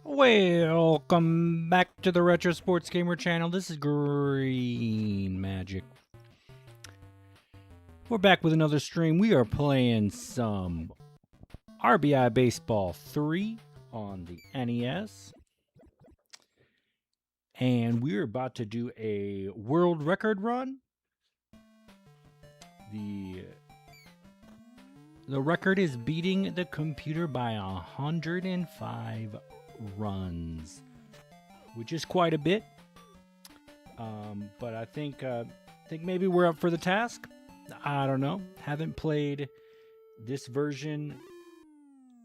Welcome back to the Retro Sports Gamer channel. This is Green Magic. We're back with another stream. We are playing some RBI Baseball 3 on the NES. And we're about to do a world record run. The record is beating the computer by 105 runs, which is quite a bit. But I think maybe we're up for the task. I don't know. Haven't played this version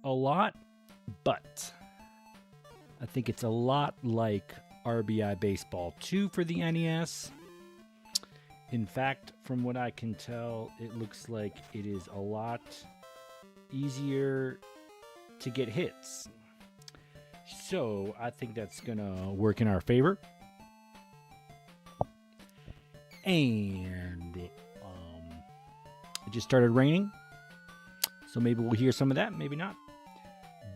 a lot, but I think it's a lot like RBI Baseball 2 for the NES. In fact, from what I can tell, it looks like it is a lot easier to get hits. So I think that's gonna work in our favor. And it just started raining, so maybe we'll hear some of that, maybe not.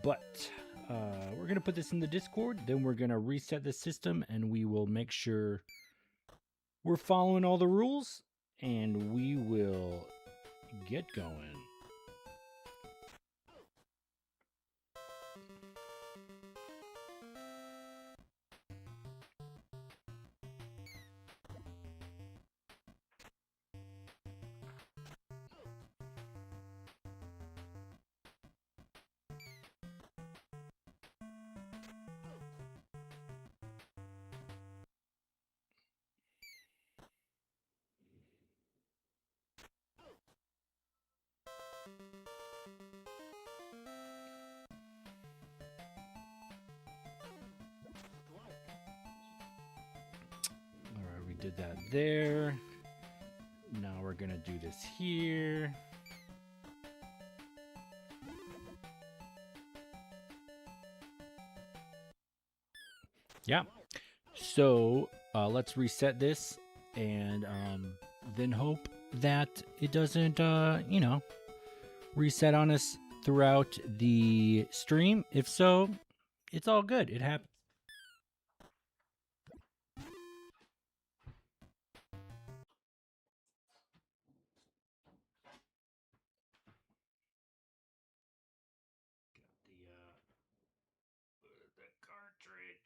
But we're gonna put this in the Discord, then we're gonna reset the system, and we will make sure we're following all the rules, and we will get going. Alright, we did that there. Now we're gonna do this here. Yeah. So let's reset this and then hope that it doesn't, reset on us throughout the stream. If so, it's all good. It happens. The cartridge.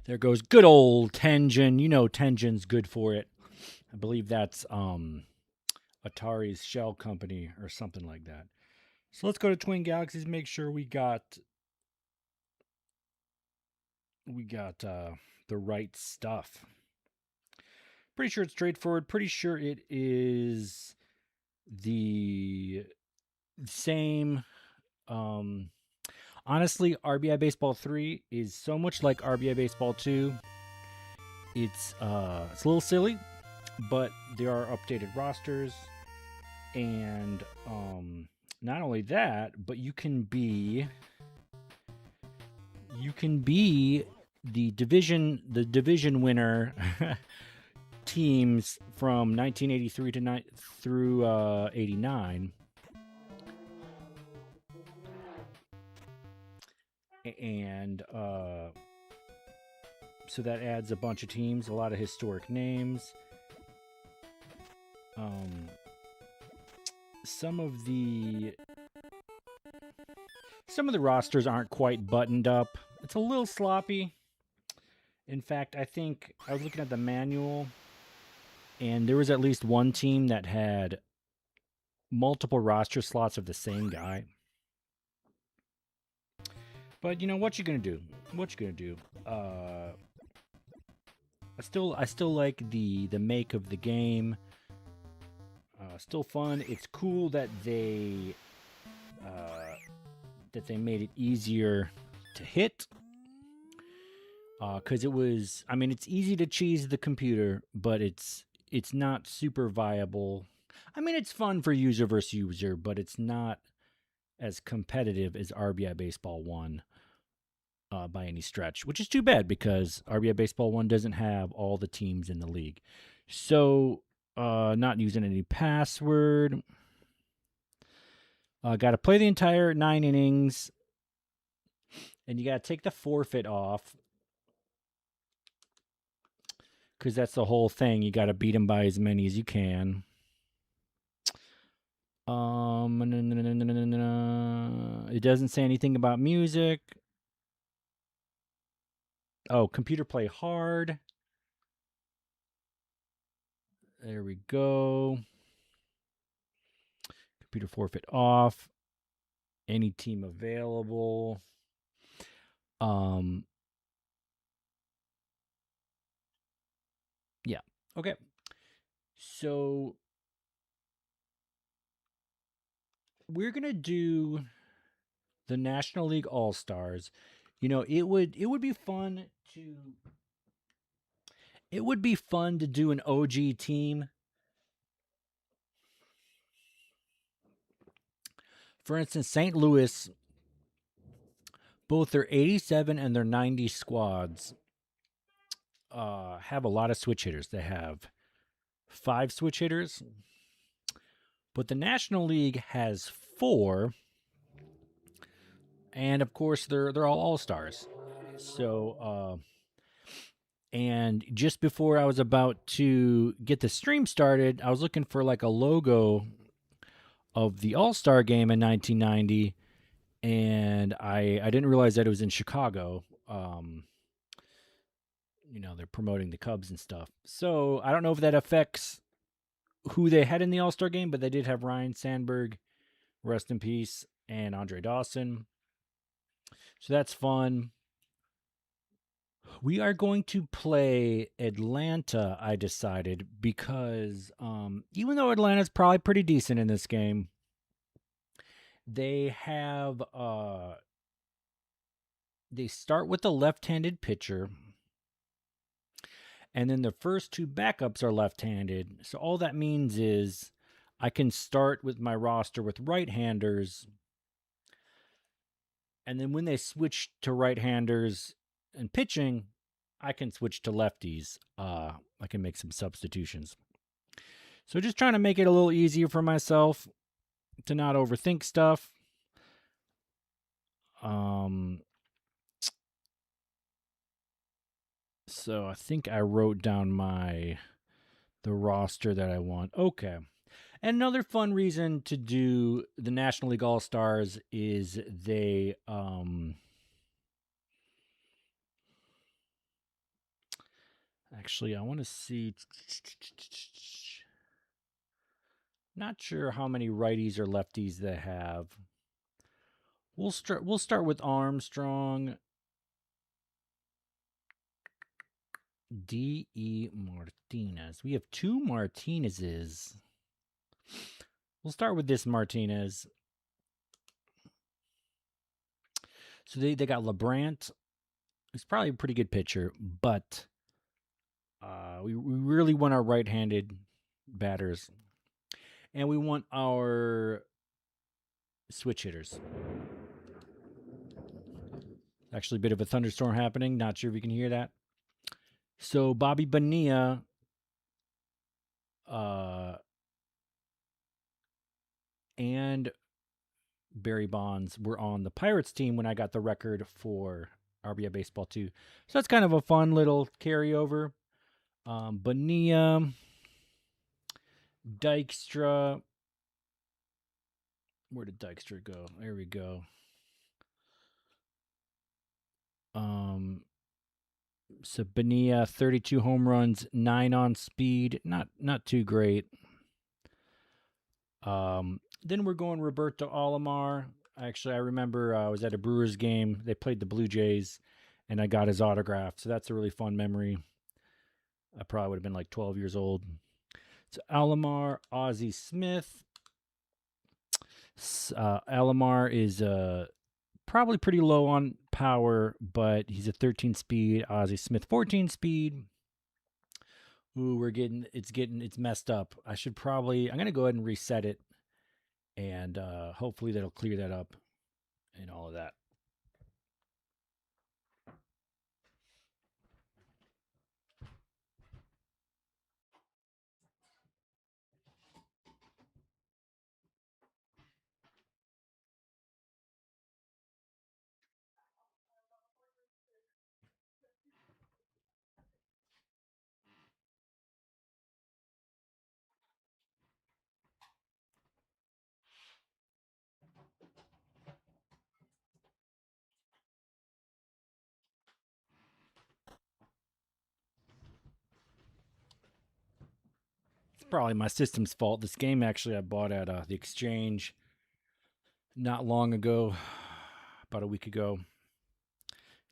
There goes good old Tengen. You know Tengen's good for it. I believe that's Atari's shell company or something like that. So let's go to Twin Galaxies, make sure we got the right stuff. Pretty sure it's straightforward. Pretty sure it is the same. Honestly, RBI Baseball 3 is so much like RBI Baseball 2. It's a little silly, but there are updated rosters, and not only that, but you can be the division winner teams from 1983 through 89. And so that adds a bunch of teams, a lot of historic names. Some of the rosters aren't quite buttoned up. It's a little sloppy. In fact, I think I was looking at the manual, and there was at least one team that had multiple roster slots of the same guy. But you know what you're gonna do? I still like the make of the game. Still fun. It's cool that they made it easier to hit. Because it was, I mean, it's easy to cheese the computer, but it's not super viable. I mean, it's fun for user versus user, but it's not as competitive as RBI Baseball 1. by any stretch, which is too bad because RBI Baseball 1 doesn't have all the teams in the league. So, not using any password. Got to play the entire 9 innings, and you got to take the forfeit off because that's the whole thing. You got to beat them by as many as you can. It doesn't say anything about music. Oh, computer play hard. There we go. Computer forfeit off. Any team available. Yeah. Okay. So we're gonna do the National League All Stars. You know, it would be fun to do an OG team. For instance, St. Louis, both their 87 and their 90 squads have a lot of switch hitters. They have 5 switch hitters, but the National League has 4, and of course they're all stars. So, and just before I was about to get the stream started, I was looking for like a logo of the All-Star game in 1990, and I didn't realize that it was in Chicago. You know, they're promoting the Cubs and stuff. So I don't know if that affects who they had in the All-Star game, but they did have Ryan Sandberg, rest in peace, and Andre Dawson. So that's fun. We are going to play Atlanta, I decided, because even though Atlanta's probably pretty decent in this game, they have they start with the left-handed pitcher, and then the first 2 backups are left-handed. So all that means is I can start with my roster with right-handers, and then when they switch to right-handers and pitching, I can switch to lefties. I can make some substitutions. So just trying to make it a little easier for myself to not overthink stuff. So I think I wrote down the roster that I want. Okay. And another fun reason to do the National League All-Stars is they actually I want to see, not sure how many righties or lefties they have. We'll start with Armstrong. D.E. Martinez. We have 2 Martinezes. We'll start with this Martinez. So they got LeBrant. He's probably a pretty good pitcher, but we really want our right-handed batters. And we want our switch hitters. Actually, a bit of a thunderstorm happening. Not sure if you can hear that. So Bobby Bonilla and Barry Bonds were on the Pirates team when I got the record for RBI Baseball 2. So that's kind of a fun little carryover. Bonilla, Dykstra. Where did Dykstra go? There we go. So Bonilla, 32 home runs, 9 on speed. Not too great. Then we're going Roberto Alomar. Actually, I remember I was at a Brewers game. They played the Blue Jays, and I got his autograph. So that's a really fun memory. I probably would have been like 12 years old. So Alomar, Ozzie Smith. Alomar is probably pretty low on power, but he's a 13 speed. Ozzie Smith, 14 speed. Ooh, it's messed up. I'm going to go ahead and reset it, and hopefully that'll clear that up and all of that. probably my system's fault. This game actually I bought at the Exchange not long ago, about a week ago.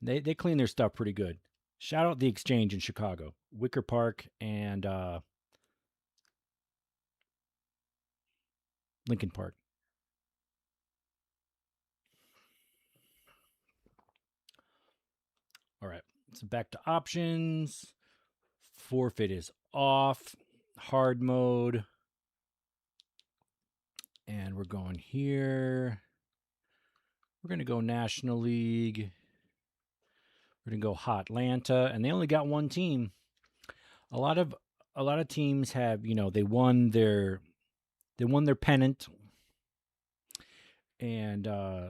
They clean their stuff pretty good. Shout out the Exchange in Chicago, Wicker Park, and Lincoln Park. All right, so back to options. Forfeit is off. Hard mode. And we're going here. We're going to go National League. We're going to go Hotlanta. And they only got one team. A lot of teams have, they won their pennant. And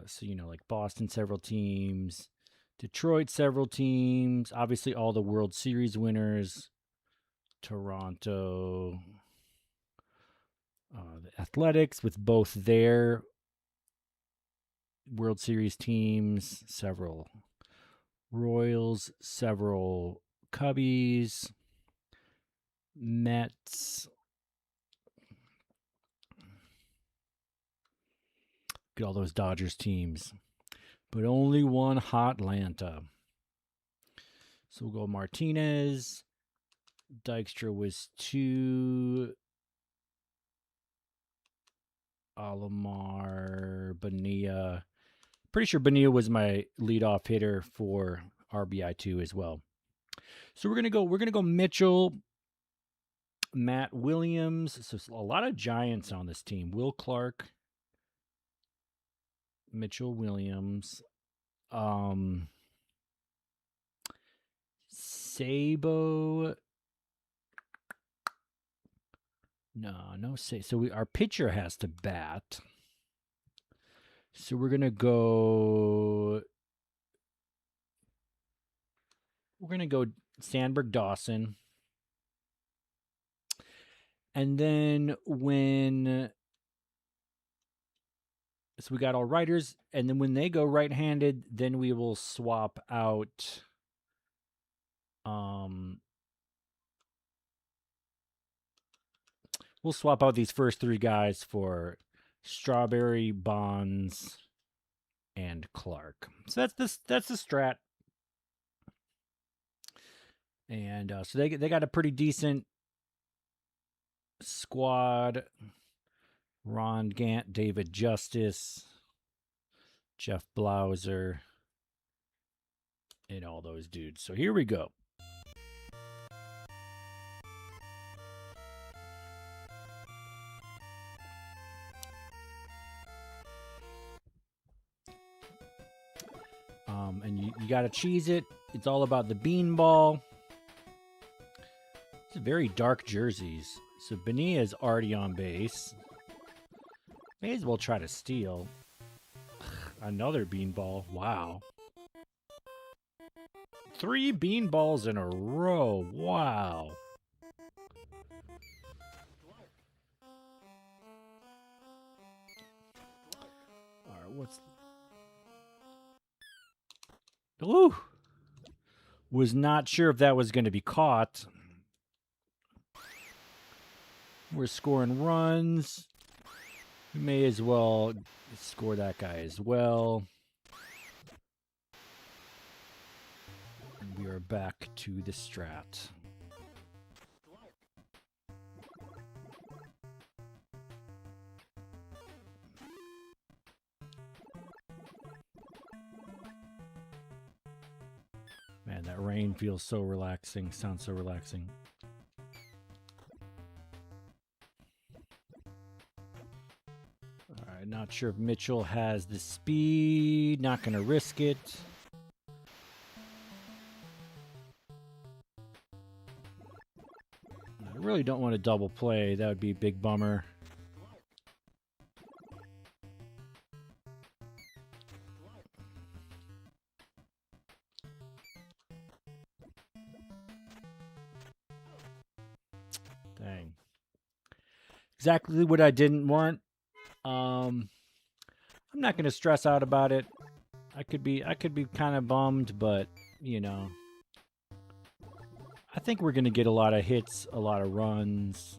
so, like Boston, several teams. Detroit, several teams. Obviously, all the World Series winners. Toronto. The Athletics with both their World Series teams. Several Royals. Several Cubbies. Mets. Get all those Dodgers teams. But only one Hotlanta. So we'll go Martinez. Dykstra was 2. Alomar, Bonilla. Pretty sure Bonilla was my leadoff hitter for RBI 2 as well. So we're gonna go Mitchell, Matt Williams. So a lot of Giants on this team. Will Clark, Mitchell Williams, Sabo. No say. So our pitcher has to bat. So we're gonna go. Sandberg Dawson. And then so we got all righters, and then when they go right-handed, then we will swap out we'll swap out these first 3 guys for Strawberry, Bonds, and Clark. So that's the strat. And so they got a pretty decent squad. Ron Gant, David Justice, Jeff Blauser, and all those dudes. So here we go. And you got to cheese it. It's all about the beanball. It's very dark jerseys. So Bonilla is already on base. May as well try to steal. Another beanball. Wow. 3 beanballs in a row. Wow. All right, what's... Ooh. Was not sure if that was going to be caught. We're scoring runs. We may as well score that guy as well. And we are back to the strat. Man, that rain feels so relaxing. Sounds so relaxing. All right, not sure if Mitchell has the speed. Not going to risk it. I really don't want to double play. That would be a big bummer. Dang. Exactly what I didn't want. I'm not going to stress out about it. I could be kind of bummed, but you know, I think we're going to get a lot of hits, a lot of runs.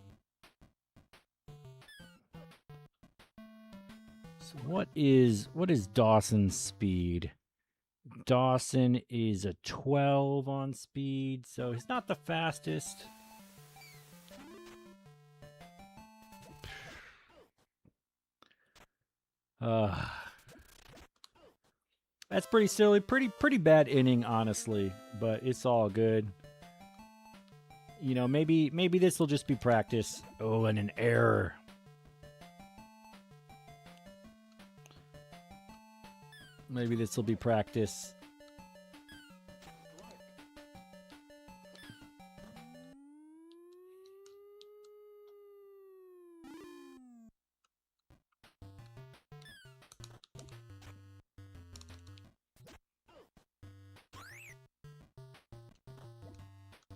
What is Dawson's speed? Dawson is a 12 on speed, so he's not the fastest. That's pretty silly. Pretty bad inning, honestly, but it's all good. You know, maybe this will just be practice. Oh, and an error. Maybe this will be practice.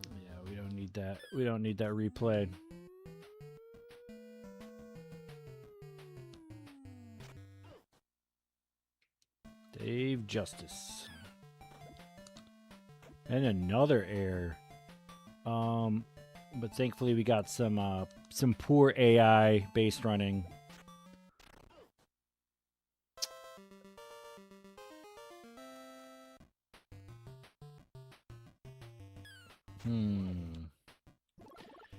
Yeah, we don't need that. We don't need that replay. Dave Justice. And another error. But thankfully we got some poor AI base running.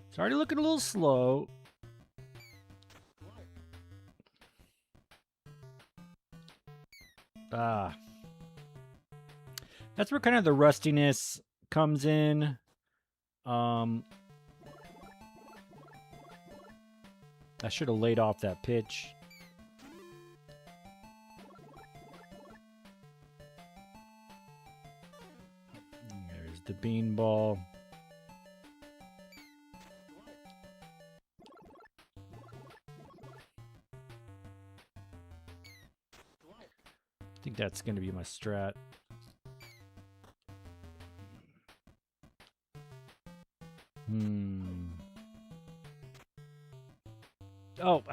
It's already looking a little slow. That's where kind of the rustiness comes in. I should have laid off that pitch. There's the beanball. I think that's going to be my strat. Oh,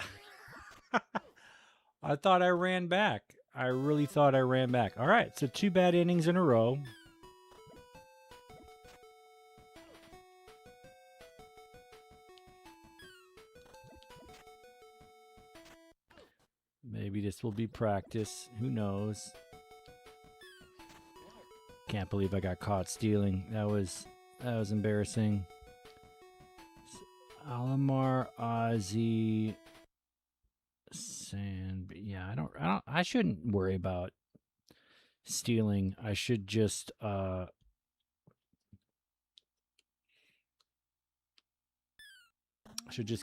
I thought I ran back. I really thought I ran back. All right, so 2 bad innings in a row. Maybe this will be practice. Who knows? Can't believe I got caught stealing. That was embarrassing. Alomar, Ozzy, Sand. Yeah, I shouldn't worry about stealing. I should just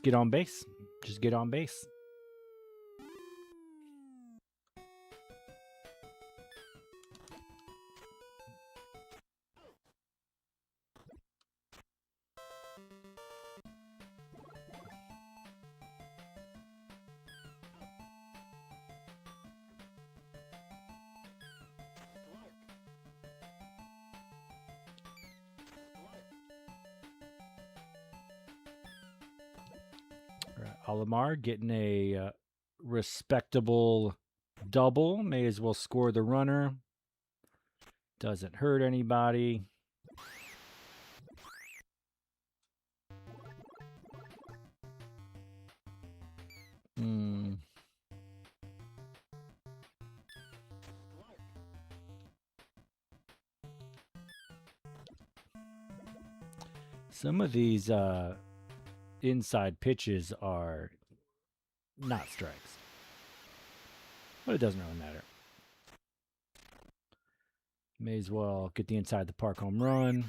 get on base. Just get on base. Alomar getting a respectable double. May as well score the runner. Doesn't hurt anybody. Some of these inside pitches are not strikes, but it doesn't really matter. May as well get the inside the park home run.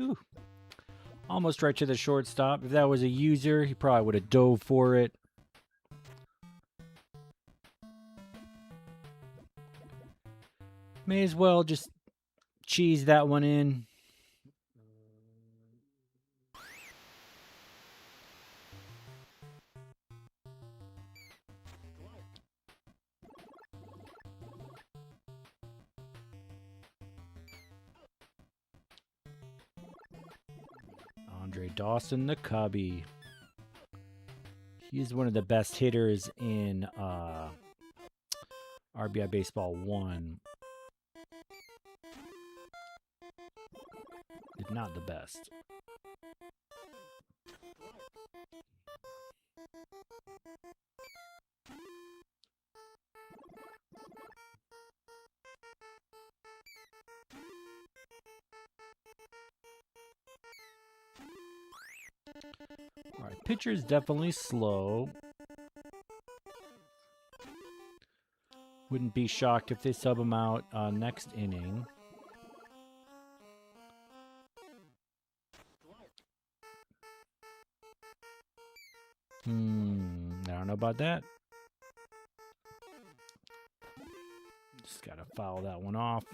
Ooh. Almost right to the shortstop. If that was a user, he probably would have dove for it. May as well just cheese that one in. Andre Dawson, the Cubby. He's one of the best hitters in RBI Baseball 1. If not the best. All right, pitcher is definitely slow. Wouldn't be shocked if they sub him out next inning. I don't know about that. Just gotta foul that one off.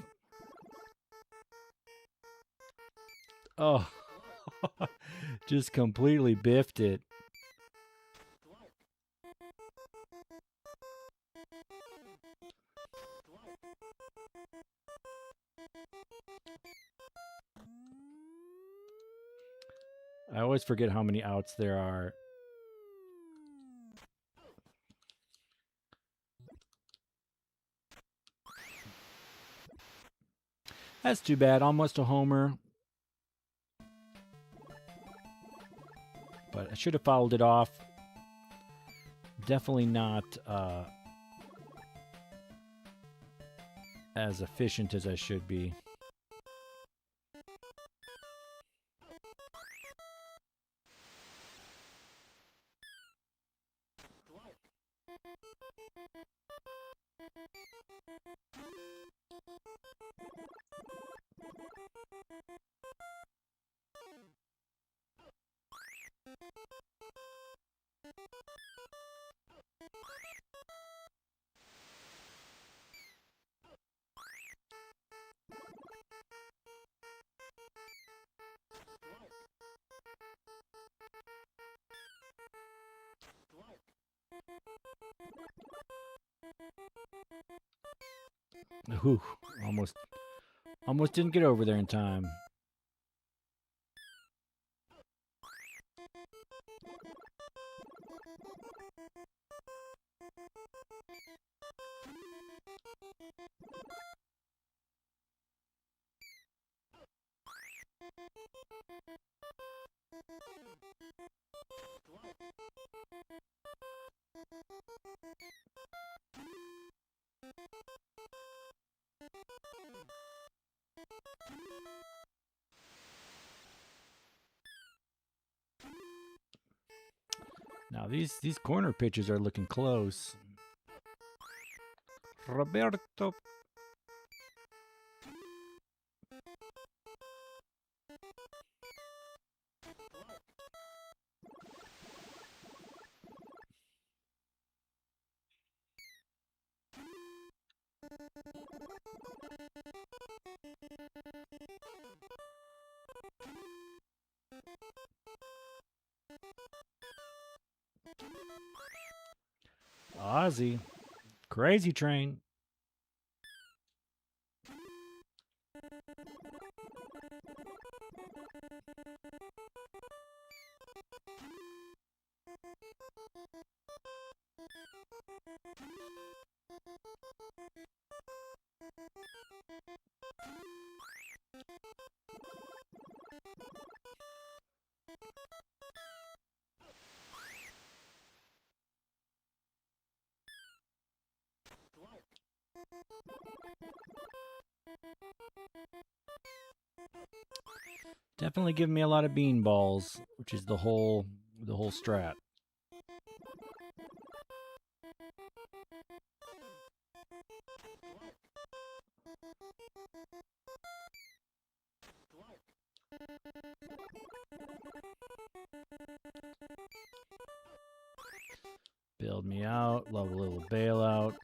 Oh, just completely biffed it. I always forget how many outs there are. That's too bad. Almost a homer. But I should have fouled it off. Definitely not as efficient as I should be. Ooh, almost didn't get over there in time. Now these corner pitches are looking close. Roberto. Ozzy. Crazy Train. Definitely giving me a lot of bean balls, which is the whole strat. Build me out, love a little bailout.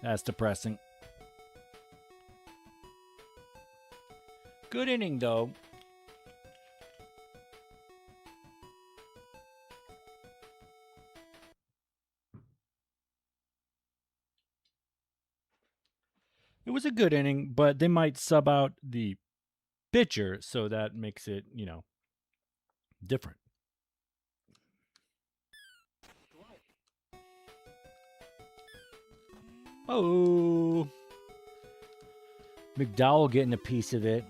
That's depressing. Good inning, though. It was a good inning, but they might sub out the pitcher, so that makes it, different. Oh, McDowell getting a piece of it.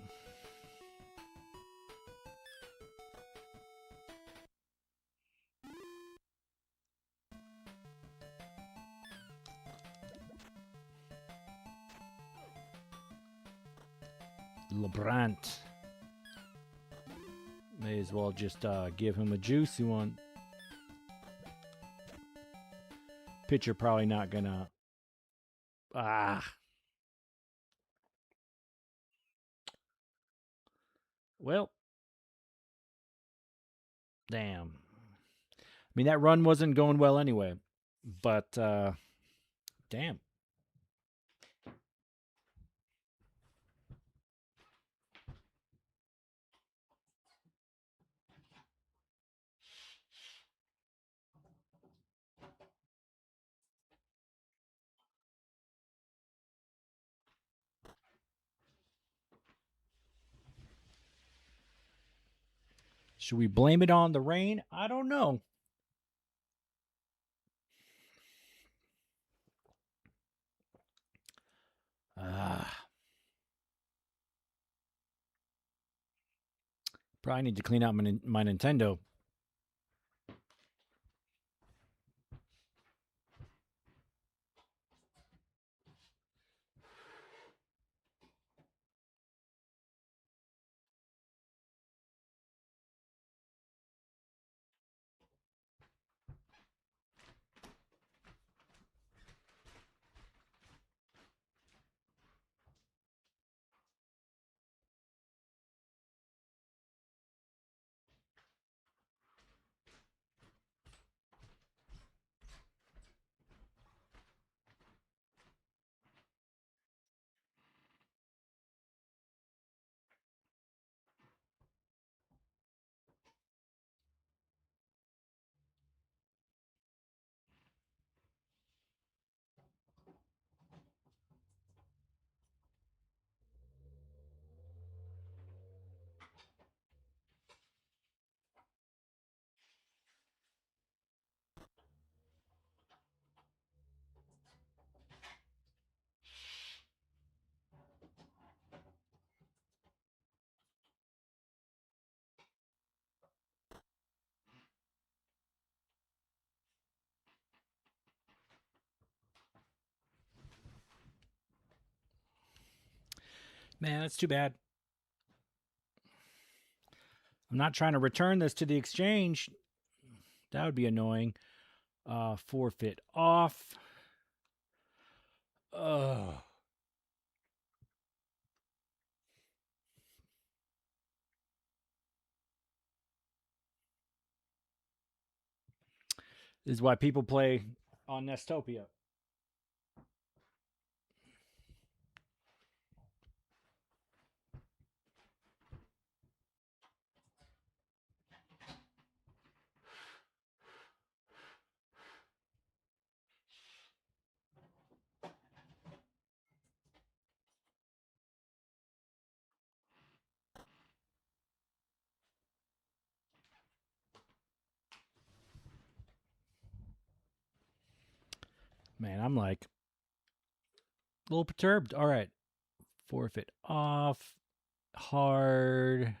LeBrant. May as well just give him a juicy one. Pitcher probably not gonna. Well, damn. I mean, that run wasn't going well anyway. But, damn. Should we blame it on the rain? I don't know. Probably need to clean out my Nintendo. Man, that's too bad. I'm not trying to return this to the exchange. That would be annoying. Forfeit off. Ugh. This is why people play on Nestopia. Man, I'm like a little perturbed. All right. Forfeit off. Hard.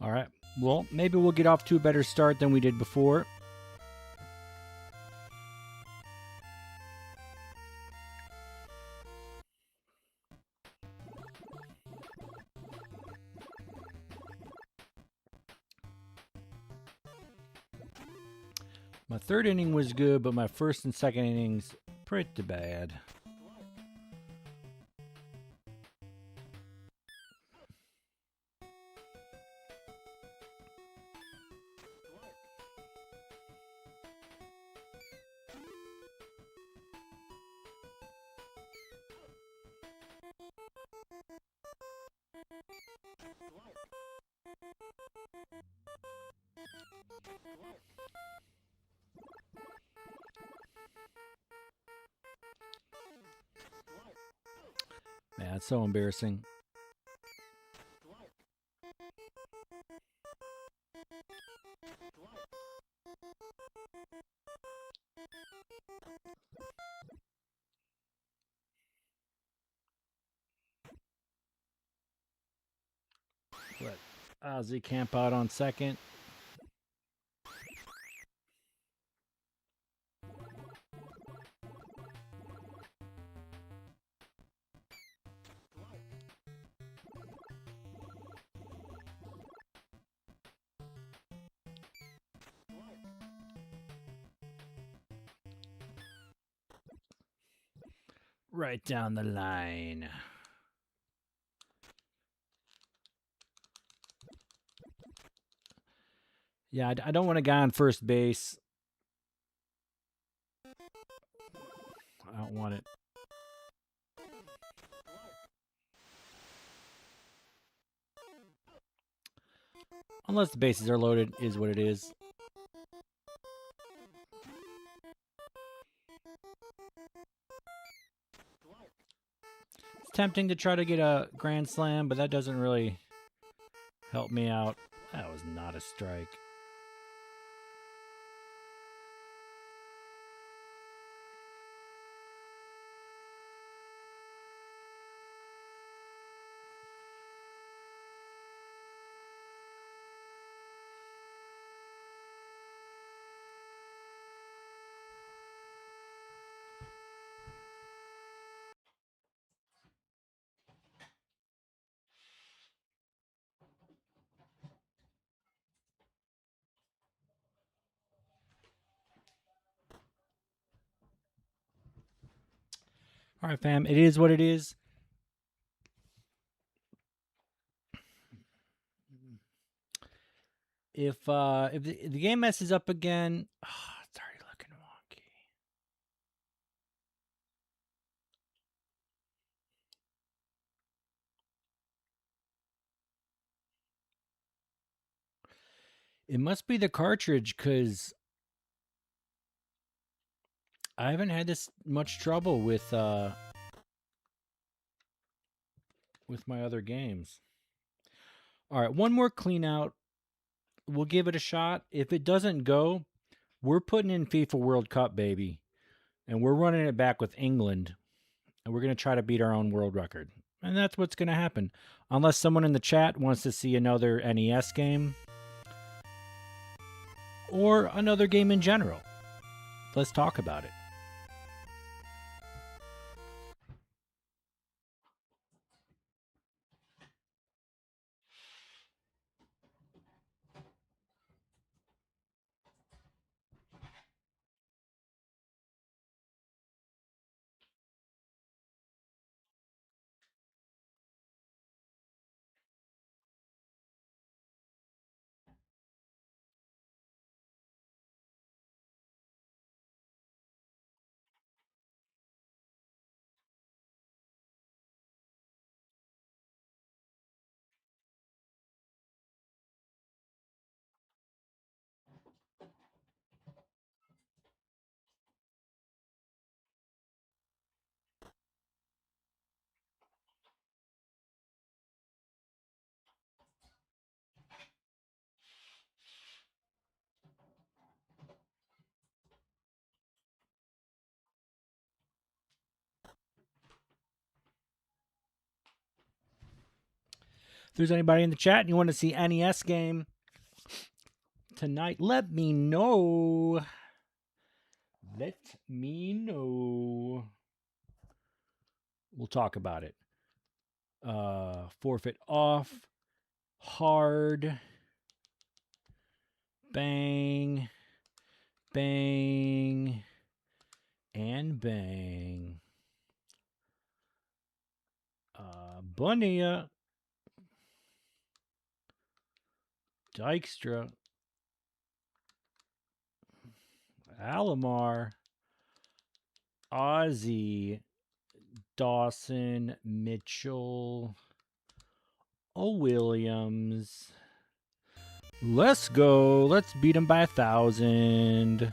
All right. Well, maybe we'll get off to a better start than we did before. My third inning was good, but my first and second innings, pretty bad. Man, it's so embarrassing. Let Ozzy camp out on second. Right down the line. Yeah, I don't want a guy on first base. I don't want it. Unless the bases are loaded, is what it is. It's tempting to try to get a grand slam, but that doesn't really help me out. That was not a strike. All right, fam. It is what it is. If the game messes up again, it's already looking wonky. It must be the cartridge, because I haven't had this much trouble with my other games. All right, one more clean out. We'll give it a shot. If it doesn't go, we're putting in FIFA World Cup, baby. And we're running it back with England. And we're going to try to beat our own world record. And that's what's going to happen. Unless someone in the chat wants to see another NES game. Or another game in general. Let's talk about it. If there's anybody in the chat and you want to see NES game tonight, let me know. Let me know. We'll talk about it. Forfeit off. Hard. Bang. Bang. And bang. Bonilla. Dykstra. Alomar. Ozzy. Dawson. Mitchell. Williams. Let's go. Let's beat him by 1,000.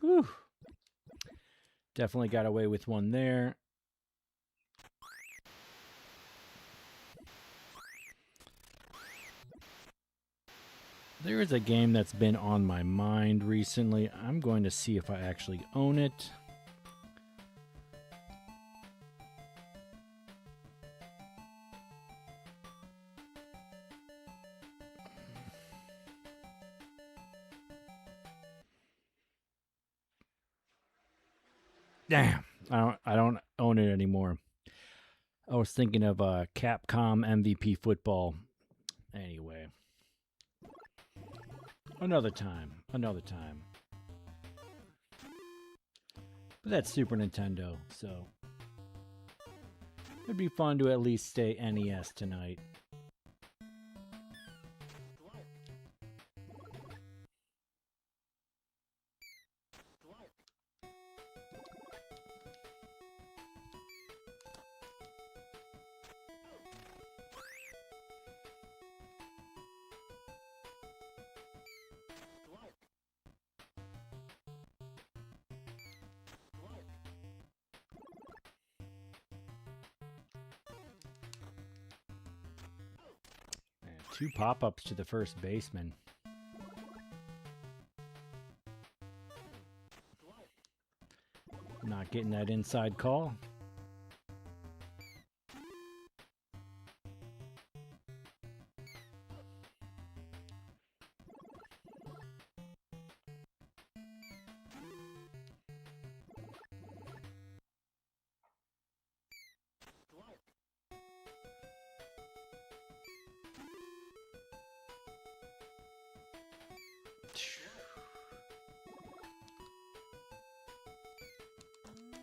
Whew. Definitely got away with one there. There is a game that's been on my mind recently. I'm going to see if I actually own it. Damn, I don't own it anymore. I was thinking of Capcom MVP football. Anyway, another time. But that's Super Nintendo, so it'd be fun to at least stay NES tonight. Man, 2 pop-ups to the first baseman. Not getting that inside call.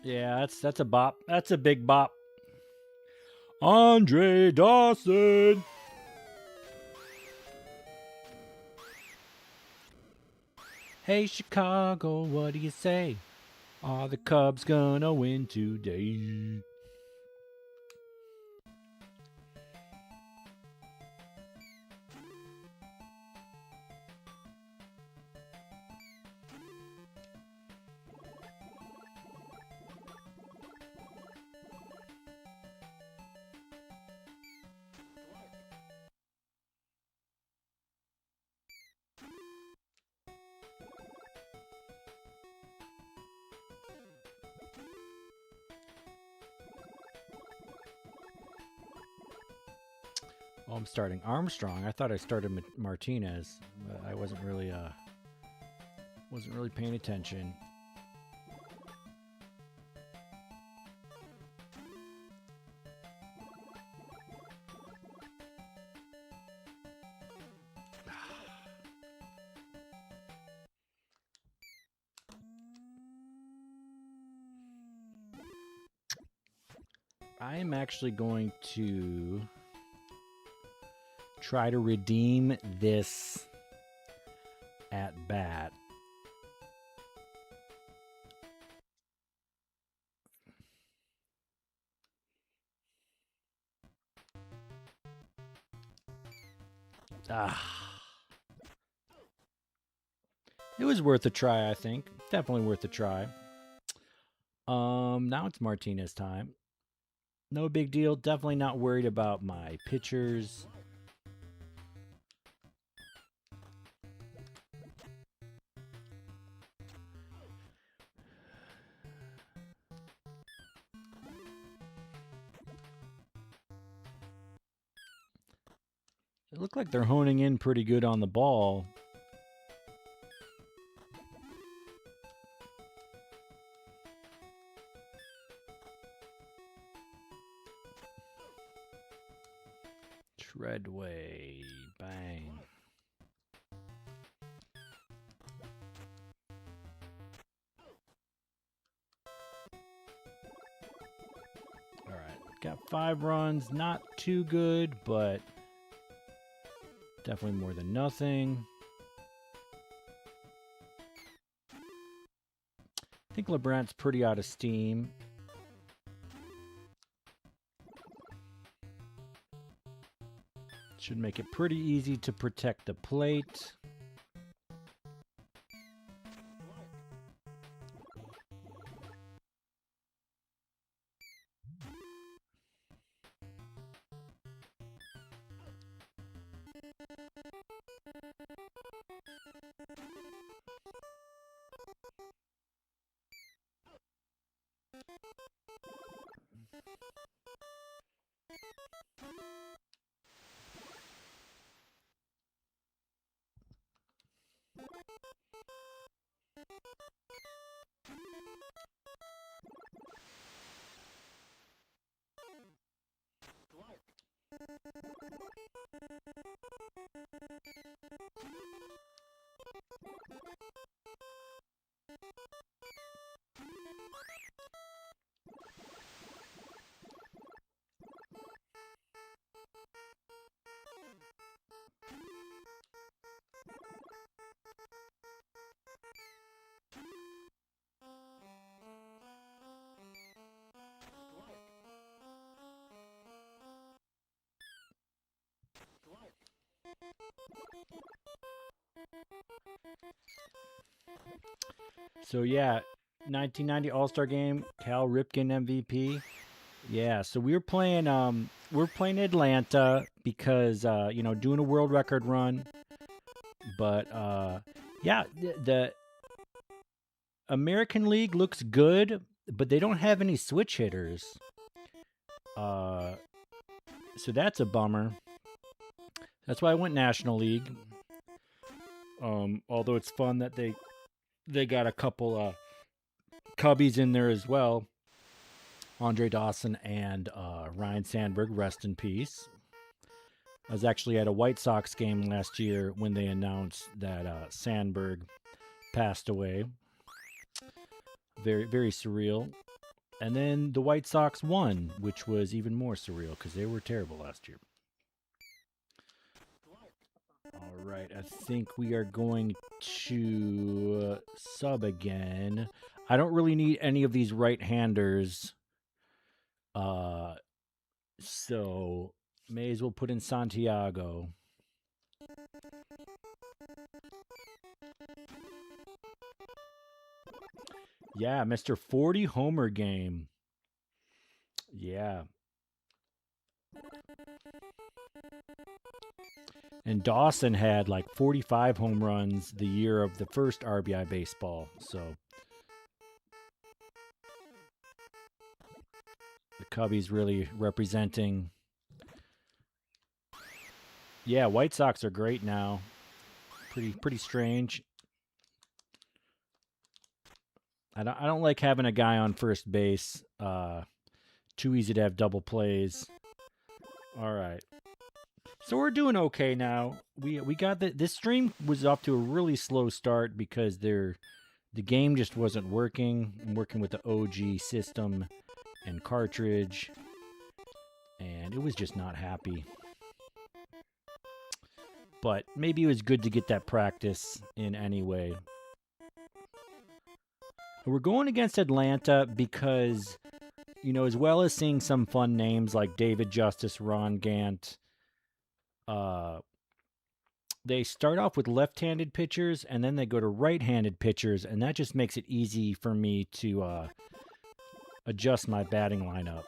Yeah, that's a bop. That's a big bop. Andre Dawson. Hey Chicago, what do you say? Are the Cubs gonna win today? Oh, I'm starting Armstrong. I thought I started Martinez. I wasn't really paying attention. I am actually going to try to redeem this at bat. It was worth a try, I think. Definitely worth a try. Now it's Martinez time. No big deal. Definitely not worried about my pitchers. It looked like they're honing in pretty good on the ball. Treadway. Bang. All right. Got 5 runs. Not too good, but definitely more than nothing. I think LeBrant's pretty out of steam. Should make it pretty easy to protect the plate. So yeah, 1990 All-Star Game, Cal Ripken MVP. Yeah, so we're playing Atlanta because doing a world record run. But yeah, the American League looks good, but they don't have any switch hitters. So that's a bummer. That's why I went National League. Although it's fun that they got a couple Cubbies in there as well. Andre Dawson and Ryan Sandberg, rest in peace. I was actually at a White Sox game last year when they announced that Sandberg passed away. Very, very surreal. And then the White Sox won, which was even more surreal because they were terrible last year. All right, I think we are going to sub again. I don't really need any of these right-handers. So may as well put in Santiago. Yeah, Mr. 40 homer game. Yeah. And Dawson had like 45 home runs the year of the first RBI Baseball. So the Cubbies really representing. Yeah, White Sox are great now. Pretty strange. I don't like having a guy on first base. Too easy to have double plays. All right. So we're doing okay now. We got this stream was off to a really slow start because the game just wasn't working. I'm working with the OG system and cartridge, and it was just not happy. But maybe it was good to get that practice in anyway. We're going against Atlanta because, as well as seeing some fun names like David Justice, Ron Gant, they start off with left-handed pitchers and then they go to right-handed pitchers, and that just makes it easy for me to adjust my batting lineup.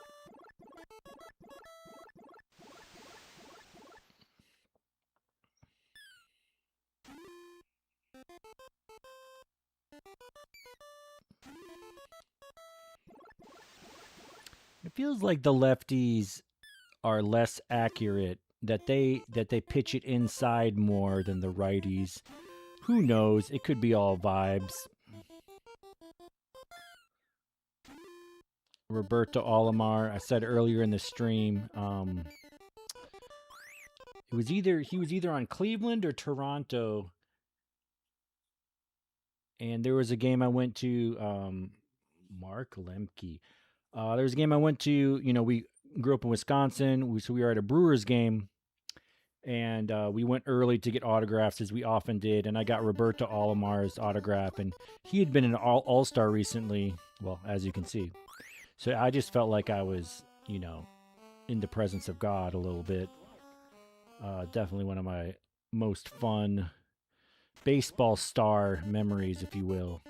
It feels like the lefties are less accurate. That they pitch it inside more than the righties. Who knows? It could be all vibes. Roberto Alomar, I said earlier in the stream, he was either on Cleveland or Toronto, and there was a game I went to. Mark Lemke. There was a game I went to. You know, we grew up in Wisconsin, so we were at a Brewers game, and we went early to get autographs, as we often did. And I got Roberto Alomar's autograph, and he had been an All-Star recently. Well, as you can see. So I just felt like I was, you know, in the presence of God a little bit. Definitely one of my most fun baseball star memories, if you will.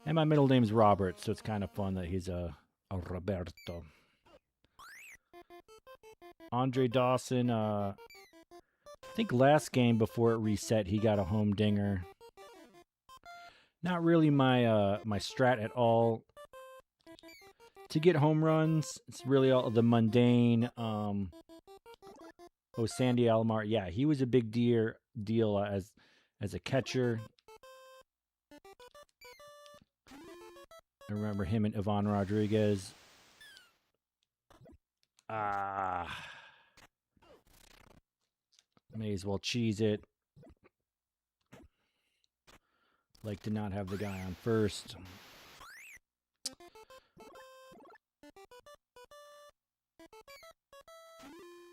And my middle name's Robert, so it's kind of fun that he's a Roberto. Andre Dawson, I think last game before it reset, he got a home dinger. Not really my my strat at all. To get home runs, it's really all the mundane. Sandy Alomar, yeah, he was a big deal as a catcher. I remember him and Ivan Rodriguez. May as well cheese it. Like to not have the guy on first.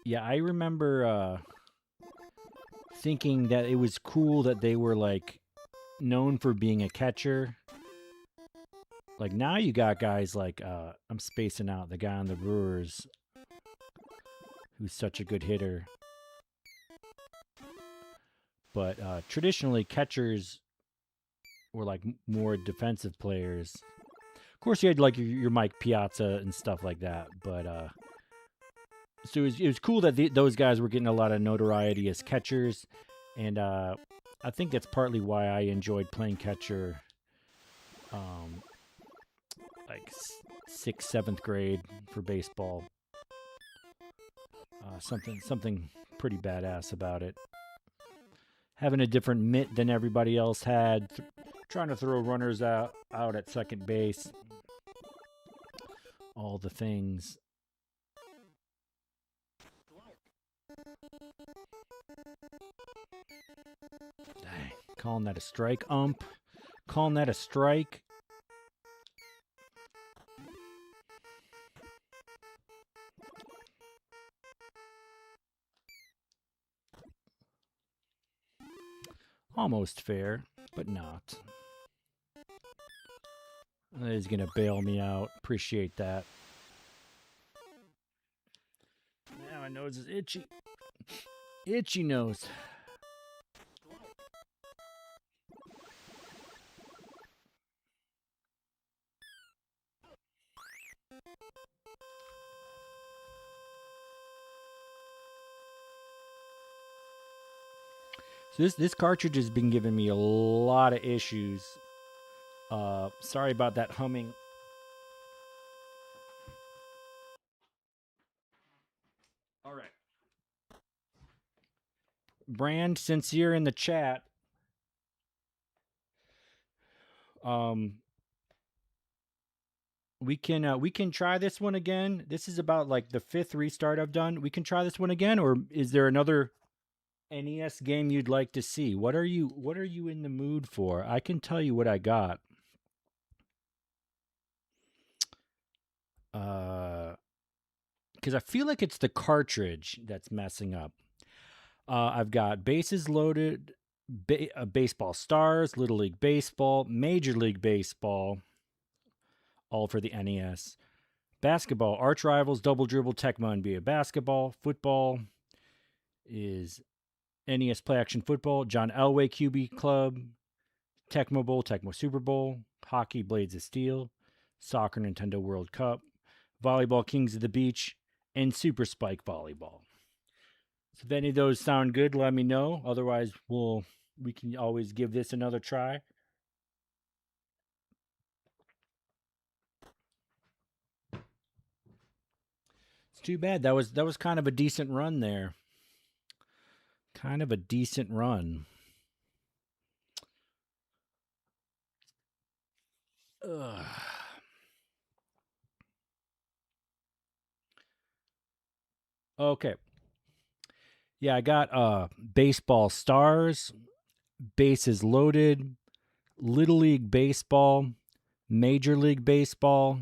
Yeah, I remember thinking that it was cool that they were like known for being a catcher. Like now you got guys like I'm spacing out, the guy on the Brewers who's such a good hitter. But traditionally catchers were like more defensive players. Of course you had like your Mike Piazza and stuff like that, but so it was cool that those guys were getting a lot of notoriety as catchers, and I think that's partly why I enjoyed playing catcher like 6th, 7th grade for baseball. Something pretty badass about it. Having a different mitt than everybody else had, trying to throw runners out at second base. All the things. Dang, calling that a strike, ump. Calling that a strike. Almost fair, but not. He's going to bail me out. Appreciate that. Now my nose is itchy. Itchy nose. So this cartridge has been giving me a lot of issues. Sorry about that humming. All right. Brand, since you're in the chat, we can try this one again. This is about like the 5th restart I've done. We can try this one again, or is there another NES game you'd like to see? What are you in the mood for? I can tell you what I got. Because I feel like it's the cartridge that's messing up. I've got Bases Loaded, Baseball Stars, Little League Baseball, Major League Baseball, all for the NES. Basketball, Arch Rivals, Double Dribble, Tecmo NBA Basketball. Football is NES Play Action Football, John Elway QB Club, Tecmo Bowl, Tecmo Super Bowl, Hockey, Blades of Steel, Soccer, Nintendo World Cup, Volleyball, Kings of the Beach, and Super Spike Volleyball. So if any of those sound good, let me know. Otherwise, we'll We can always give this another try. It's too bad. That was kind of a decent run there. Kind of a decent run. Ugh. Okay. Yeah, I got baseball stars, bases loaded, Little League Baseball, Major League Baseball,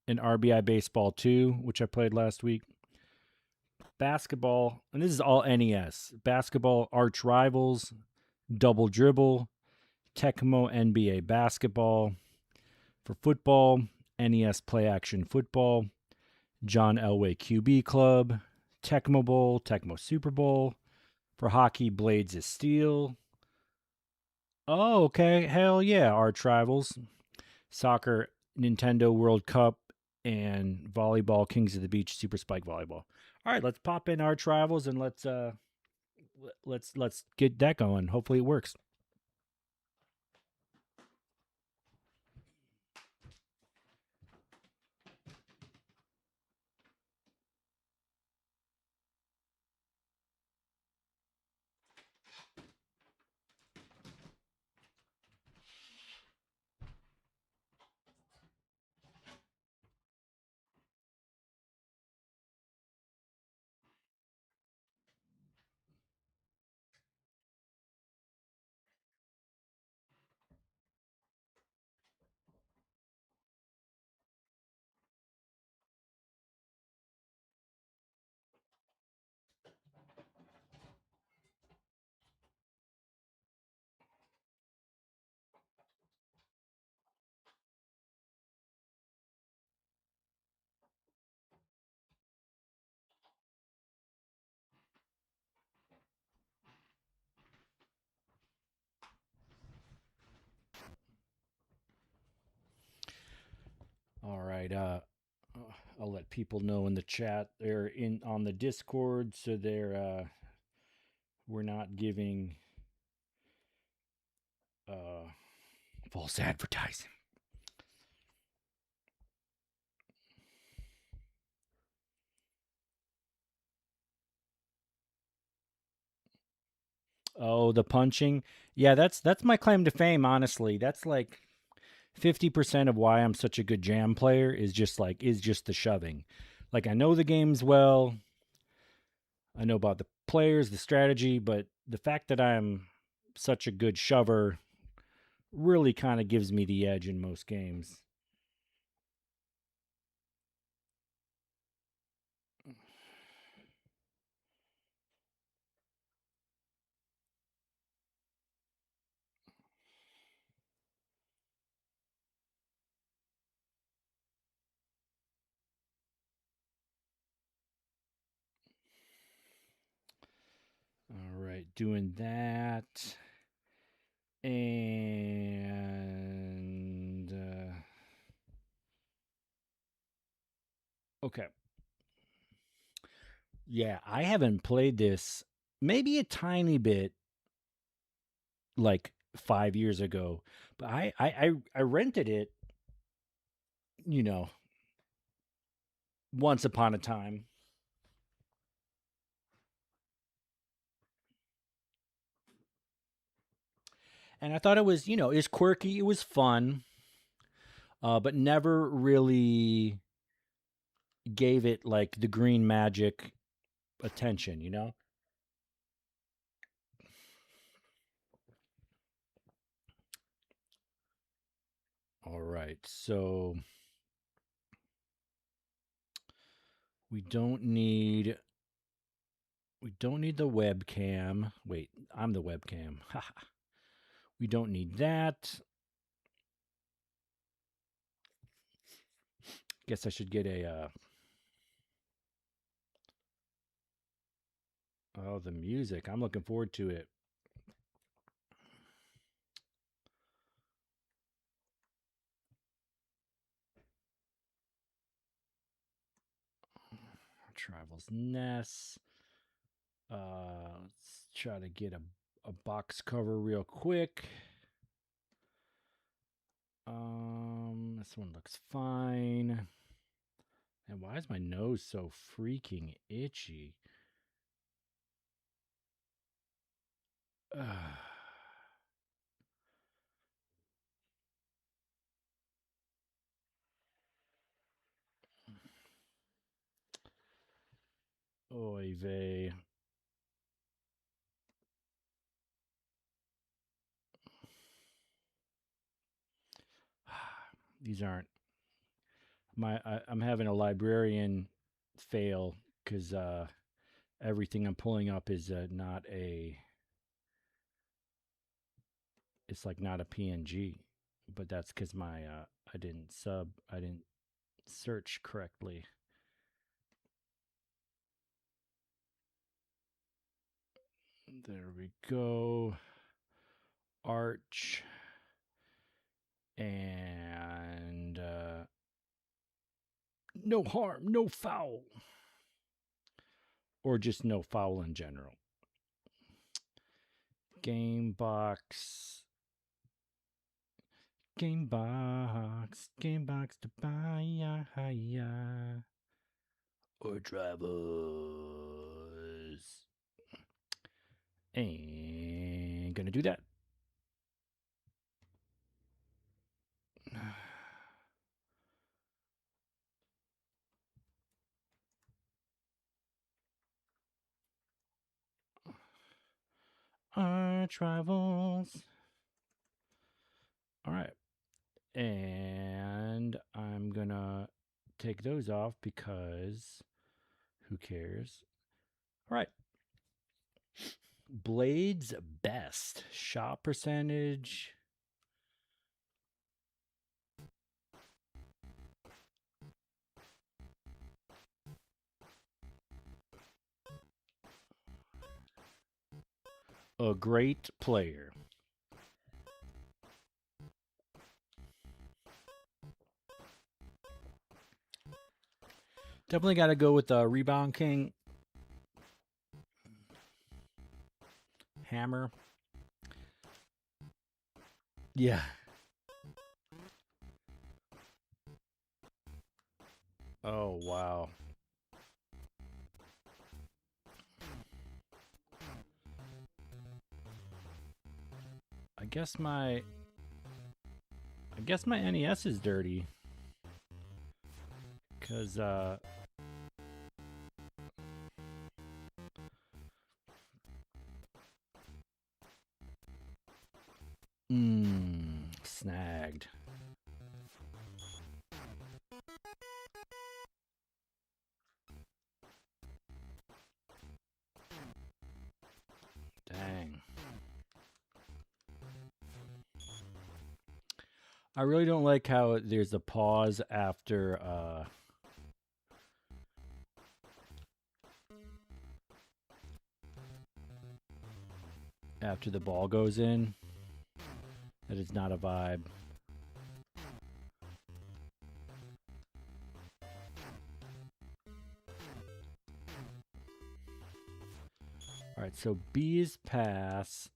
and RBI Baseball 2, which I played last week. Basketball, and this is all NES. Basketball Arch Rivals, Double Dribble, Tecmo NBA Basketball. For football, NES Play Action Football, John Elway QB Club, Tecmo Bowl, Tecmo Super Bowl. For hockey, Blades of Steel. Oh, okay. Hell yeah, Arch Rivals. Soccer, Nintendo World Cup, and volleyball, Kings of the Beach Super Spike Volleyball. All right, let's pop in Arch Rivals and let's get that going. Hopefully it works. All right. I'll let people know in the chat they're in on the Discord, so we're not giving uh, false advertising. Oh, the punching. Yeah, that's my claim to fame, honestly. That's like 50% of why I'm such a good jam player is just the shoving. Like I know the games well. I know about the players, the strategy, but the fact that I'm such a good shover really kind of gives me the edge in most games. All right, doing that. And okay. Yeah, I haven't played this maybe a tiny bit like 5 years ago, but I rented it, you know, once upon a time, and I thought it was it was quirky, it was fun, but never really gave it like the green magic attention, you know. All right, so we don't need we don't need the webcam. Wait, I'm the webcam. We don't need that. Guess I should get a oh, the music. I'm looking forward to it. Travels Ness. Let's try to get a box cover real quick. This one looks fine. And why is my nose so freaking itchy? Oy vey. These aren't I'm having a librarian fail because everything I'm pulling up is not a. It's like not a PNG, but that's because my I didn't search correctly. There we go. Arch and no harm, no foul, or just no foul in general. Game box to buy or drivers. And gonna do that. Arch rivals. All right. And I'm gonna take those off because who cares? All right. Blades best. Shot percentage. A great player. Definitely got to go with the Rebound King. Hammer. Yeah. Oh, wow. I guess my NES is dirty. Cause snagged. Dang. I really don't like how there's a pause after the ball goes in. That is not a vibe. All right, so B is pass.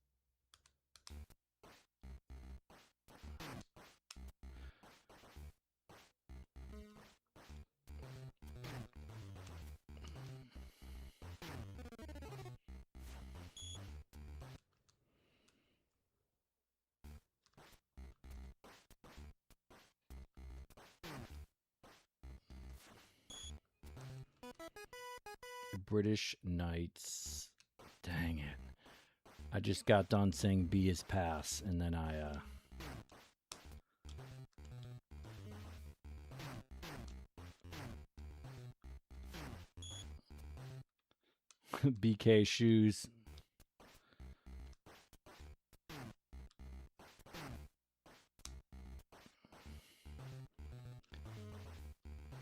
British Knights. Dang it. I just got done saying B is pass, and then I BK shoes.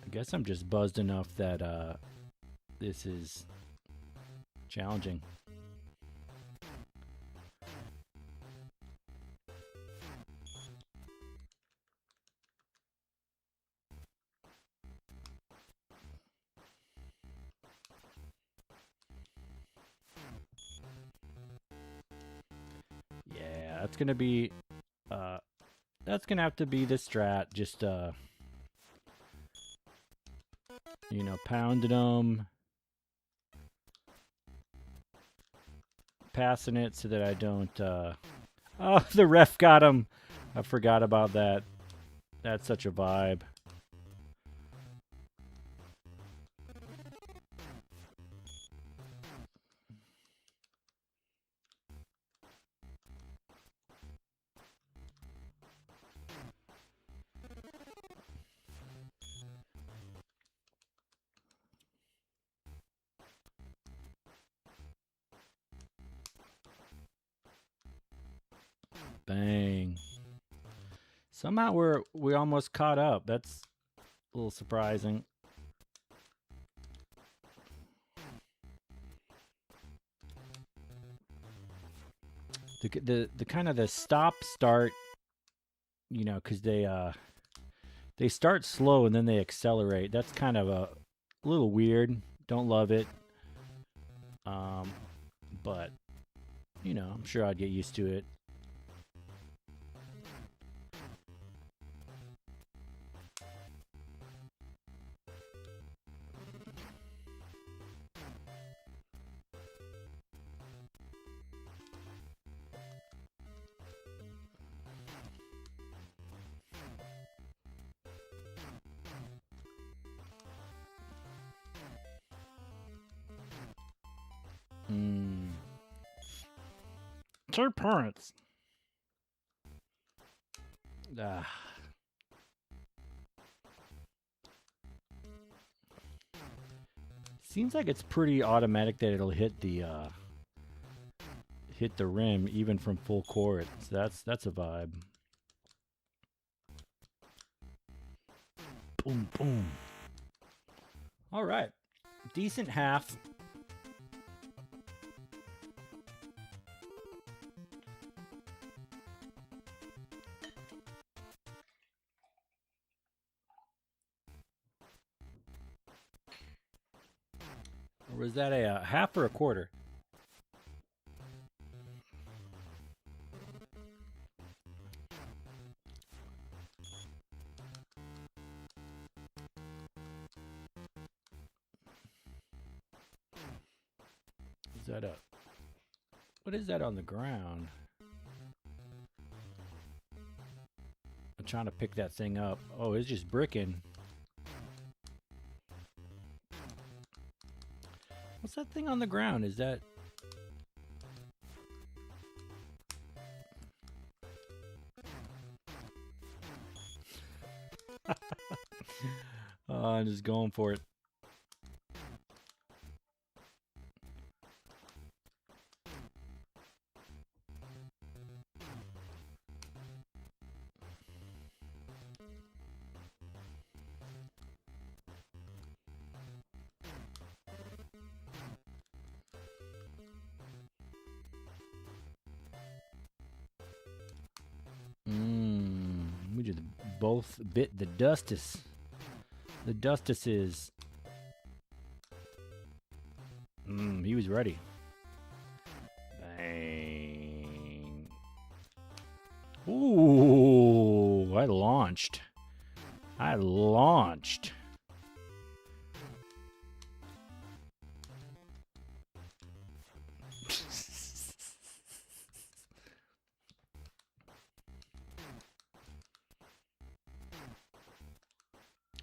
I guess I'm just buzzed enough that this is challenging. it's gonna be that's gonna have to be the strat. Just you know, pounding them, passing it so that I don't. Oh, the ref got him. I forgot about that. That's such a vibe. Bang. Somehow we almost caught up. That's a little surprising. The kind of the stop start, you know, because they start slow and then they accelerate. That's kind of a little weird. Don't love it. But you know, I'm sure I'd get used to it. Two parents. Seems like it's pretty automatic that it'll hit the rim even from full court. So that's a vibe. Boom boom. All right, decent half. Or was that a half or a quarter? Is that a... What is that on the ground? I'm trying to pick that thing up. Oh, it's just bricking. What's that thing on the ground? Is that... Oh, I'm just going for it. We just both bit the dustus. The dustuses. He was ready. Bang. Ooh, I launched.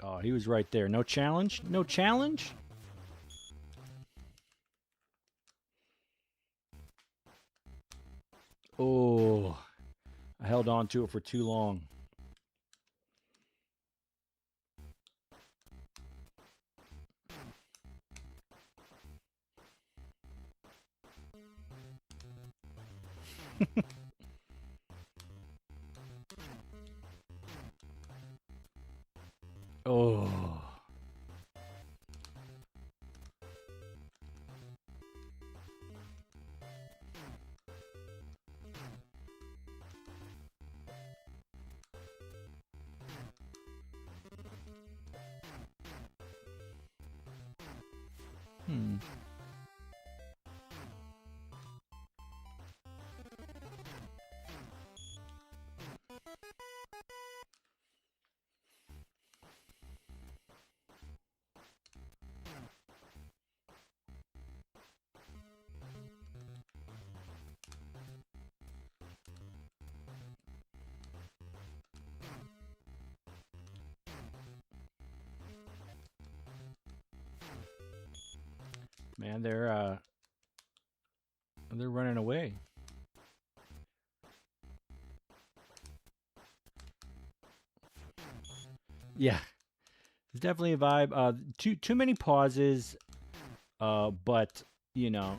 Oh, he was right there. No challenge? No challenge? Oh, I held on to it for too long. Oh. Man, they're running away. Yeah, it's definitely a vibe. Too many pauses, but you know.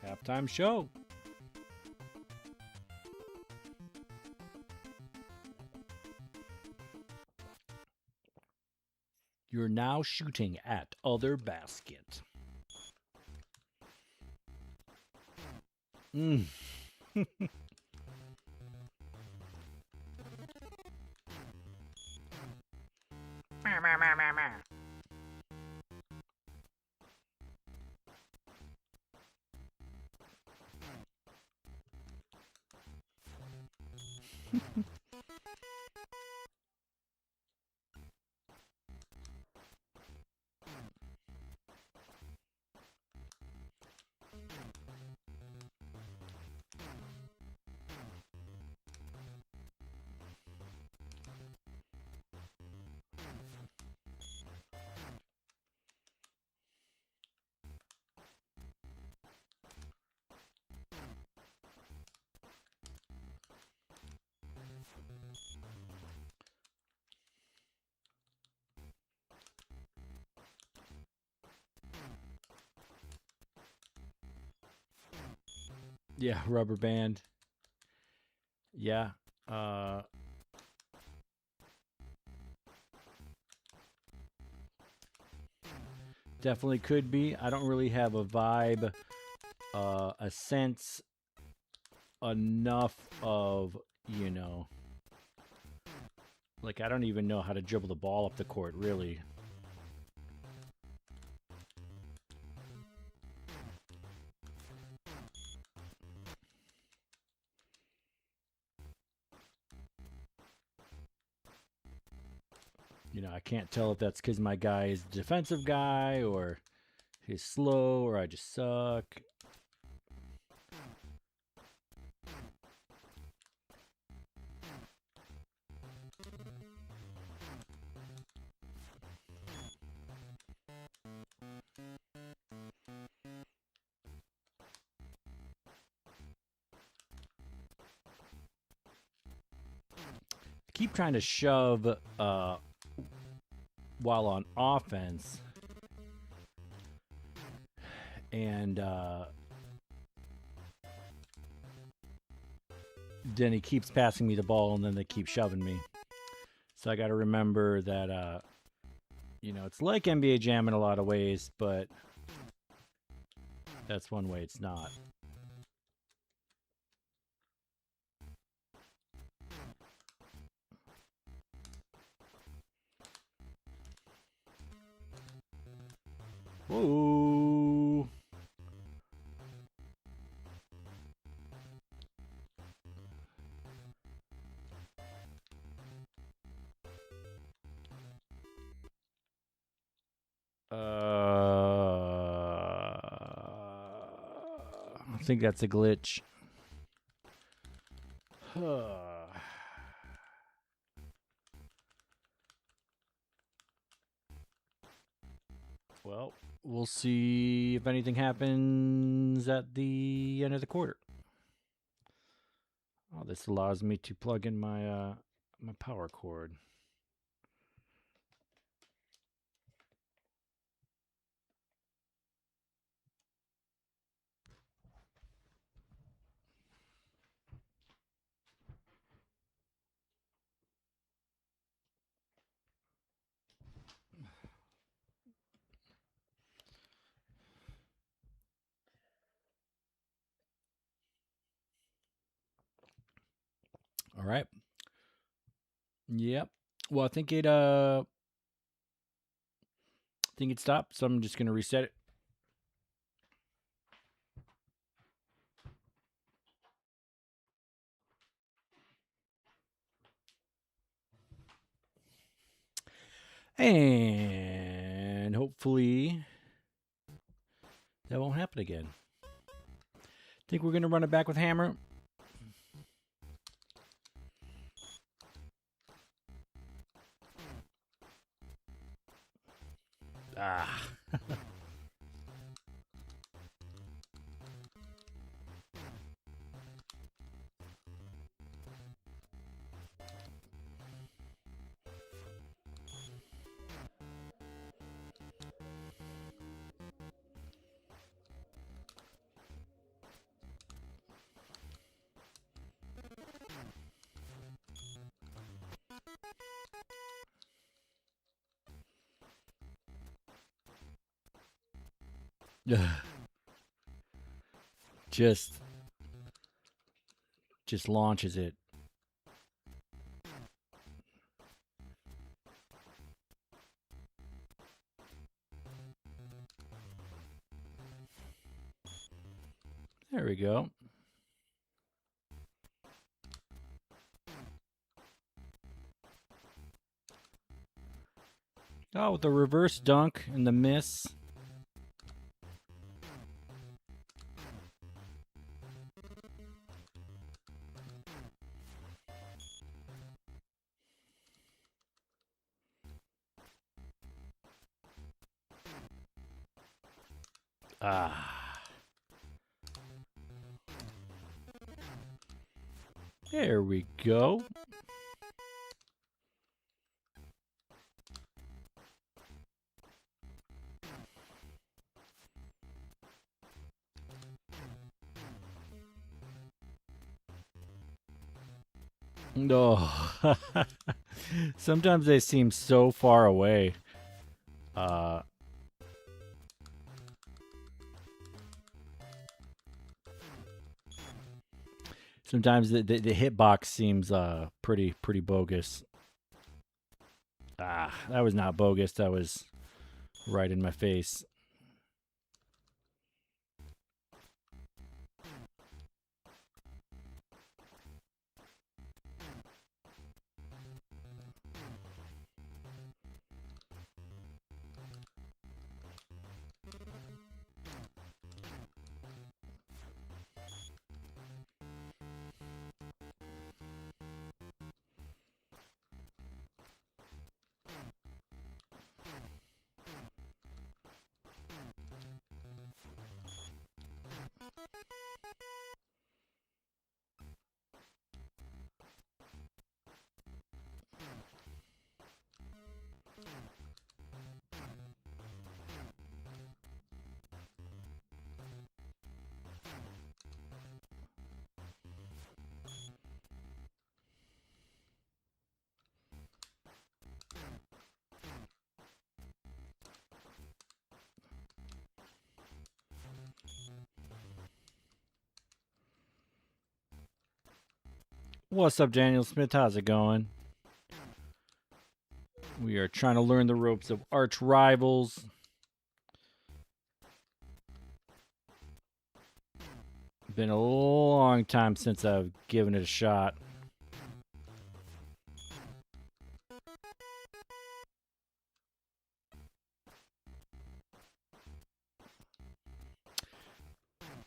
Halftime show. You're now shooting at other basket. Mm. Yeah, rubber band. Yeah. Definitely could be. I don't really have a vibe, a sense enough of, you know, like I don't even know how to dribble the ball up the court, really. You know, I can't tell if that's because my guy is a defensive guy or he's slow or I just suck. Keep trying to shove while on offense, and then he keeps passing me the ball, and then they keep shoving me. So I got to remember that, you know, it's like NBA Jam in a lot of ways, but that's one way it's not. Whoa. I think that's a glitch. Well, we'll see if anything happens at the end of the quarter. Oh, this allows me to plug in my my power cord. All right. Yep. Well, I think it stopped, so I'm just gonna reset it. And hopefully that won't happen again. Think we're gonna run it back with hammer. Ah. just launches it. There we go. Oh, with the reverse dunk and the miss. Ah. There we go. No. Sometimes they seem so far away. Sometimes the hitbox seems pretty bogus. Ah, that was not bogus. That was right in my face. What's up, Daniel Smith? How's it going? We are trying to learn the ropes of arch rivals. Been a long time since I've given it a shot.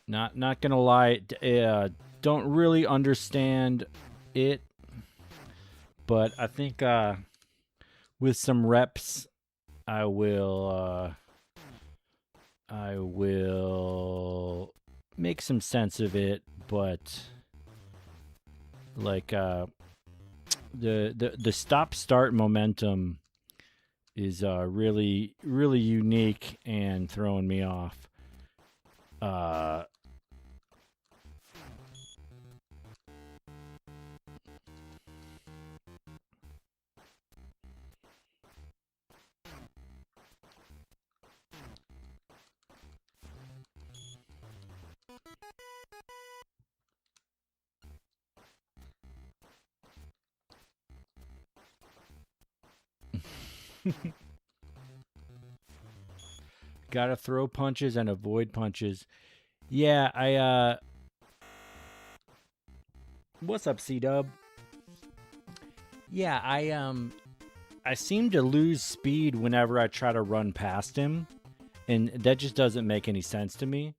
Not gonna lie, don't really understand it, but I think with some reps, I will make some sense of it. But like the stop start momentum is really unique and throwing me off. Gotta throw punches and avoid punches. Yeah, what's up, C-Dub? Yeah, I seem to lose speed whenever I try to run past him, and that just doesn't make any sense to me.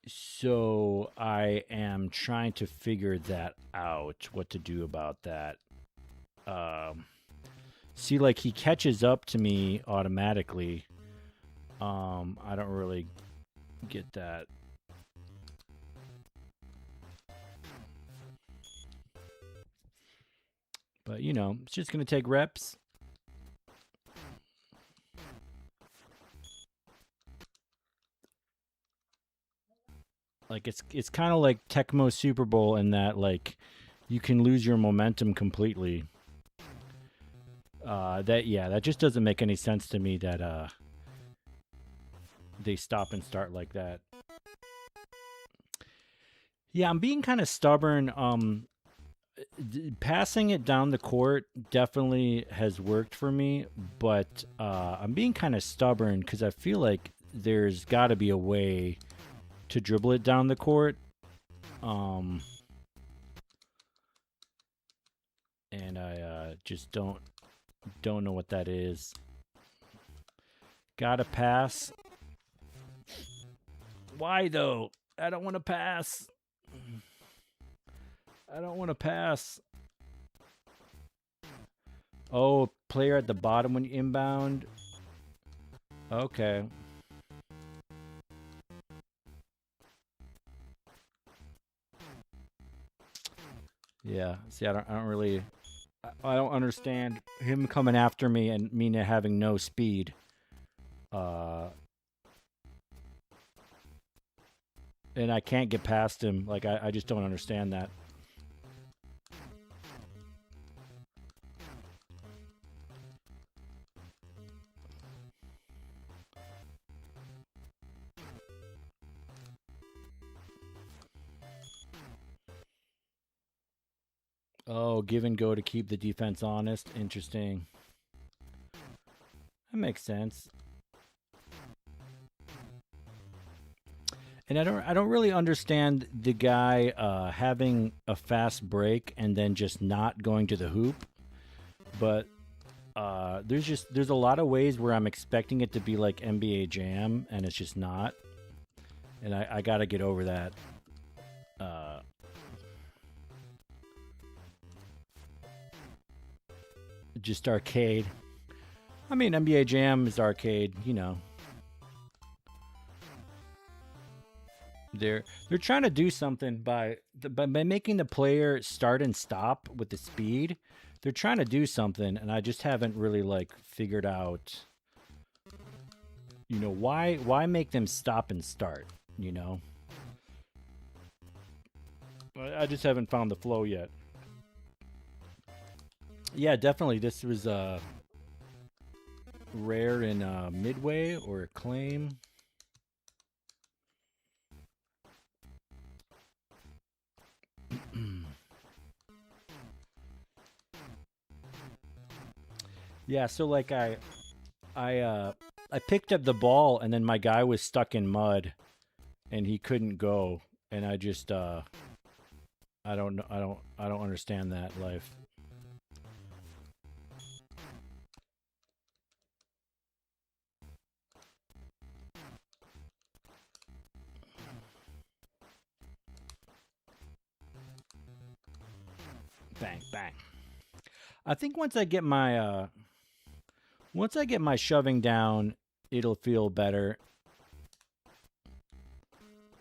So I am trying to figure that out, what to do about that. See, like, he catches up to me automatically. I don't really get that. But, you know, it's just going to take reps. Like, it's kind of like Tecmo Super Bowl in that, like, you can lose your momentum completely. That just doesn't make any sense to me that they stop and start like that. Yeah, I'm being kind of stubborn. Passing it down the court definitely has worked for me, but I'm being kind of stubborn because I feel like there's got to be a way to dribble it down the court. And I just don't know what that is. Gotta pass. Why though? I don't want to pass. I don't want to pass. Oh, player at the bottom when you inbound. Okay. Yeah. See, I don't understand him coming after me and me having no speed. And I can't get past him. Like, I just don't understand that. Oh, give and go to keep the defense honest. Interesting. That makes sense. And I don't really understand the guy having a fast break and then just not going to the hoop. But there's a lot of ways where I'm expecting it to be like NBA Jam and it's just not. And I got to get over that. Just arcade. I mean, NBA Jam is arcade, you know. They're trying to do something by making the player start and stop with the speed. They're trying to do something, and I just haven't really like figured out. You know, why make them stop and start? You know, I just haven't found the flow yet. Yeah, definitely. This was rare in Midway or Acclaim. Yeah, so like I picked up the ball and then my guy was stuck in mud and he couldn't go and I just I don't know I don't understand that life. Bang bang. I think once I get my shoving down, it'll feel better.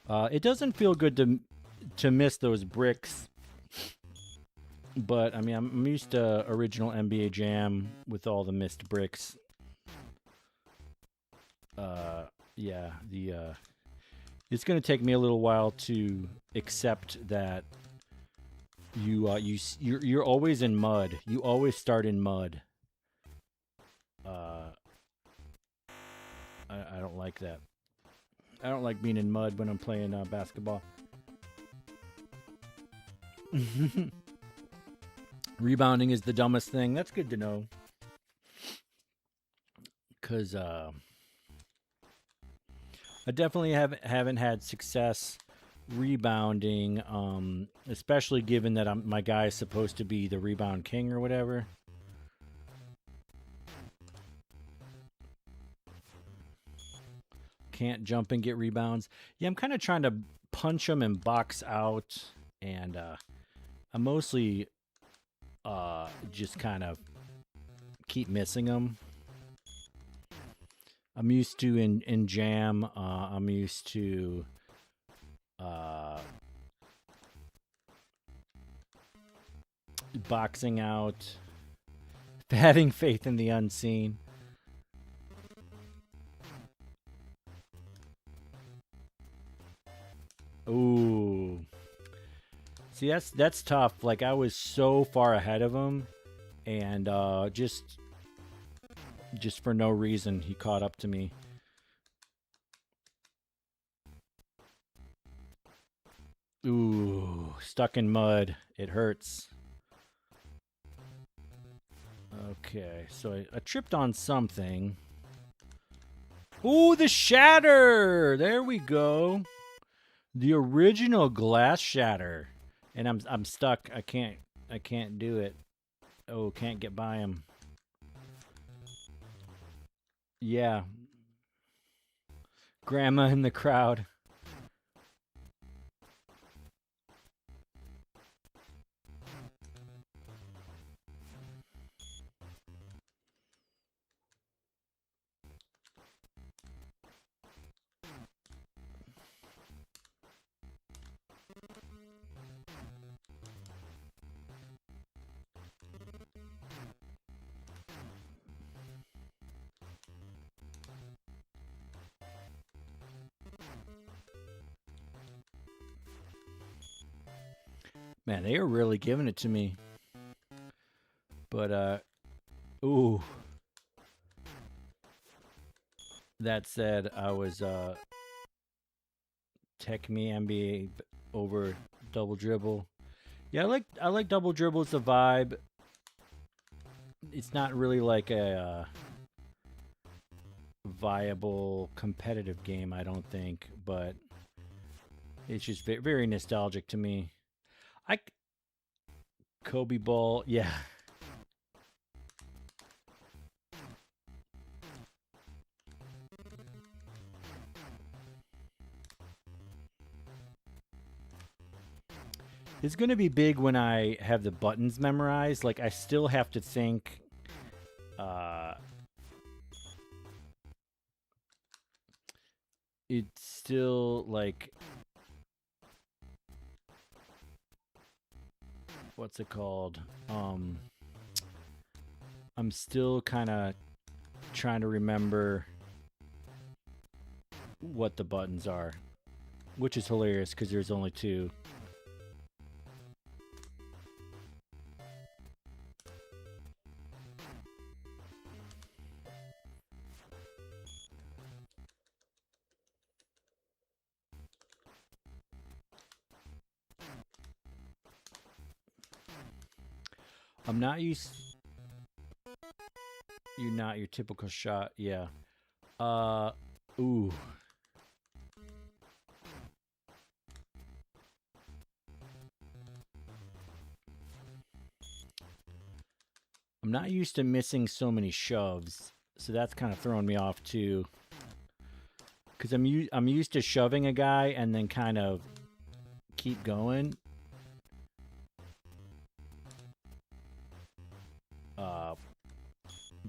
It doesn't feel good to miss those bricks, but I mean I'm used to original NBA Jam with all the missed bricks. Yeah, it's gonna take me a little while to accept that you're always in mud. You always start in mud. I don't like that. I don't like being in mud when I'm playing basketball. Rebounding is the dumbest thing. That's good to know. because I definitely haven't had success rebounding, especially given that my guy is supposed to be the rebound king or whatever. Can't jump and get rebounds. Yeah, I'm kind of trying to punch them and box out, and I mostly just kind of keep missing them. I'm used to in jam. I'm used to boxing out, having faith in the unseen. Ooh. See, that's tough. Like, I was so far ahead of him, and just for no reason, he caught up to me. Ooh, stuck in mud. It hurts. Okay, so I tripped on something. Ooh, the shatter! There we go. The original glass shatter. And I'm stuck. I can't do it. Oh, can't get by him. Yeah. Grandma in the crowd. Man, they are really giving it to me. But ooh. That said, I was Tech Me NBA over double dribble. Yeah, I like double dribble as a vibe. It's not really like a viable competitive game, I don't think, but it's just very nostalgic to me. Kobe Ball, yeah. It's going to be big when I have the buttons memorized. Like, I still have to think it's still like, what's it called? I'm still kind of trying to remember what the buttons are, which is hilarious because there's only two. I'm not used. You're not your typical shot. Yeah. Ooh. I'm not used to missing so many shoves, so that's kind of throwing me off too. Because I'm used to shoving a guy and then kind of keep going.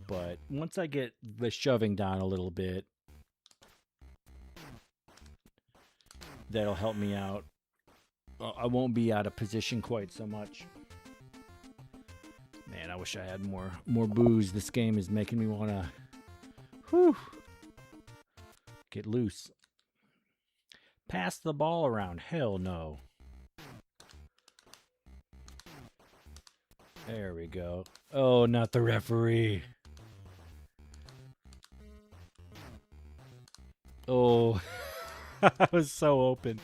But once I get the shoving down a little bit, that'll help me out. I won't be out of position quite so much. Man, I wish I had more booze. This game is making me want to get loose. Pass the ball around. Hell no. There we go. Oh, not the referee. Oh, I was so open.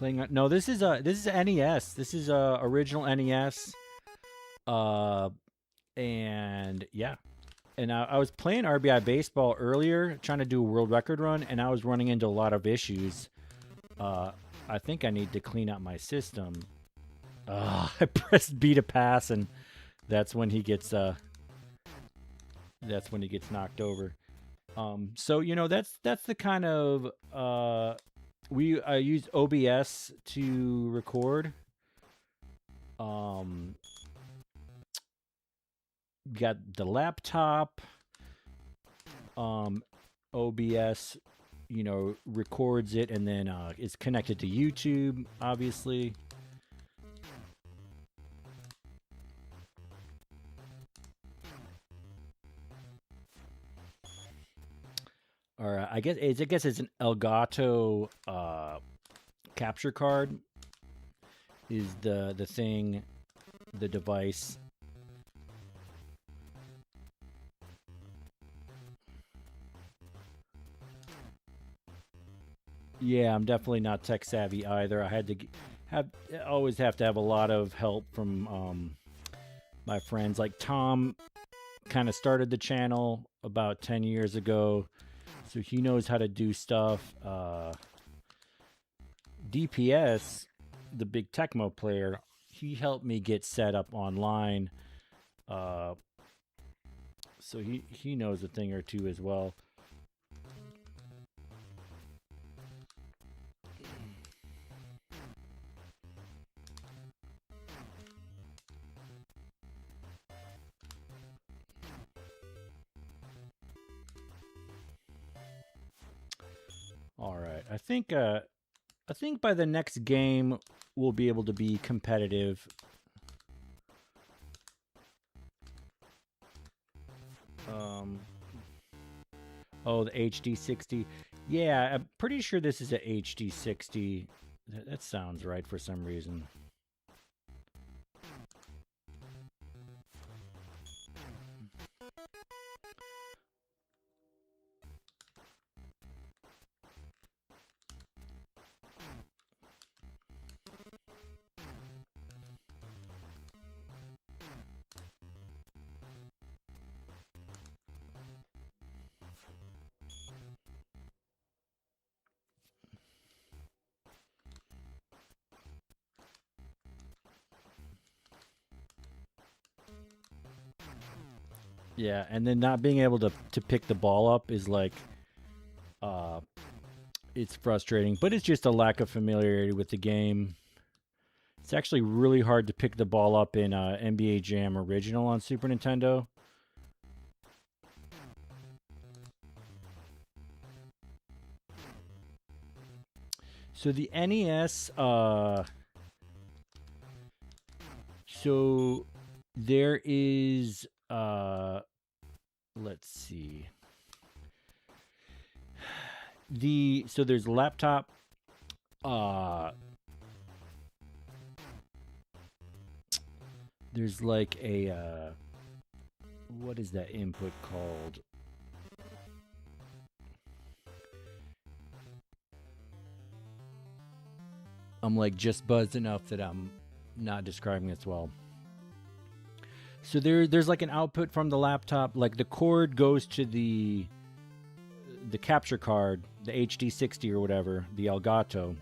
Playing on, no, this is a NES. This is a original NES. And yeah. And I was playing RBI Baseball earlier, trying to do a world record run, and I was running into a lot of issues. I think I need to clean out my system. I pressed B to pass, and that's when he gets knocked over. So you know that's the kind of I used OBS to record. Got the laptop. OBS, you know, records it and then it's connected to YouTube, obviously. Or I guess it's an Elgato capture card. Is the thing, the device. Yeah, I'm definitely not tech savvy either. I had to always have to have a lot of help from my friends. Like Tom kind of started the channel about 10 years ago, so he knows how to do stuff. DPS, the big Tecmo player, he helped me get set up online. So he knows a thing or two as well. All right, I think by the next game we'll be able to be competitive. Oh, the HD60. Yeah, I'm pretty sure this is a HD60. That sounds right for some reason. Yeah, and then not being able to pick the ball up is like, it's frustrating, but it's just a lack of familiarity with the game. It's actually really hard to pick the ball up in NBA Jam Original on Super Nintendo. So the NES, so there is, let's see. So there's laptop, there's like a, what is that input called? I'm like just buzzed enough that I'm not describing this well. So there's like an output from the laptop, like the cord goes to the capture card, the HD60 or whatever, the Elgato.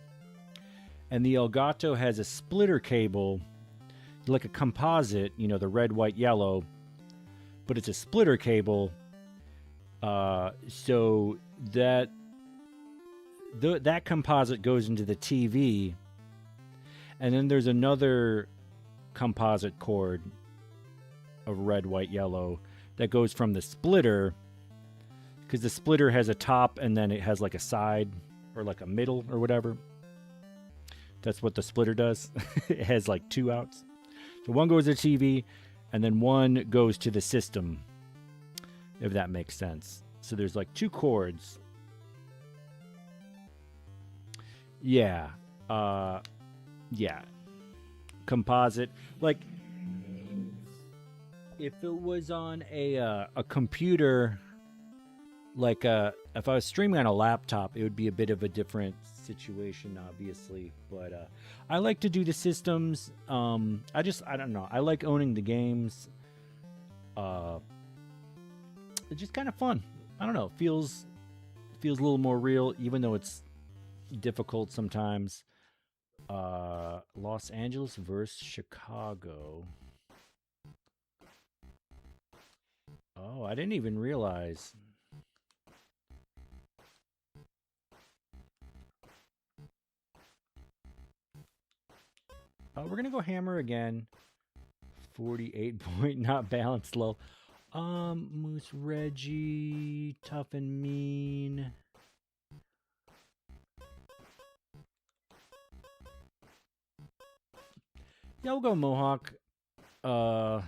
And the Elgato has a splitter cable, like a composite, you know, the red, white, yellow, but it's a splitter cable. So that composite goes into the TV, and then there's another composite cord of red, white, yellow that goes from the splitter, because the splitter has a top and then it has like a side or like a middle or whatever. That's what the splitter does. It has like two outs. So one goes to TV and then one goes to the system, if that makes sense. So there's like two cords. Yeah. Yeah. Composite. Like, if it was on a computer, like if I was streaming on a laptop, it would be a bit of a different situation, obviously, but I like to do the systems. I don't know. I like owning the games. It's just kind of fun. I don't know. It feels a little more real, even though it's difficult sometimes. Los Angeles versus Chicago. Oh, I didn't even realize. We're gonna go hammer again. 48 point, not balanced low. Moose Reggie, tough and mean. Yeah, we'll go Mohawk. So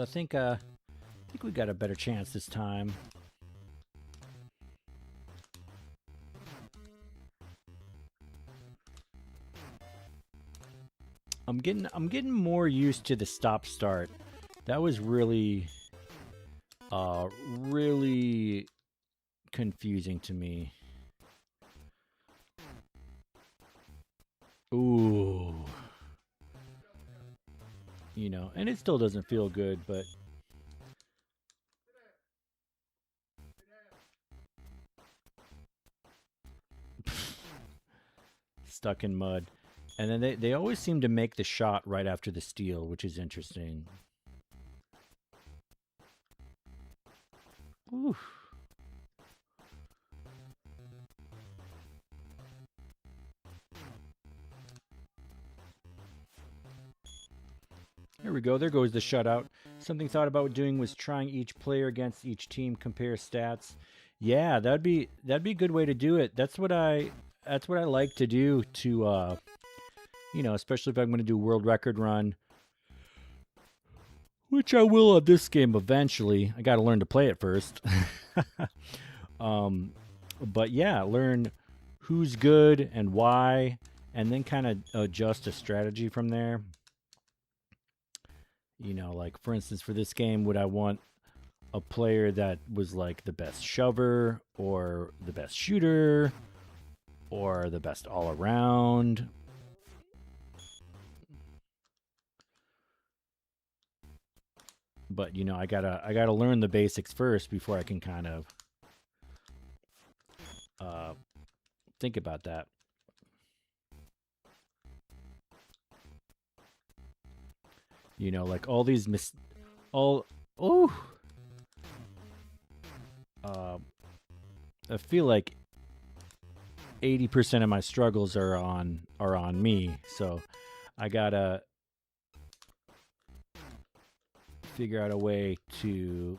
I think we got a better chance this time. I'm getting more used to the stop start. That was really really confusing to me. Ooh. You know, and it still doesn't feel good, but stuck in mud. And then they always seem to make the shot right after the steal, which is interesting. Ooh. Here we go. There goes the shutout. Something thought about doing was trying each player against each team, compare stats. Yeah, that'd be a good way to do it. That's what I like to do to you know, especially if I'm going to do world record run, which I will of this game eventually. I got to learn to play it first. But yeah, learn who's good and why, and then kind of adjust a strategy from there. You know, like for instance, for this game, would I want a player that was like the best shover or the best shooter or the best all around? But you know, I gotta learn the basics first before I can kind of think about that. You know, like all these I feel like 80% of my struggles are on me, so I gotta figure out a way to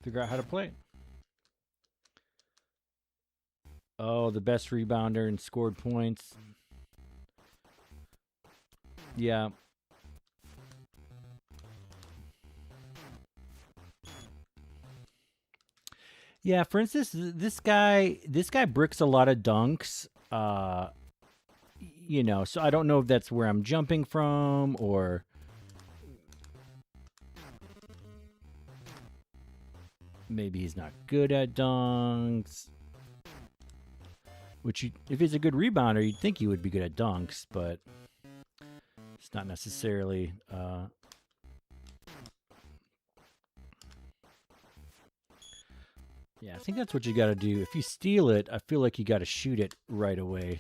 figure out how to play. Oh, the best rebounder and scored points. Yeah. Yeah, for instance, this guy bricks a lot of dunks. You know, so I don't know if that's where I'm jumping from or maybe he's not good at dunks. Which, if he's a good rebounder, you'd think he would be good at dunks, but it's not necessarily. Yeah, I think that's what you got to do. If you steal it, I feel like you got to shoot it right away.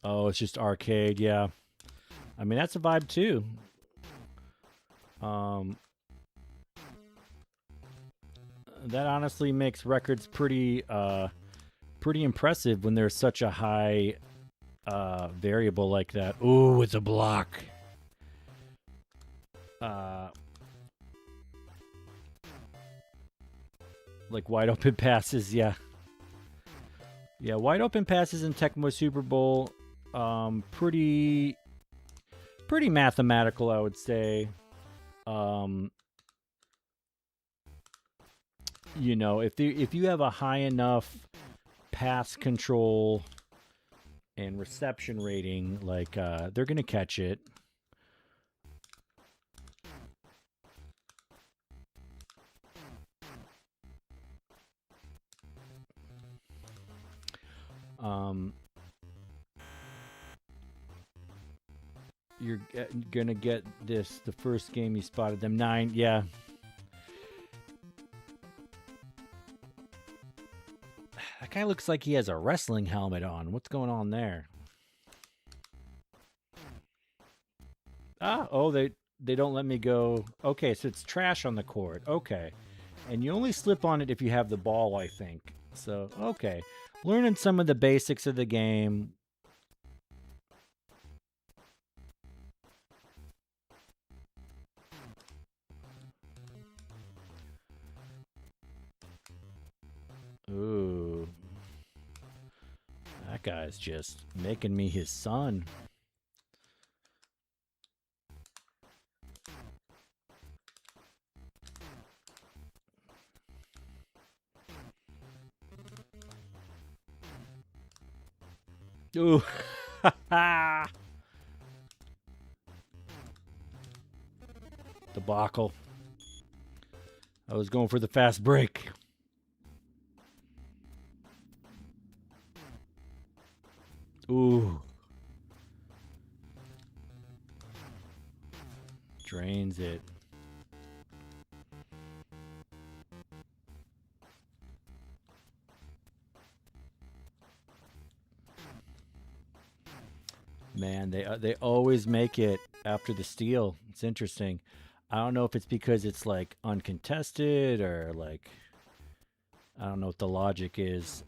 Oh, it's just arcade, yeah. I mean, that's a vibe too. That honestly makes records pretty impressive when there's such a high variable like that. Ooh, it's a block. Like wide open passes, yeah. Yeah, wide open passes in Tecmo Super Bowl, pretty mathematical, I would say. you know, if you have a high enough pass control and reception rating, like they're gonna catch it. You're gonna get this the first game you spotted them. 9, yeah. That guy looks like he has a wrestling helmet on. What's going on there? Oh, they don't let me go. Okay, so it's trash on the court. Okay. And you only slip on it if you have the ball, I think. So, okay. Learning some of the basics of the game. Ooh. That guy's just making me his son. Ooh. Debacle. I was going for the fast break. Ooh. Drains it. Man, they always make it after the steal. It's interesting. I don't know if it's because it's like uncontested or like I don't know what the logic is.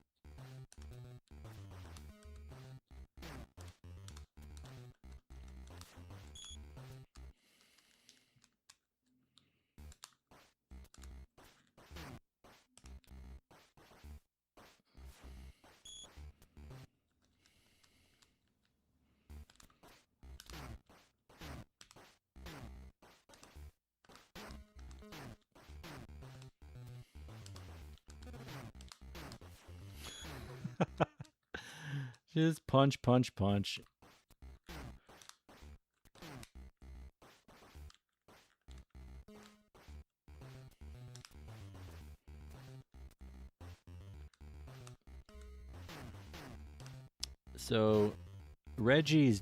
Just punch, punch, punch. So, Reggie's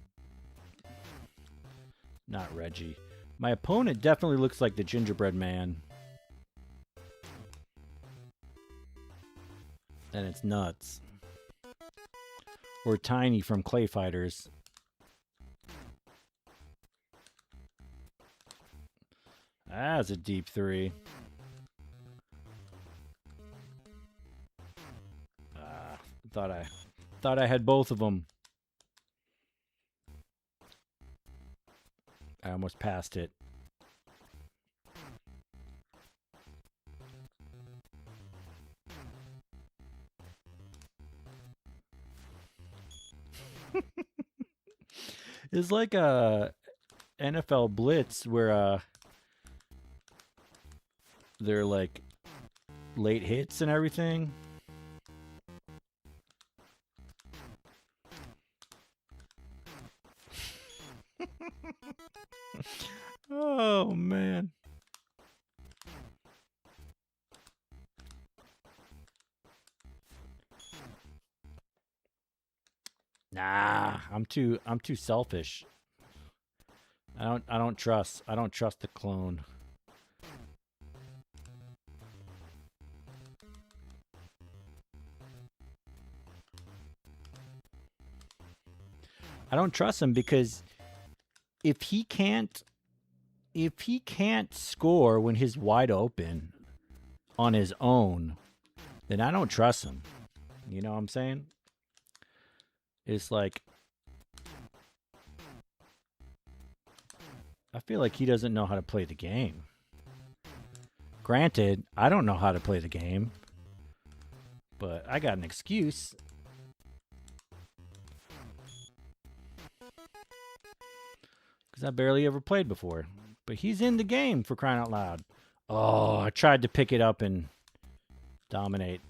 not Reggie. My opponent definitely looks like the gingerbread man. And it's nuts. Or Tiny from Clay Fighters. That's a deep 3. Thought I had both of them. I almost passed it. It's like a NFL blitz where they're like late hits and everything. Oh man. Nah, I'm too selfish. I don't trust the clone. I don't trust him because if he can't score when he's wide open on his own, then I don't trust him. You know what I'm saying? It's like I feel like he doesn't know how to play the game. Granted, I don't know how to play the game, but I got an excuse. Because I barely ever played before. But he's in the game, for crying out loud. Oh, I tried to pick it up and Dominate.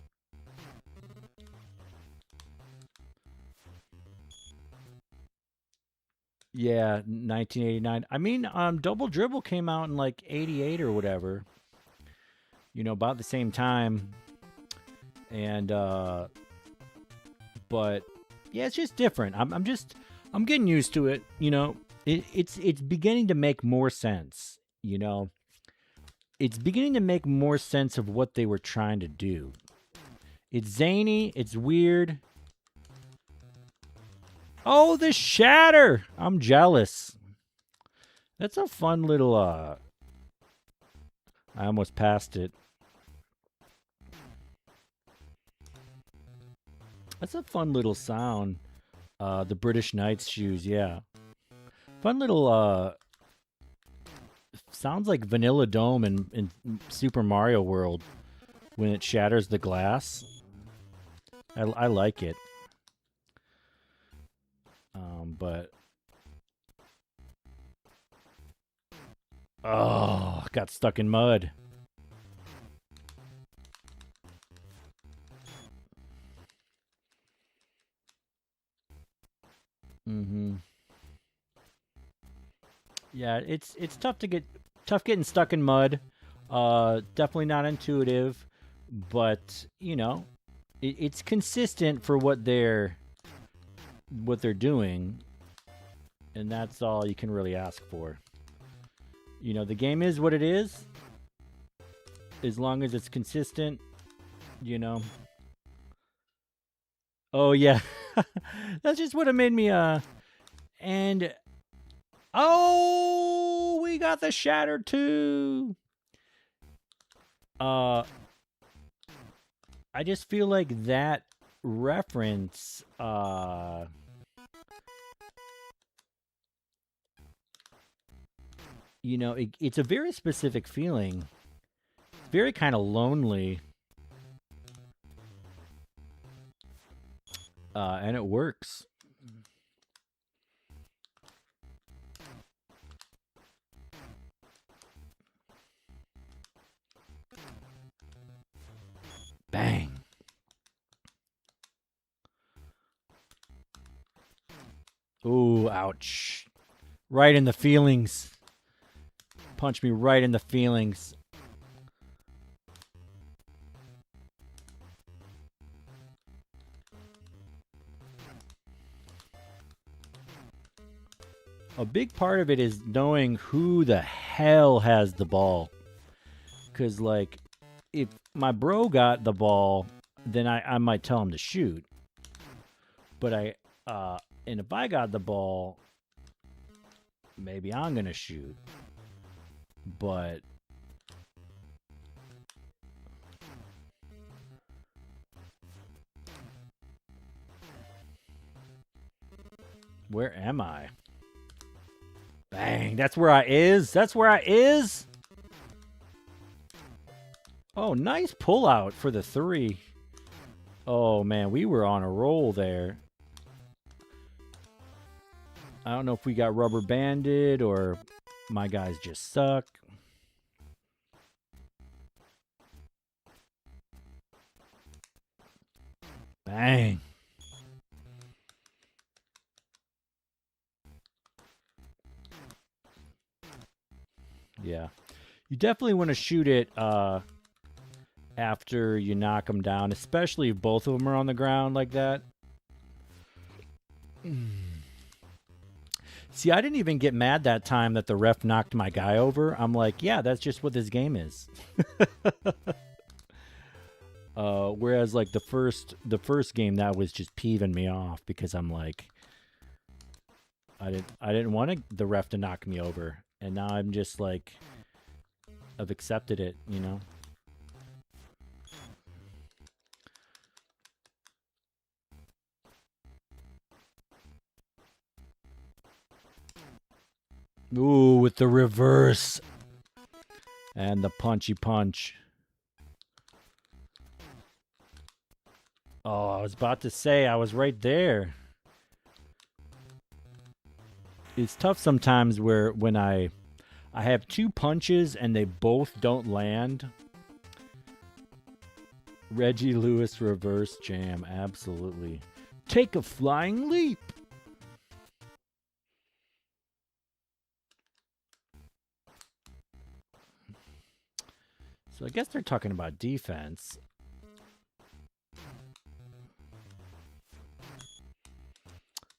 Yeah, 1989. I mean, Double Dribble came out in like 88 or whatever. You know, about the same time. And but yeah, it's just different. I'm getting used to it, you know. It's beginning to make more sense, you know. It's beginning to make more sense of what they were trying to do. It's zany, it's weird. Oh, the shatter! I'm jealous. That's a fun little I almost passed it. That's a fun little sound. The British Knights shoes, yeah. Fun little sounds like Vanilla Dome in Super Mario World when it shatters the glass. I like it. But oh, got stuck in mud. Mm-hmm. Yeah, it's tough getting stuck in mud. Definitely not intuitive, but you know, it's consistent for what they're doing, and that's all you can really ask for. You know, the game is what it is. As long as it's consistent, you know. Oh yeah, that's just what it made me. And oh, we got the shatter too. I just feel like that reference. You know, it's a very specific feeling. Very kind of lonely. And it works. Bang. Ooh, ouch. Right in the feelings. Punch me right in the feelings. A big part of it is knowing who the hell has the ball. Because, like, if my bro got the ball, then I might tell him to shoot. But and if I got the ball, maybe I'm going to shoot. But where am I? Bang, that's where I is. That's where I is. Oh, nice pull out for the 3. Oh, man, we were on a roll there. I don't know if we got rubber banded or my guys just suck. Bang. Yeah. You definitely want to shoot it after you knock them down, especially if both of them are on the ground like that. See, I didn't even get mad that time that the ref knocked my guy over. I'm like, yeah, that's just what this game is. Whereas like the first game, that was just peeving me off because I'm like, I didn't want the ref to knock me over, and now I'm just like, I've accepted it, you know. Ooh, with the reverse and the punchy punch. Oh, I was about to say, I was right there. It's tough sometimes when I have 2 punches and they both don't land Reggie Lewis reverse jam. Absolutely. Take a flying leap. So I guess they're talking about defense.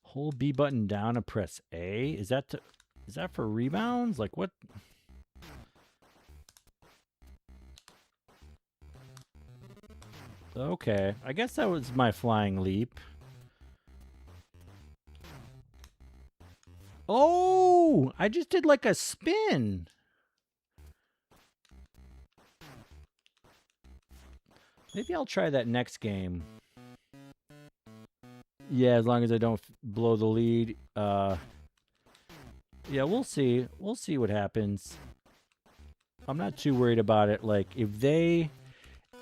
Hold B button down and press A. Is that for rebounds? Like what? Okay, I guess that was my flying leap. Oh, I just did like a spin. Maybe I'll try that next game. Yeah, as long as I don't blow the lead. Yeah, we'll see. We'll see what happens. I'm not too worried about it. Like, if they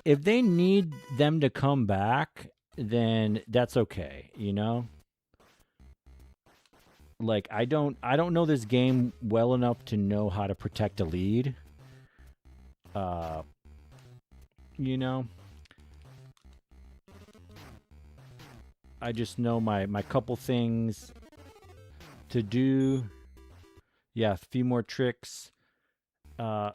need them to come back, then that's okay, you know? Like, I don't know this game well enough to know how to protect a lead. You know? I just know my couple things to do. Yeah, a few more tricks. I'll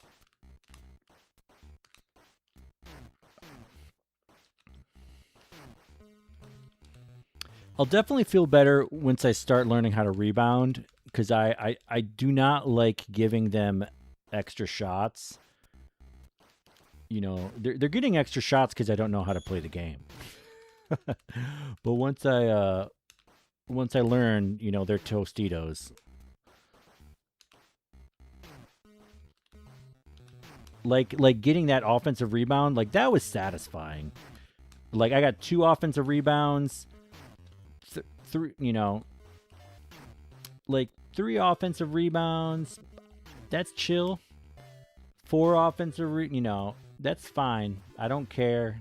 definitely feel better once I start learning how to rebound, because I do not like giving them extra shots. You know, they're getting extra shots because I don't know how to play the game. But once I learn, you know, they're Tostitos. Like getting that offensive rebound, like that was satisfying. Like I got 2 offensive rebounds, 3, you know, like 3 offensive rebounds. That's chill. 4 offensive, you know, that's fine. I don't care.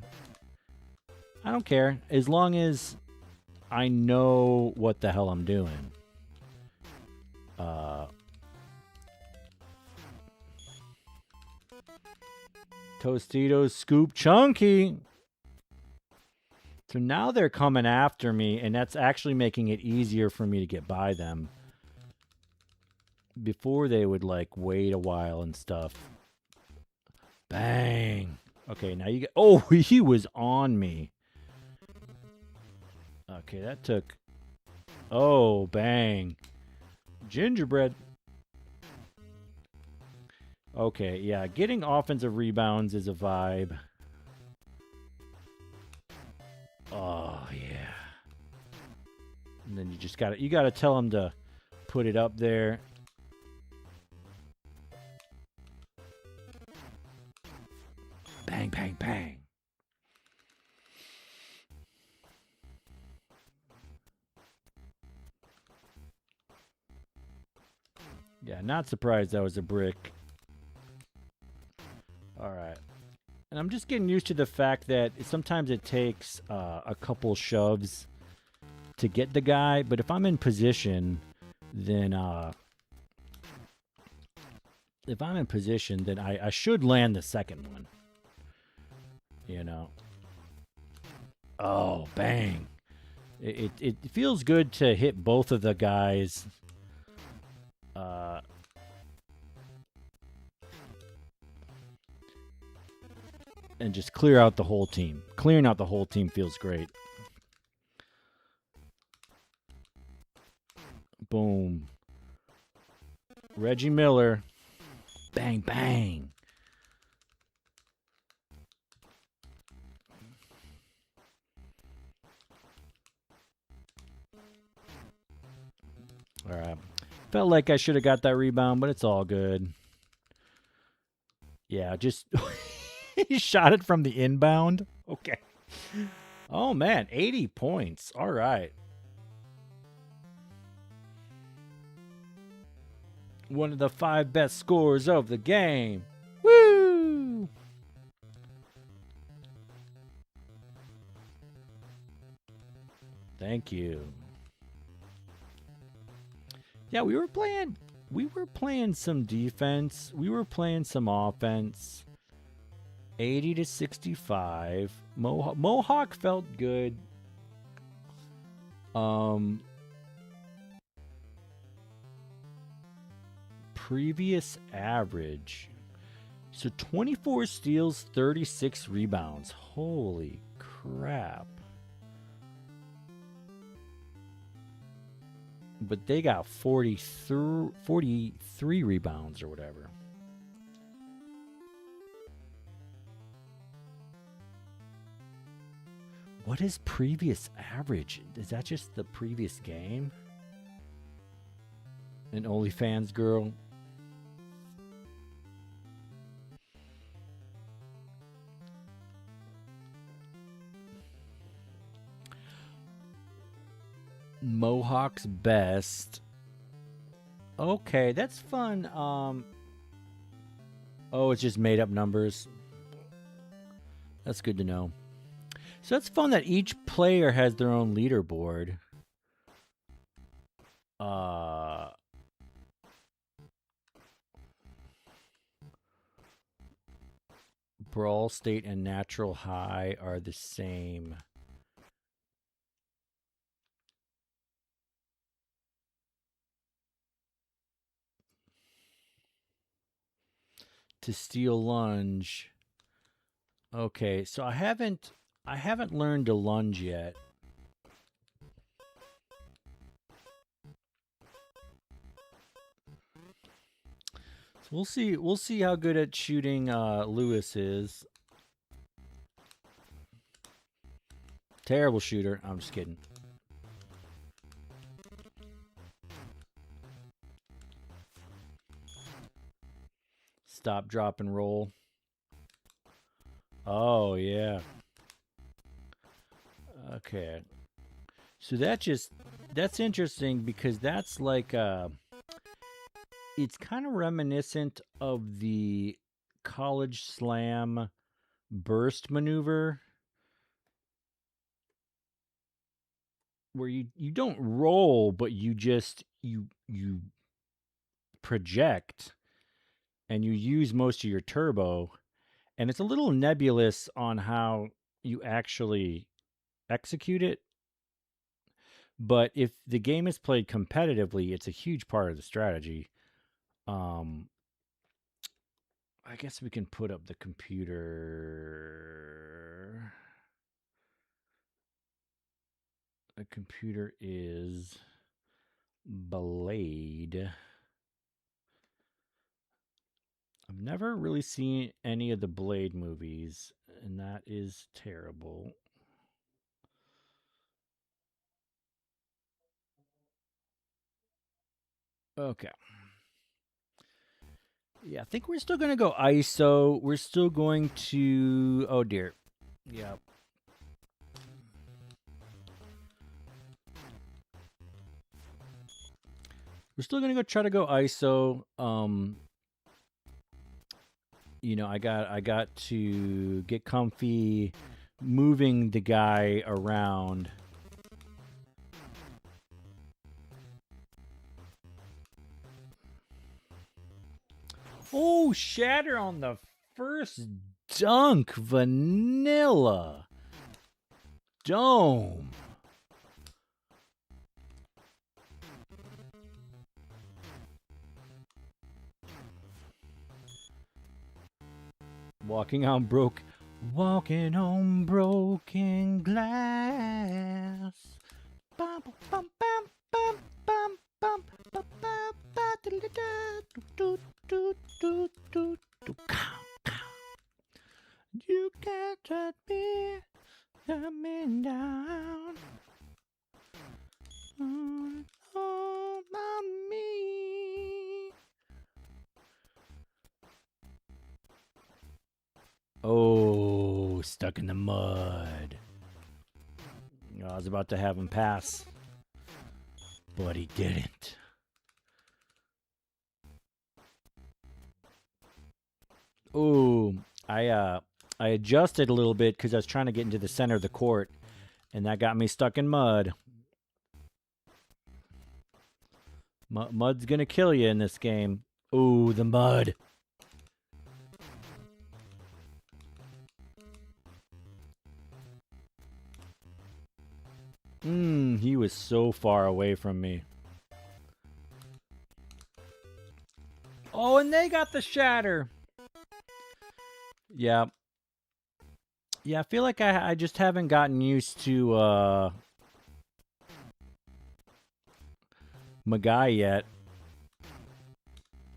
I don't care as long as I know what the hell I'm doing. Tostitos scoop chunky. So now they're coming after me, and that's actually making it easier for me to get by them. Before they would like wait a while and stuff. Bang. Okay, now you get. Oh, he was on me. Okay, that took. Oh, bang. Gingerbread. Okay, yeah, getting offensive rebounds is a vibe. Oh, yeah. And then you gotta tell them to put it up there. Bang, bang, bang. Yeah, not surprised that was a brick. All right. And I'm just getting used to the fact that sometimes it takes a couple shoves to get the guy. But if I'm in position, then I should land the second one. You know. Oh, bang. It feels good to hit both of the guys. And just clear out the whole team. Clearing out the whole team feels great. Boom. Reggie Miller. Bang, bang. All right. Felt like I should have got that rebound, but it's all good. Yeah, just... He shot it from the inbound. Okay. Oh, man. 80 points. All right. One of the 5 best scorers of the game. Woo! Thank you. Yeah, we were playing some defense. We were playing some offense. 80 to 65. Mohawk felt good. Previous average. So 24 steals, 36 rebounds. Holy crap. But they got 43 rebounds or whatever. What is previous average? Is that just the previous game? An OnlyFans girl? Mohawk's best. Okay, that's fun. Oh, it's just made up numbers. That's good to know. So that's fun that each player has their own leaderboard. Brawl State and Natural High are the same. To steal lunge. Okay, so I haven't learned to lunge yet. So we'll see how good at shooting Lewis is. Terrible shooter. I'm just kidding. Stop, drop, and roll. Oh, yeah. Okay. So that's interesting because that's like it's kind of reminiscent of the college slam burst maneuver where you don't roll, but you just you project and you use most of your turbo, and it's a little nebulous on how you actually execute it. But if the game is played competitively, it's a huge part of the strategy. I guess we can put up the computer. The computer is Blade. I've never really seen any of the Blade movies, and that is terrible. Okay. Yeah, I think we're still going to go ISO. We're still going to... Oh, dear. Yeah. We're still going to try to go ISO. You know, I got to get comfy moving the guy around. Oh, shatter on the first dunk. Vanilla. Dome. Walking on broken glass. Bum, bum, bum, bum, bum, bum, bum, bum, you can't touch me coming down on me. Oh, stuck in the mud. I was about to have him pass, but he didn't. Oh, I adjusted a little bit because I was trying to get into the center of the court, and that got me stuck in mud. Mud's gonna kill you in this game. Ooh, the mud. He was so far away from me. Oh, and they got the shatter. Yeah. Yeah, I feel like I just haven't gotten used to Magai yet.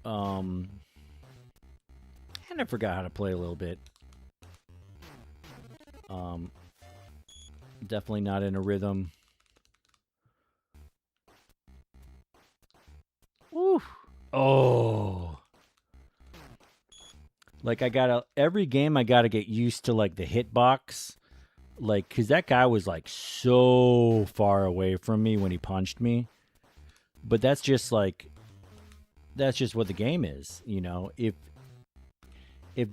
And I forgot how to play a little bit. Definitely not in a rhythm. Woo. Oh. Like every game I gotta get used to like the hitbox. Like, cause that guy was like so far away from me when he punched me. But that's just what the game is, you know. If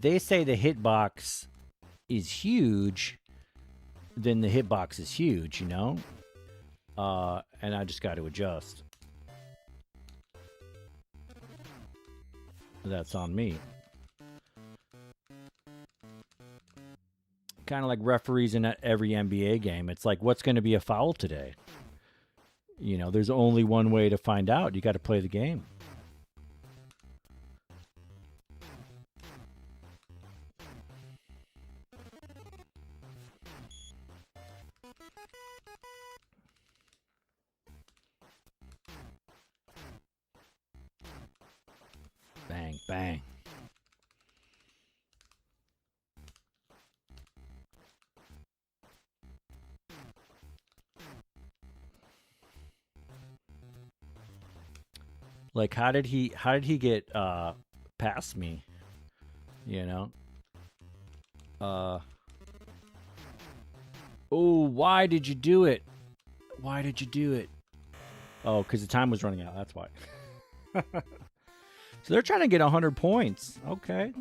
they say the hitbox is huge, then the hitbox is huge, you know? And I just got to adjust. That's on me. Kind of like referees in every NBA game. It's like, what's going to be a foul today? You know, there's only one way to find out. You got to play the game. Bang, bang. Like, how did he get past me? You know? Oh, why did you do it? Why did you do it? Oh, because the time was running out. That's why. So they're trying to get 100 points. Okay.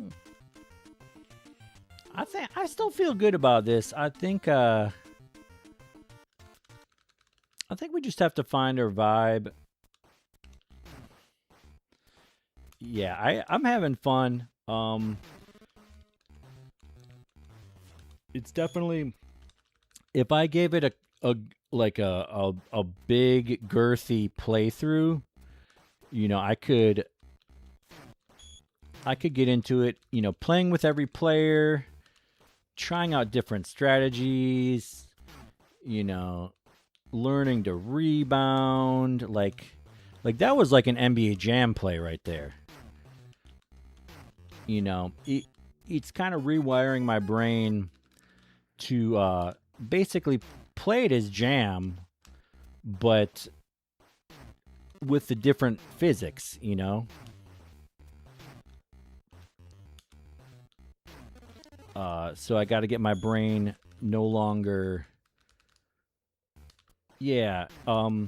I still feel good about this. I think we just have to find our vibe. Yeah, I'm having fun. It's definitely, if I gave it a big girthy playthrough, you know, I could get into it, you know, playing with every player, trying out different strategies, you know, learning to rebound, like that was like an NBA Jam play right there. You know, it's kind of rewiring my brain to basically play it as Jam, but with the different physics, you know. So I got to get my brain no longer. Yeah. I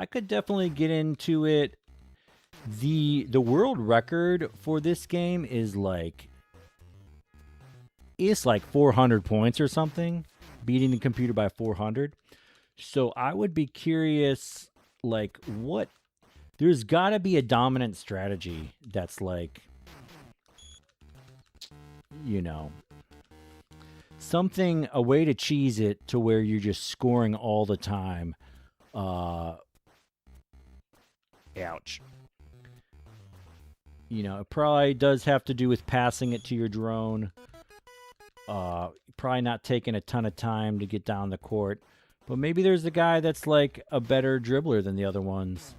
could definitely get into it. The world record for this game is like, it's like 400 points or something, beating the computer by 400. So I would be curious, like, what, there's got to be a dominant strategy that's like, you know, something, a way to cheese it to where you're just scoring all the time. Ouch. You know, it probably does have to do with passing it to your drone. Probably not taking a ton of time to get down the court. But maybe there's a guy that's like a better dribbler than the other ones.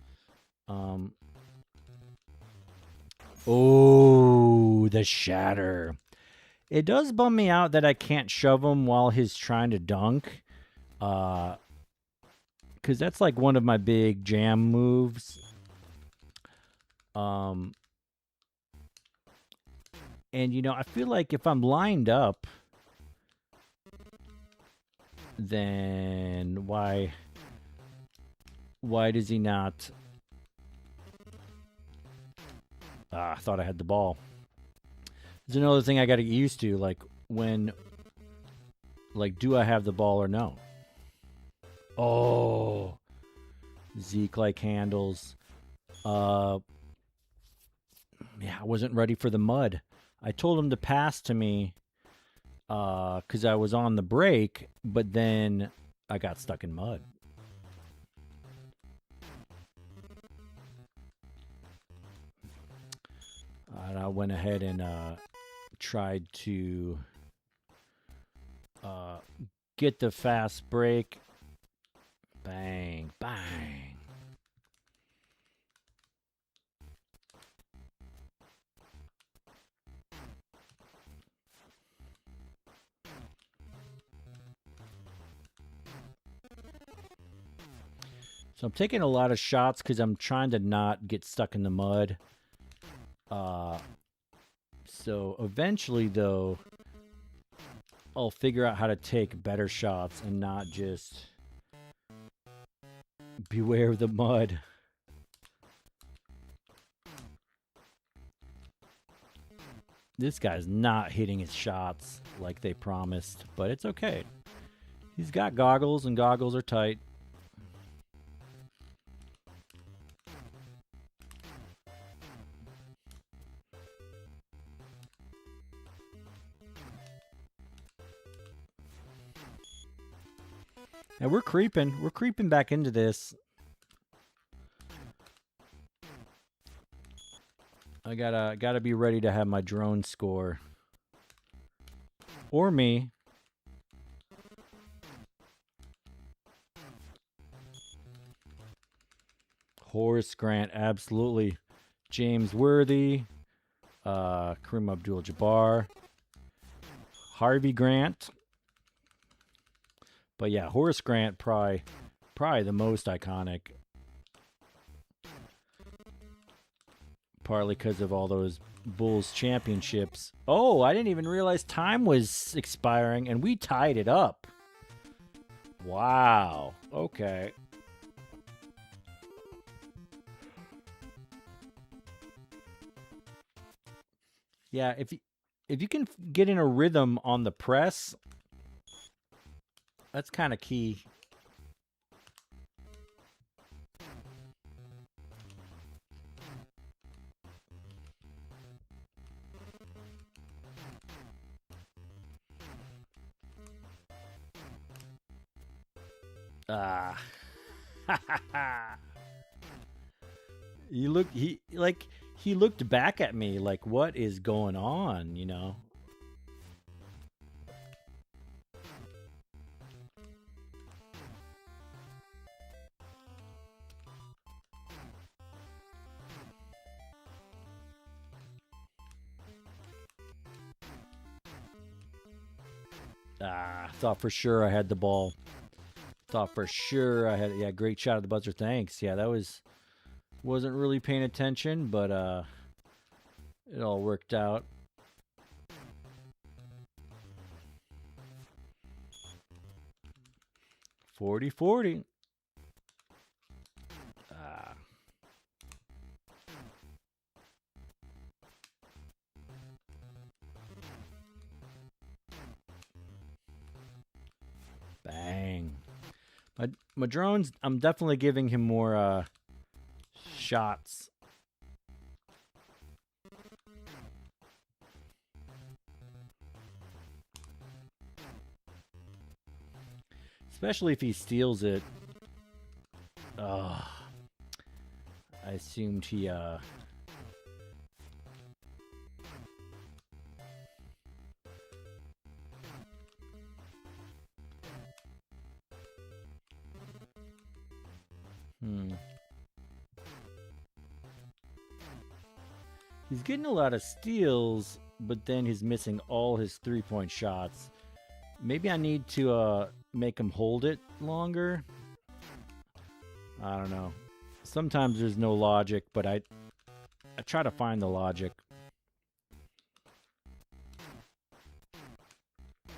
Oh, the shatter. It does bum me out that I can't shove him while he's trying to dunk. Because that's like one of my big Jam moves. And, you know, I feel like if I'm lined up, then why does he not? I thought I had the ball. There's another thing I got to get used to, like when, like, do I have the ball or no? Oh, Zeke like handles. Yeah, I wasn't ready for the mud. I told him to pass to me because I was on the break, but then I got stuck in mud. And I went ahead and tried to get the fast break. Bang, bang. So I'm taking a lot of shots because I'm trying to not get stuck in the mud. So eventually, though, I'll figure out how to take better shots and not just beware of the mud. This guy's not hitting his shots like they promised, but it's okay. He's got goggles, and goggles are tight. And we're creeping. We're creeping back into this. I gotta be ready to have my drone score. Or me. Horace Grant, absolutely. James Worthy. Kareem Abdul-Jabbar. Harvey Grant. But yeah, Horace Grant, probably the most iconic. Partly because of all those Bulls championships. Oh, I didn't even realize time was expiring, and we tied it up. Wow. Okay. Yeah, if you can get in a rhythm on the press, that's kind of key. Ah. He looked back at me like, what is going on, you know? Thought for sure I had the ball. Thought for sure I had, yeah, great shot at the buzzer. Thanks. Yeah, that wasn't really paying attention, but it all worked out. .40. Bang. My drones, I'm definitely giving him more shots. Especially if he steals it. I assumed he He's getting a lot of steals, but then he's missing all his three-point shots. Maybe I need to make him hold it longer. I don't know. Sometimes there's no logic, but I try to find the logic.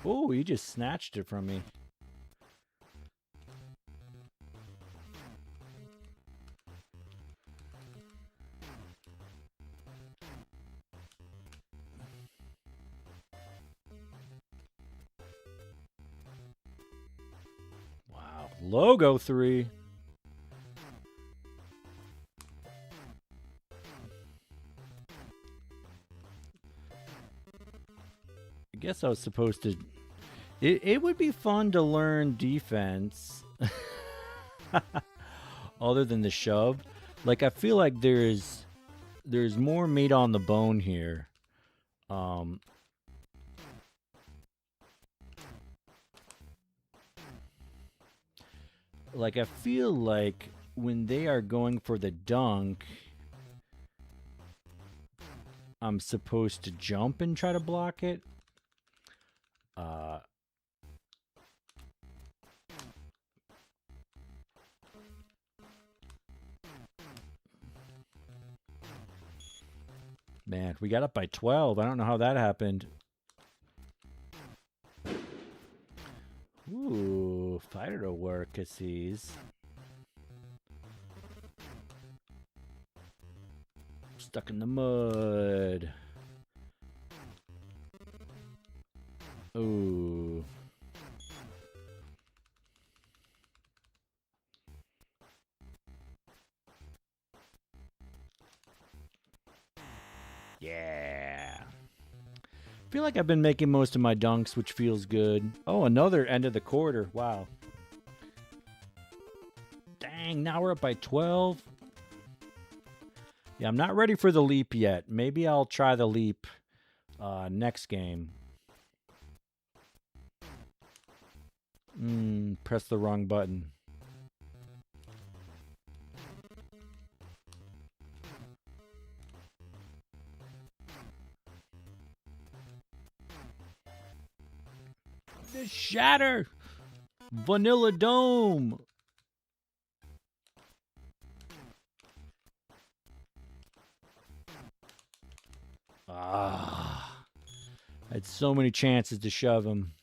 Oh, he just snatched it from me. Wow. Logo 3. I guess I was supposed to It would be fun to learn defense other than the shove. Like, I feel like there's more meat on the bone here. Like, I feel like when they are going for the dunk, I'm supposed to jump and try to block it. Man, we got up by 12. I don't know how that happened. Ooh, fighter to work, Cassis. Stuck in the mud. Ooh. Yeah. I feel like I've been making most of my dunks, which feels good. Oh, another end of the quarter. Wow. Dang, now we're up by 12. Yeah, I'm not ready for the leap yet. Maybe I'll try the leap next game. Press the wrong button. The shatter! Vanilla Dome! I had so many chances to shove him.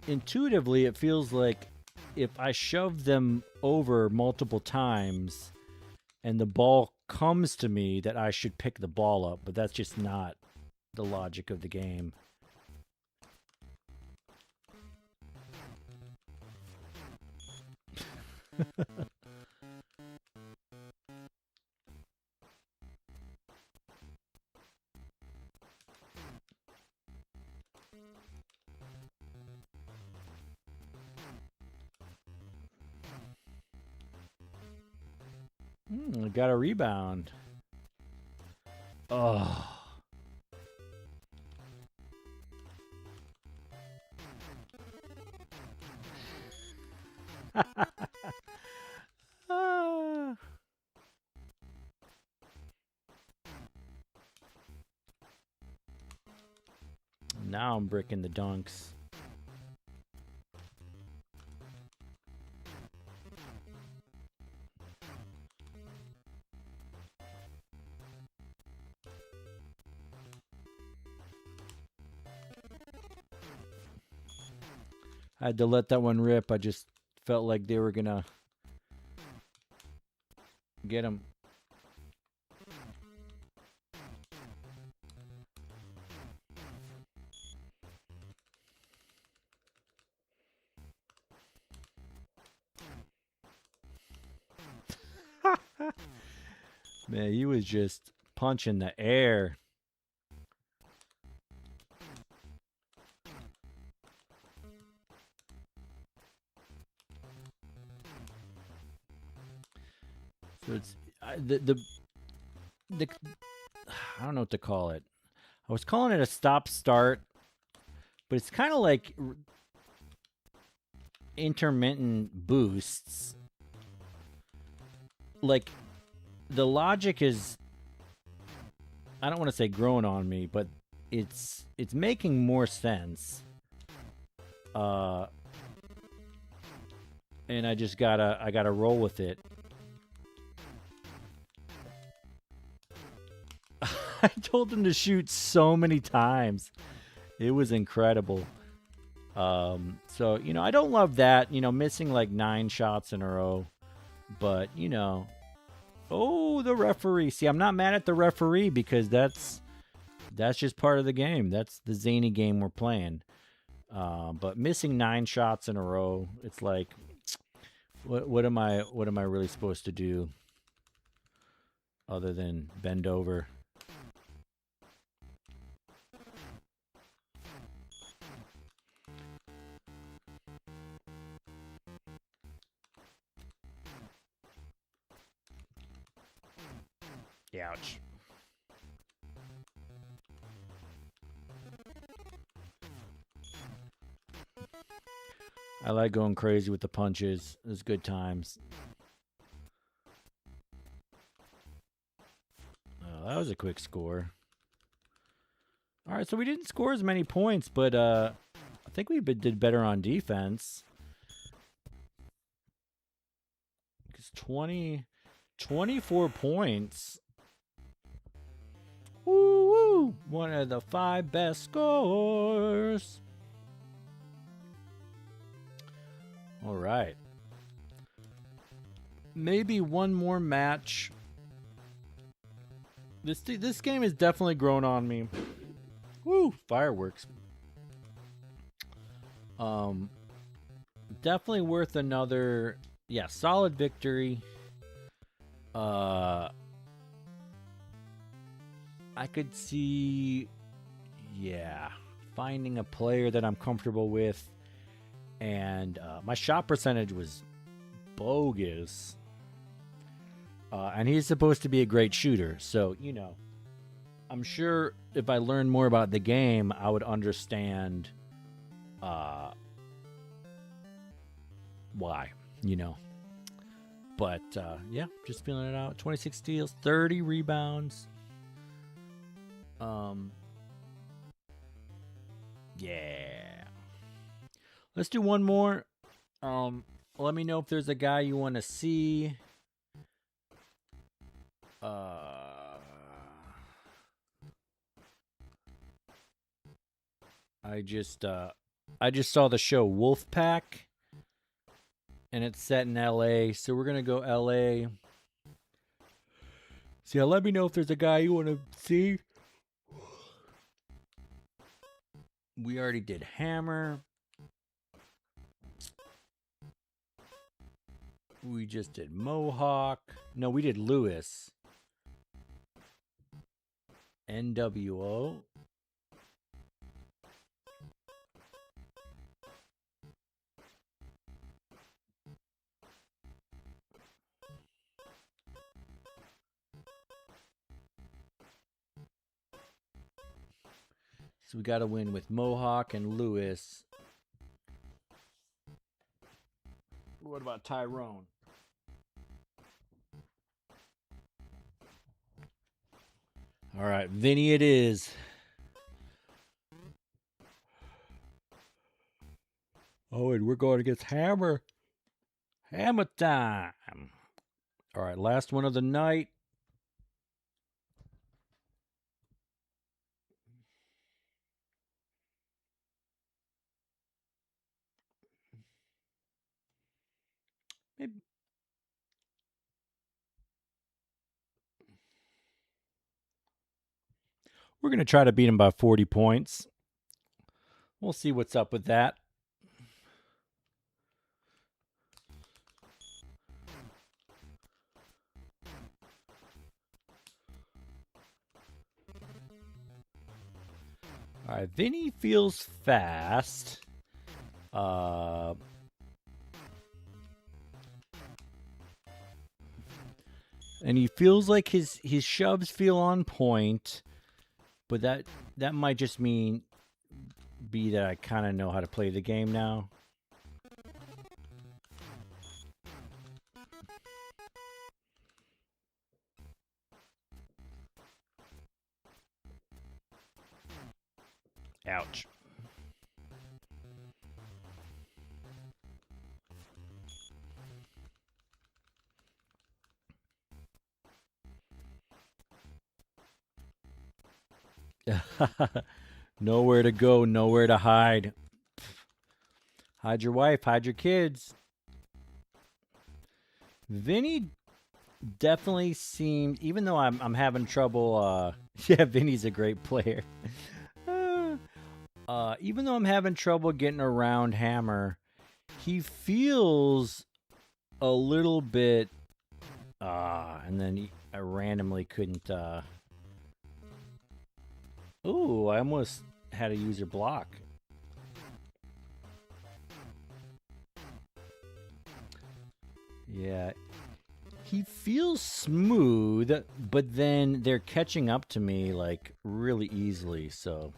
Intuitively, it feels like if I shove them over multiple times and the ball comes to me, that I should pick the ball up, but that's just not the logic of the game. I got a rebound. Oh. Now I'm bricking the dunks. I had to let that one rip. I just felt like they were gonna get him. Man, he was just punching the air. So it's the I don't know what to call it. I was calling it a stop-start, but it's kind of like intermittent boosts. Like, the logic is, I don't want to say growing on me, but it's making more sense. And I just gotta roll with it. I told him to shoot so many times. It was incredible. So, you know, I don't love that, you know, missing like 9 shots in a row. But, you know, oh, the referee. See, I'm not mad at the referee because that's just part of the game. That's the zany game we're playing. But missing 9 shots in a row, it's like, what am I really supposed to do other than bend over? Ouch. I like going crazy with the punches. It's good times. Oh, that was a quick score. All right, so we didn't score as many points, but I think we did better on defense. Because 24 points. Woo woo! One of the 5 best scores. All right. Maybe one more match. This game has definitely grown on me. Woo! Fireworks. Definitely worth another, solid victory. I could see, finding a player that I'm comfortable with. And my shot percentage was bogus. And he's supposed to be a great shooter. So, I'm sure if I learned more about the game, I would understand why, But, just feeling it out. 26 steals, 30 rebounds. Let's do one more. Let me know if there's a guy you want to see. I just saw the show Wolfpack, and it's set in LA, so we're gonna go LA. So let me know if there's a guy you want to see. We already did Hammer. We just did Mohawk. No, we did Lewis. NWO. So we got to win with Mohawk and Lewis. What about Tyrone? All right, Vinny it is. Oh, and we're going against Hammer. Hammer time. All right, last one of the night. Maybe. We're going to try to beat him by 40 points. We'll see what's up with that. All right, Vinny feels fast. And he feels like his shoves feel on point, but that might just be that I kind of know how to play the game now. Ouch. Nowhere to go, nowhere to hide. Hide your wife, hide your kids. Vinny definitely seemed, even though I'm having trouble, Vinny's a great player. Even though I'm having trouble getting around Hammer, he feels a little bit. And then I randomly couldn't. Ooh, I almost had a user block. Yeah. He feels smooth, but then they're catching up to me like really easily, so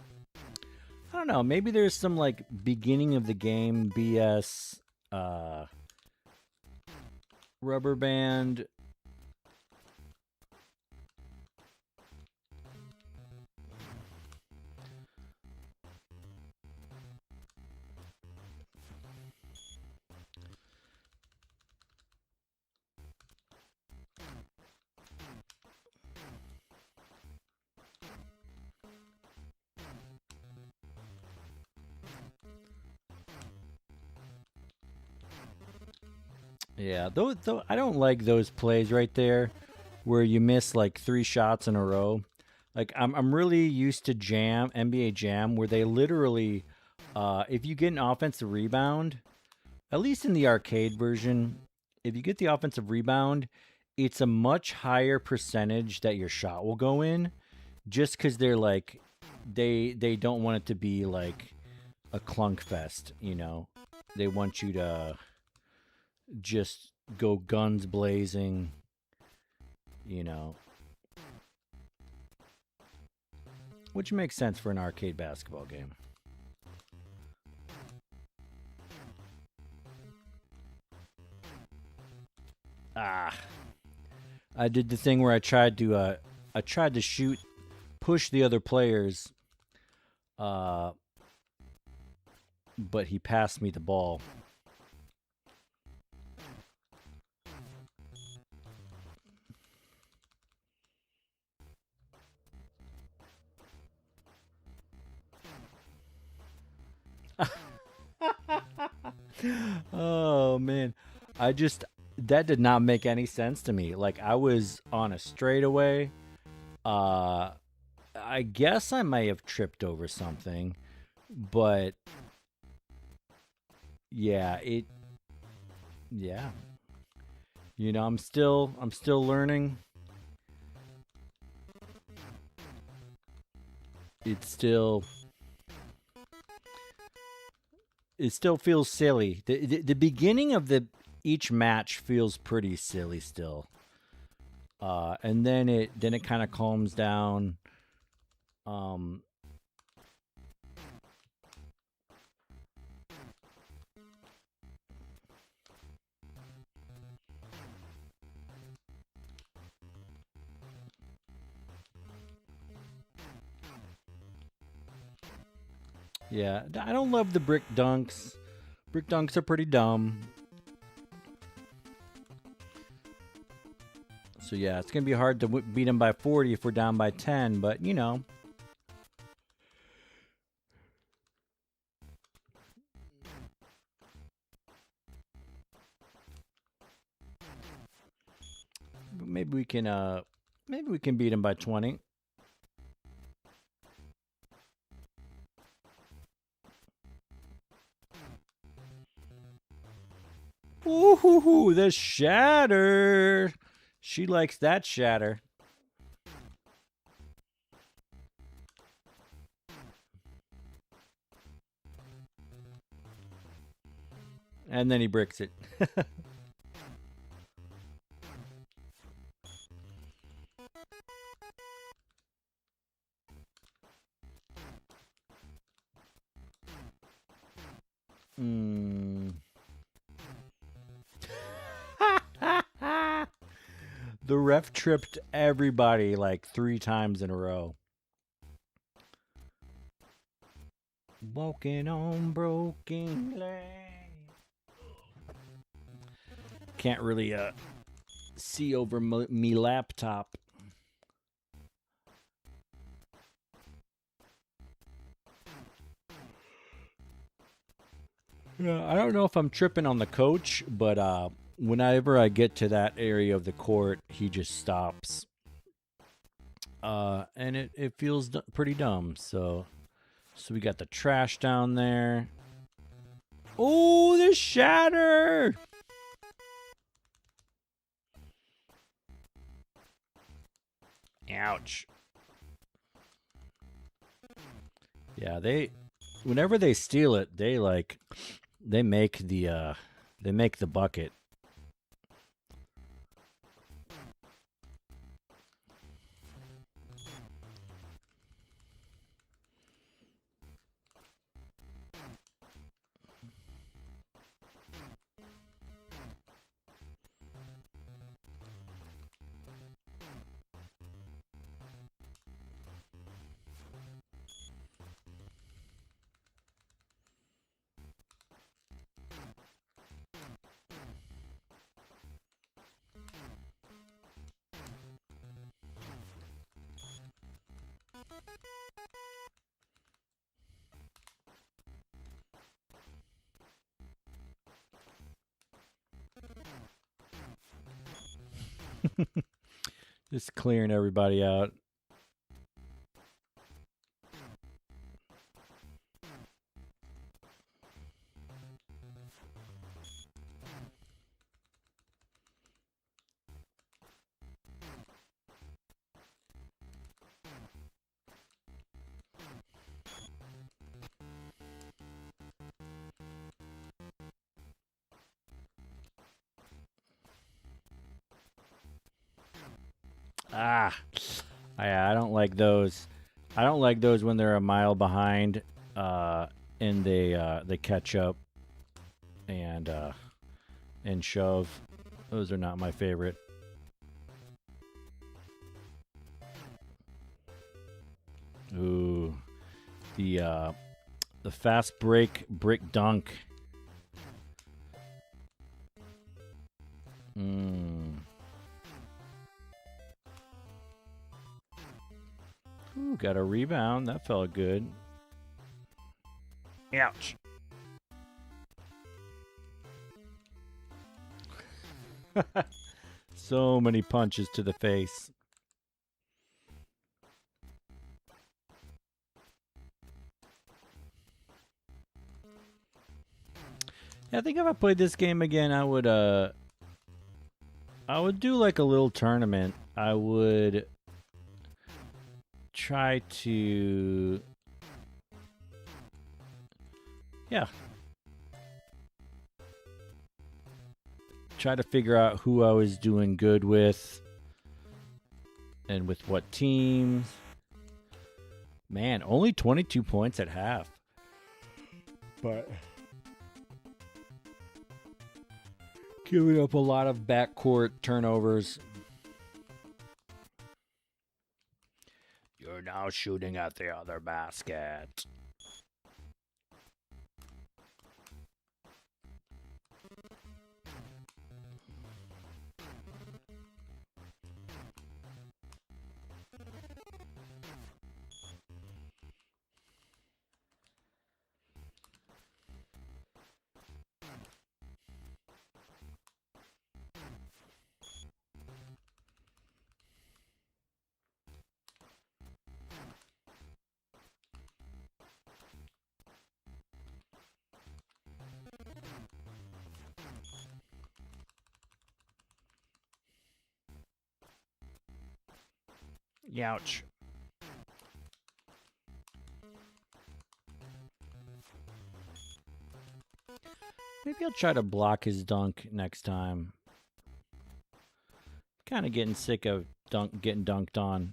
I don't know, maybe there's some like beginning of the game BS rubber band. Yeah, though I don't like those plays right there where you miss like 3 shots in a row. Like I'm really used to Jam, NBA Jam, where they literally if you get an offensive rebound, at least in the arcade version, if you get the offensive rebound, it's a much higher percentage that your shot will go in, just because they're like they don't want it to be like a clunk fest, you know. They want you to just go guns blazing, you know, which makes sense for an arcade basketball game. I did the thing where I tried to shoot, push the other players, but he passed me the ball. Oh man, that did not make any sense to me. Like I was on a straightaway. I guess I may have tripped over something, but yeah, yeah. You know, I'm still learning. It's still it still feels silly. The beginning of the each match feels pretty silly still. And then it kind of calms down. Yeah, I don't love the brick dunks. Brick dunks are pretty dumb. So yeah, it's gonna be hard to beat them by 40 if we're down by 10. But you know, maybe we can beat them by 20. Ooh, the shatter. She likes that shatter. And then he bricks it. The ref tripped everybody like 3 times in a row. Walking on broken glass. Can't really see over me laptop. Yeah, I don't know if I'm tripping on the coach, but whenever I get to that area of the court, he just stops. And it feels pretty dumb. So So we got the trash down there. Oh, the shatter! Ouch. Yeah, whenever they steal it, they make the bucket. Just clearing everybody out. I don't like those. I don't like those when they're a mile behind, and they catch up and shove. Those are not my favorite. Ooh, the fast break brick dunk. Ooh, got a rebound. That felt good. Ouch. So many punches to the face. Yeah, I think if I played this game again, I would do like a little tournament. I would try to try to figure out who I was doing good with and with what teams. Man, only 22 points at half. But giving up a lot of backcourt turnovers. You're now shooting at the other basket. Youch. Maybe I'll try to block his dunk next time. Kind of getting sick of getting dunked on.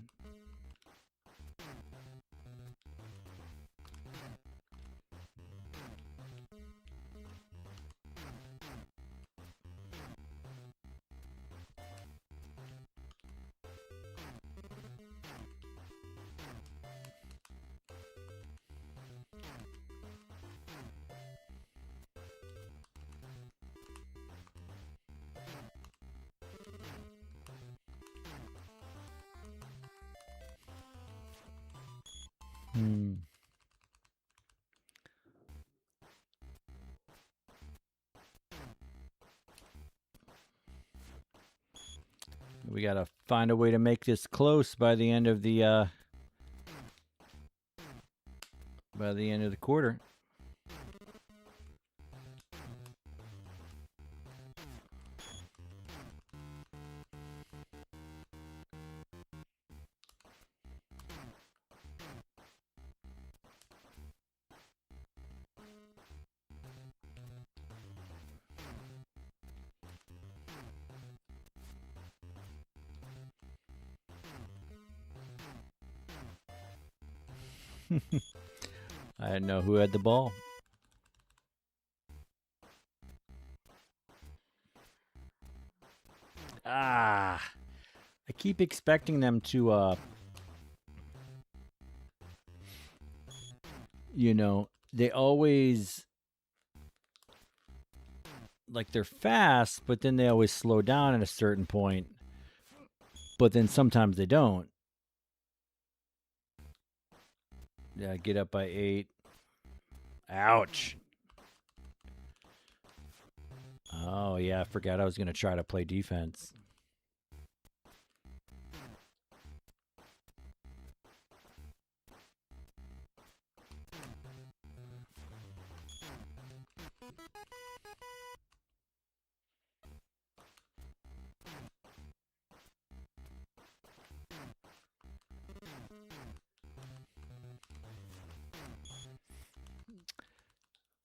We gotta find a way to make this close by the end of the by the end of the quarter. I didn't know who had the ball. I keep expecting them to, you know, they always, like, they're fast, but then they always slow down at a certain point. But then sometimes they don't. Yeah, get up by 8. Ouch. Oh, yeah, I forgot I was going to try to play defense.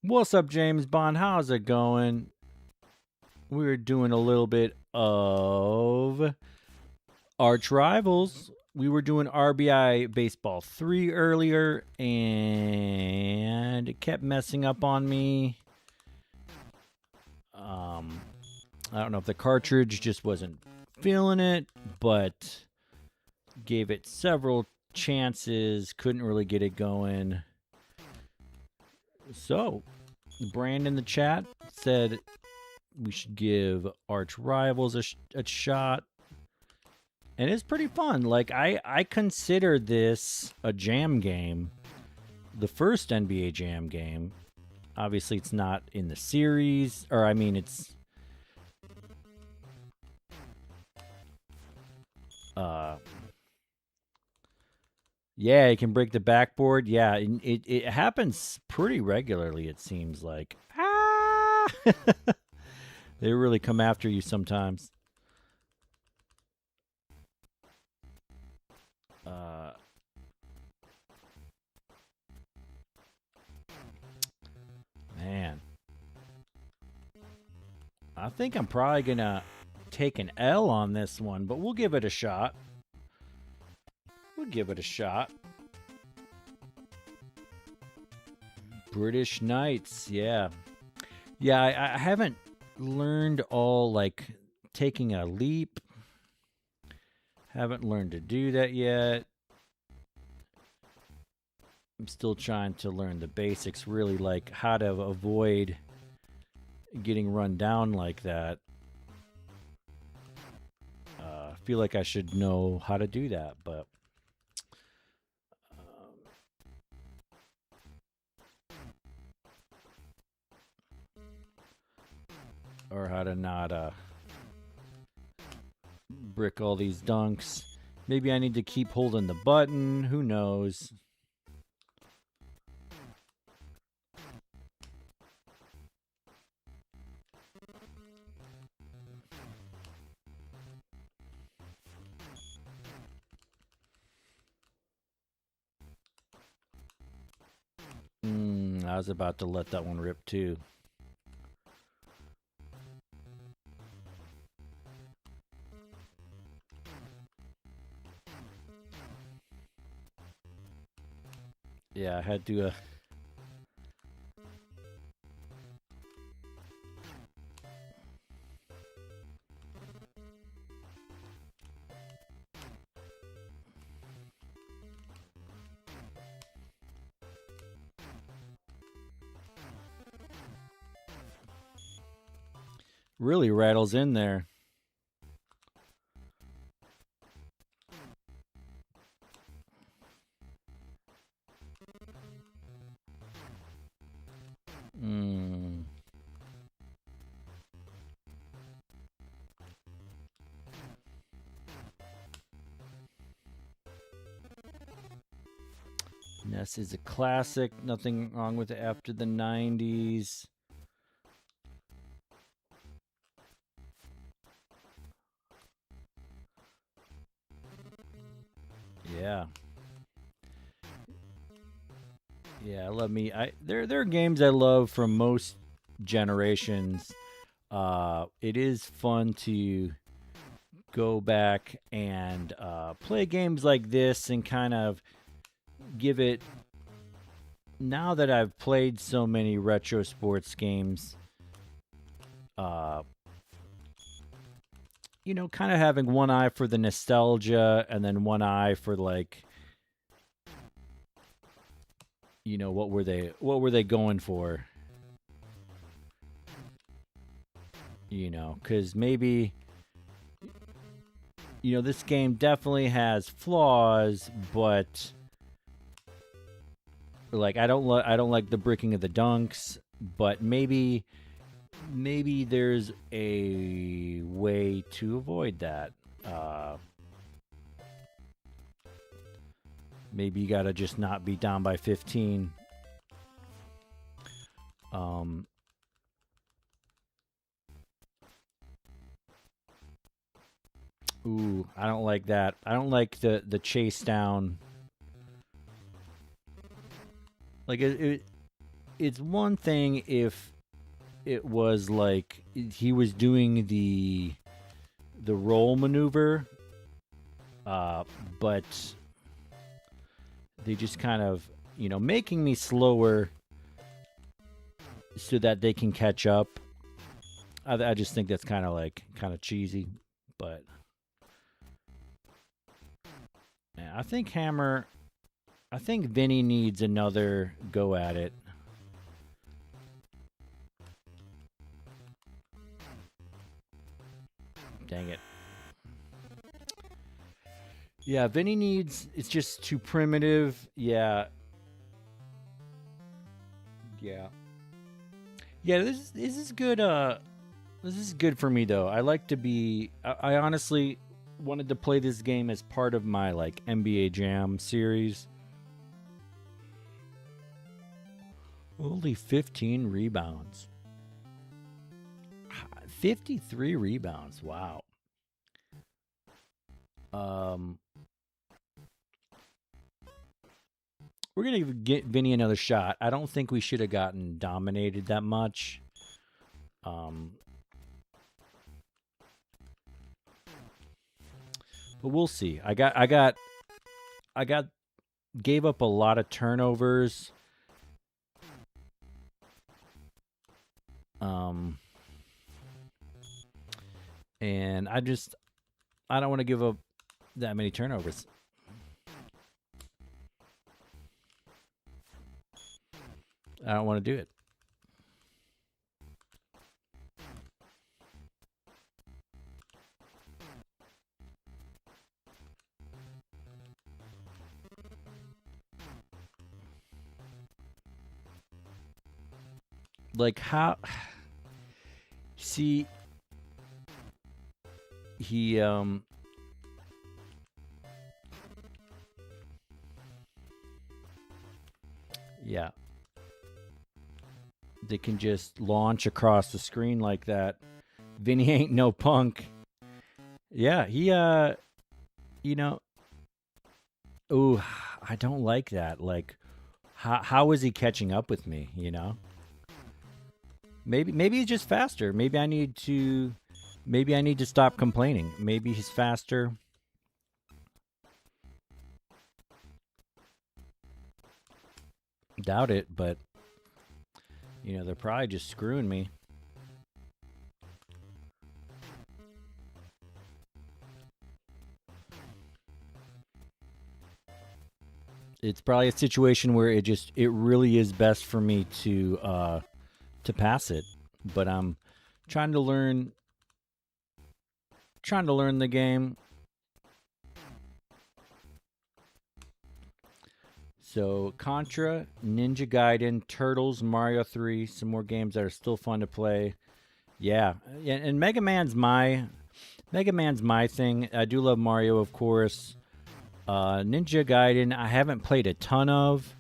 What's up, James Bond? How's it going? We're doing a little bit of Arch Rivals. We were doing RBI Baseball 3 earlier, and it kept messing up on me. I don't know if the cartridge just wasn't feeling it, but gave it several chances, couldn't really get it going. So, Brand in the chat said we should give Arch Rivals a shot. And it's pretty fun. Like, I consider this a jam game. The first NBA Jam game. Obviously, it's not in the series. Or, I mean, it's... yeah, it can break the backboard. Yeah, it happens pretty regularly, it seems like. Ah! They really come after you sometimes. Man. I think I'm probably going to take an L on this one, but we'll give it a shot. We'll give it a shot. British Knights, yeah. Yeah, I haven't learned all, like, taking a leap. Haven't learned to do that yet. I'm still trying to learn the basics, really, like how to avoid getting run down like that. I feel like I should know how to do that, but or how to not brick all these dunks. Maybe I need to keep holding the button. Who knows? I was about to let that one rip too. Yeah, I had to really rattles in there. NES is a classic. Nothing wrong with it after the 90s. Yeah. Yeah, I love me. There are games I love from most generations. It is fun to go back and play games like this and kind of give it. Now that I've played so many retro sports games, kind of having one eye for the nostalgia and then one eye for like, what were they going for? Because maybe, this game definitely has flaws, but like I don't like the bricking of the dunks, but maybe there's a way to avoid that. Maybe you gotta just not be down by 15. Ooh, I don't like that. I don't like the chase down. Like it's one thing if it was like he was doing the roll maneuver, but they just kind of making me slower so that they can catch up. I just think that's kind of cheesy, but yeah, I think Vinny needs another go at it. Dang it. Yeah, Vinny it's just too primitive. Yeah. Yeah. Yeah, this is good. This is good for me though. I like to be. I honestly wanted to play this game as part of my like NBA Jam series. Only 15 rebounds. 53 rebounds. Wow. We're going to get Vinny another shot. I don't think we should have gotten dominated that much. But we'll see. I gave up a lot of turnovers. And I don't want to give up that many turnovers. I don't want to do it. Like how see he yeah, they can just launch across the screen like that. Vinny ain't no punk. Yeah, he ooh, I don't like that. Like how is he catching up with me, Maybe he's just faster. Maybe I need to stop complaining. Maybe he's faster. Doubt it, but they're probably just screwing me. It's probably a situation where it really is best for me to pass it, but I'm trying to learn the game. So Contra, Ninja Gaiden, Turtles, Mario 3, some more games that are still fun to play. Yeah, and Mega Man's my thing. I do love Mario, of course. Ninja Gaiden, I haven't played a ton of.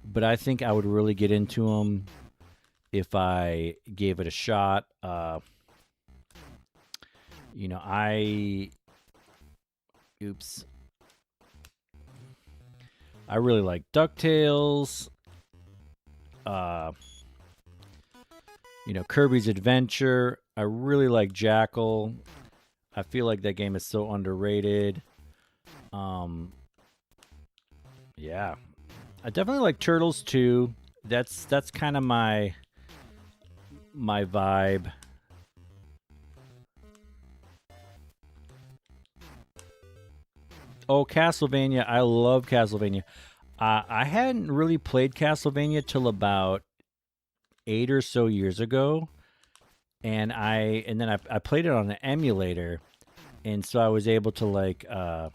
but I think I would really get into them if I gave it a shot. You know, oops, I really like DuckTales. Uh, you know, Kirby's Adventure. I really like Jackal. I feel like that game is so underrated. Um, yeah, I definitely like Turtles too. That's kind of my vibe. Oh, Castlevania! I love Castlevania. I hadn't really played Castlevania till about 8 or so years ago, and then I played it on an emulator, and so I was able to like I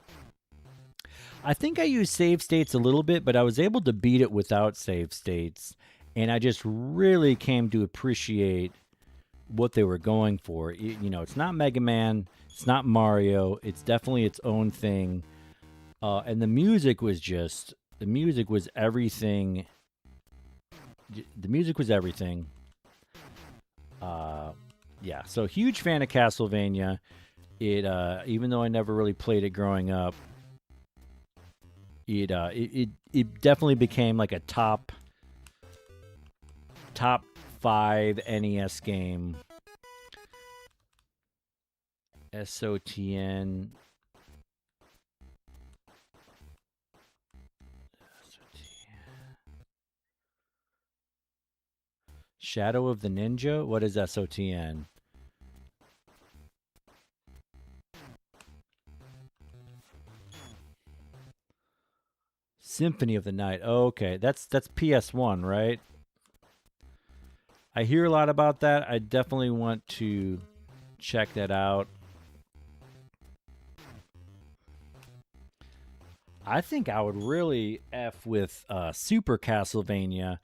think I used save states a little bit, but I was able to beat it without save states, and I just really came to appreciate what they were going for. You know, it's not Mega Man, it's not Mario, it's definitely its own thing. And the music was everything. The music was everything. Uh, yeah, so huge fan of Castlevania. Even though I never really played it growing up, it definitely became like a top 5 NES game. SOTN. Shadow of the Ninja? What is SOTN? Symphony of the Night. Oh, okay, that's PS1, right? I hear a lot about that. I definitely want to check that out. I think I would really F with Super Castlevania.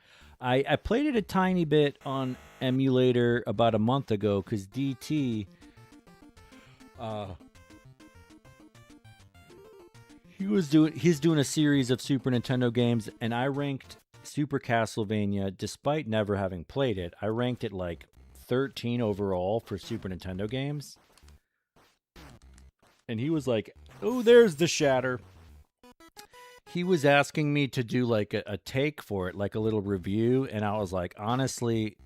I played it a tiny bit on emulator about a month ago because DT, uh, he's doing a series of Super Nintendo games, and I ranked Super Castlevania despite never having played it. I ranked it like 13 overall for Super Nintendo games, and he was like, "Oh, there's the shatter." He was asking me to do like a take for it, like a little review, and I was like, honestly,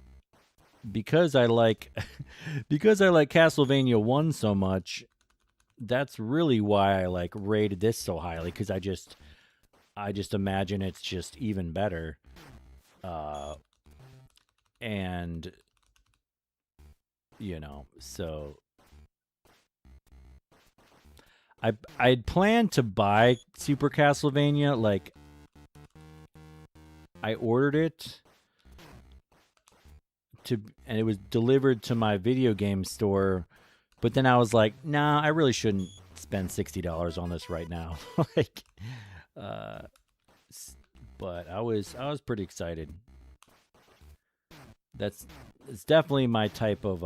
because I like because I like Castlevania 1 so much, that's really why I like rated this so highly, cuz I just imagine it's just even better. Uh and you know, so I'd planned to buy Super Castlevania, like I ordered it to, and it was delivered to my video game store, but then I was like, nah, I really shouldn't spend $60 on this right now. Like, uh, but I was pretty excited. That's It's definitely my type of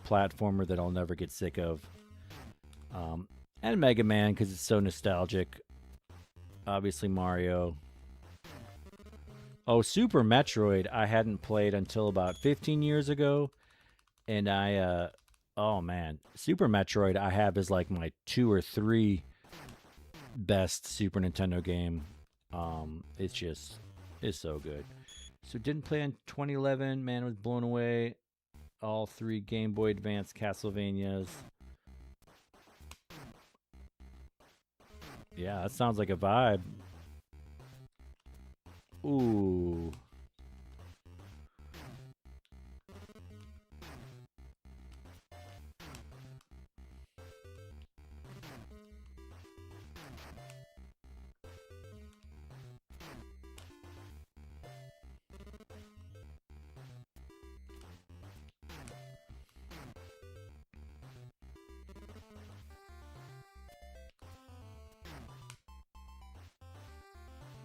platformer that I'll never get sick of. Um, and Mega Man because it's so nostalgic. Obviously Mario. Oh, Super Metroid I hadn't played until about 15 years ago, and oh man, Super Metroid I have is like my 2 or 3 best Super Nintendo game. It's so good. So didn't play in 2011. Man, was blown away. All 3 Game Boy Advance Castlevanias. Yeah, that sounds like a vibe. Ooh.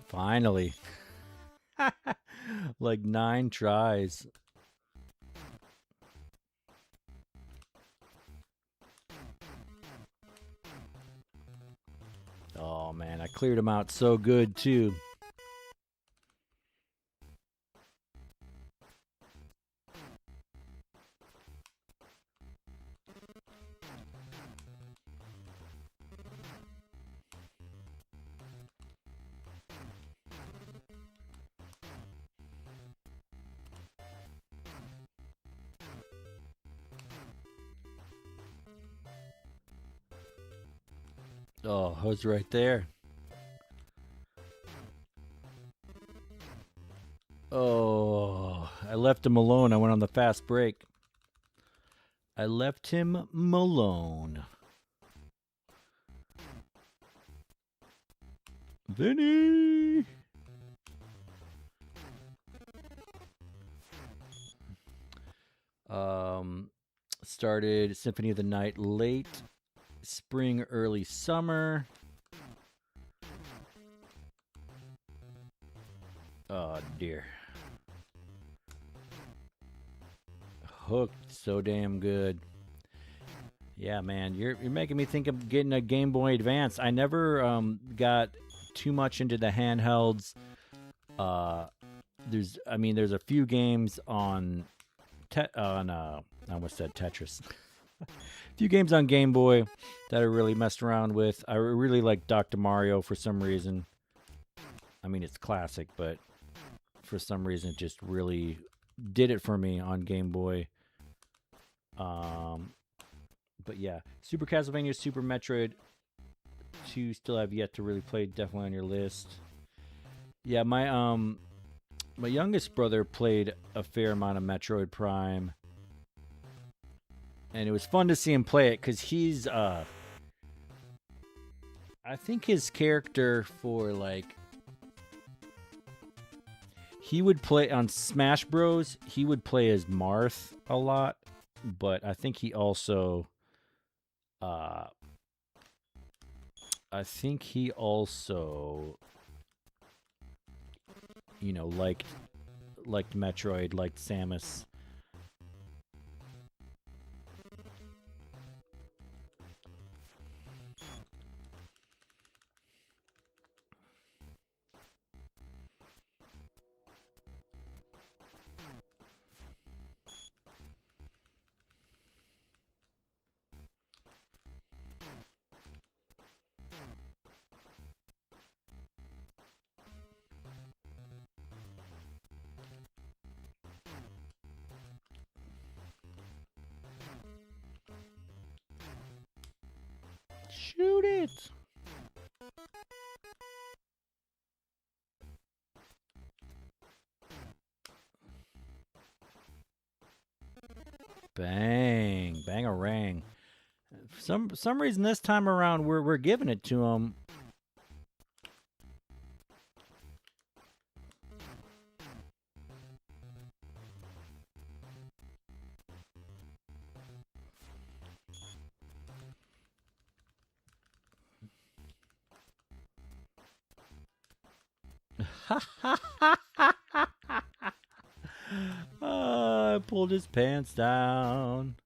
Finally. Like 9 tries. Oh man, I cleared them out so good too. Oh, I was right there. Oh, I left him alone. I went on the fast break. I left him alone. Vinny! Started Symphony of the Night late spring, early summer. Oh dear. Hooked so damn good. Yeah, man, you're making me think of getting a Game Boy Advance. I never got too much into the handhelds. There's a few games on I almost said Tetris. A few games on Game Boy that I really messed around with. I really like Dr. Mario for some reason. I mean, it's classic, but for some reason, it just really did it for me on Game Boy. But yeah, Super Castlevania, Super Metroid 2 still have yet to really play. Definitely on your list. Yeah, my youngest brother played a fair amount of Metroid Prime, and it was fun to see him play it because he's I think his character for like he would play on Smash Bros. He would play as Marth a lot, but I think he also liked Metroid, liked Samus. Shoot it! Bang, bang-a-rang. For some reason this time around we're giving it to him. I pulled his pants down.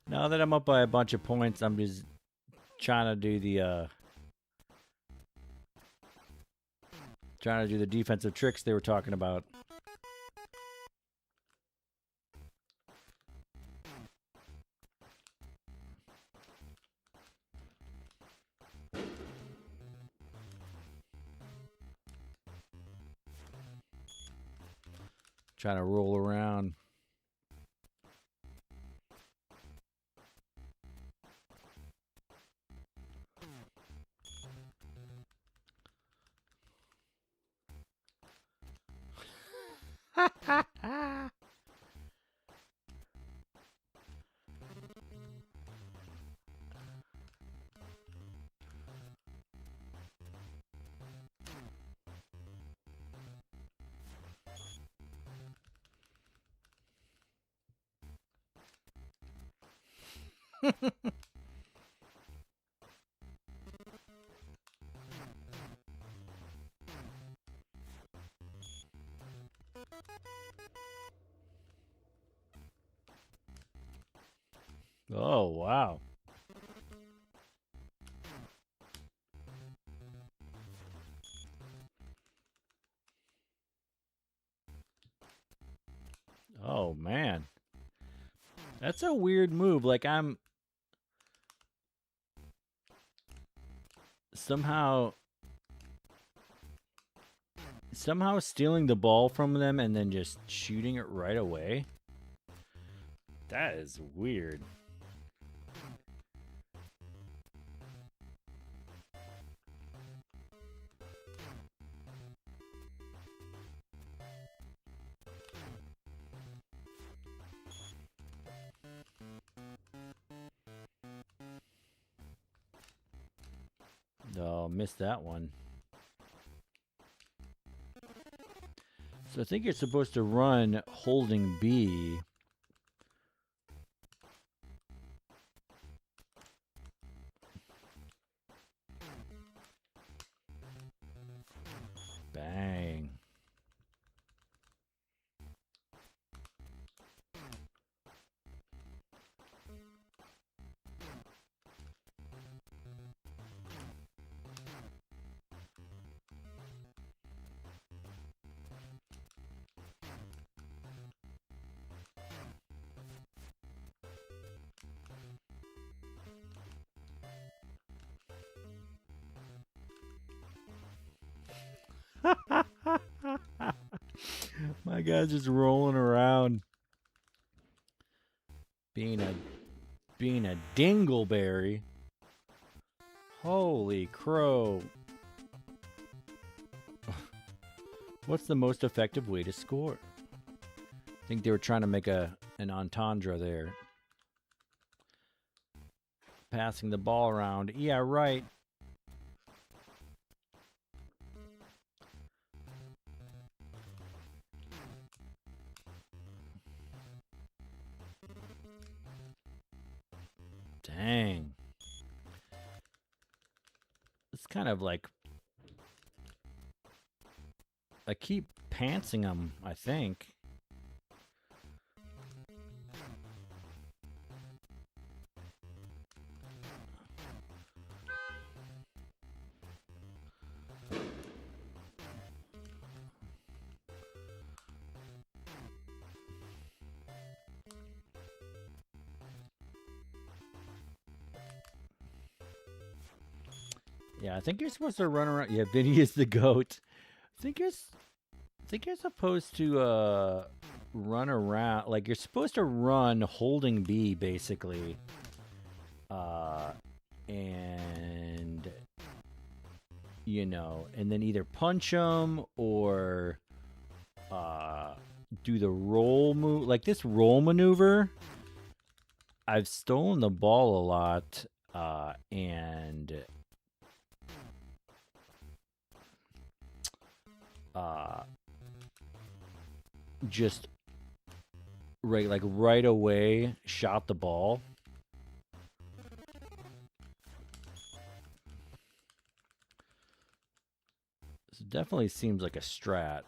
Now that I'm up by a bunch of points, I'm just trying to do the defensive tricks they were talking about. Trying to roll around. Oh, wow. Oh, man. That's a weird move. Like, I'm somehow stealing the ball from them and then just shooting it right away. That is weird. Oh, missed that one. So I think you're supposed to run holding B. Bang. My guy's just rolling around. Being a dingleberry. Holy crow. What's the most effective way to score? I think they were trying to make an entendre there. Passing the ball around. Yeah, right. Dang. It's kind of like... I keep pantsing them, I think. Yeah, I think you're supposed to run around. Yeah, Vinny is the goat. I think you're supposed to run around. Like you're supposed to run holding B basically. And you know, and then either punch them or do the roll move. Like this roll maneuver. I've stolen the ball a lot and just right away shot the ball. This definitely seems like a strat.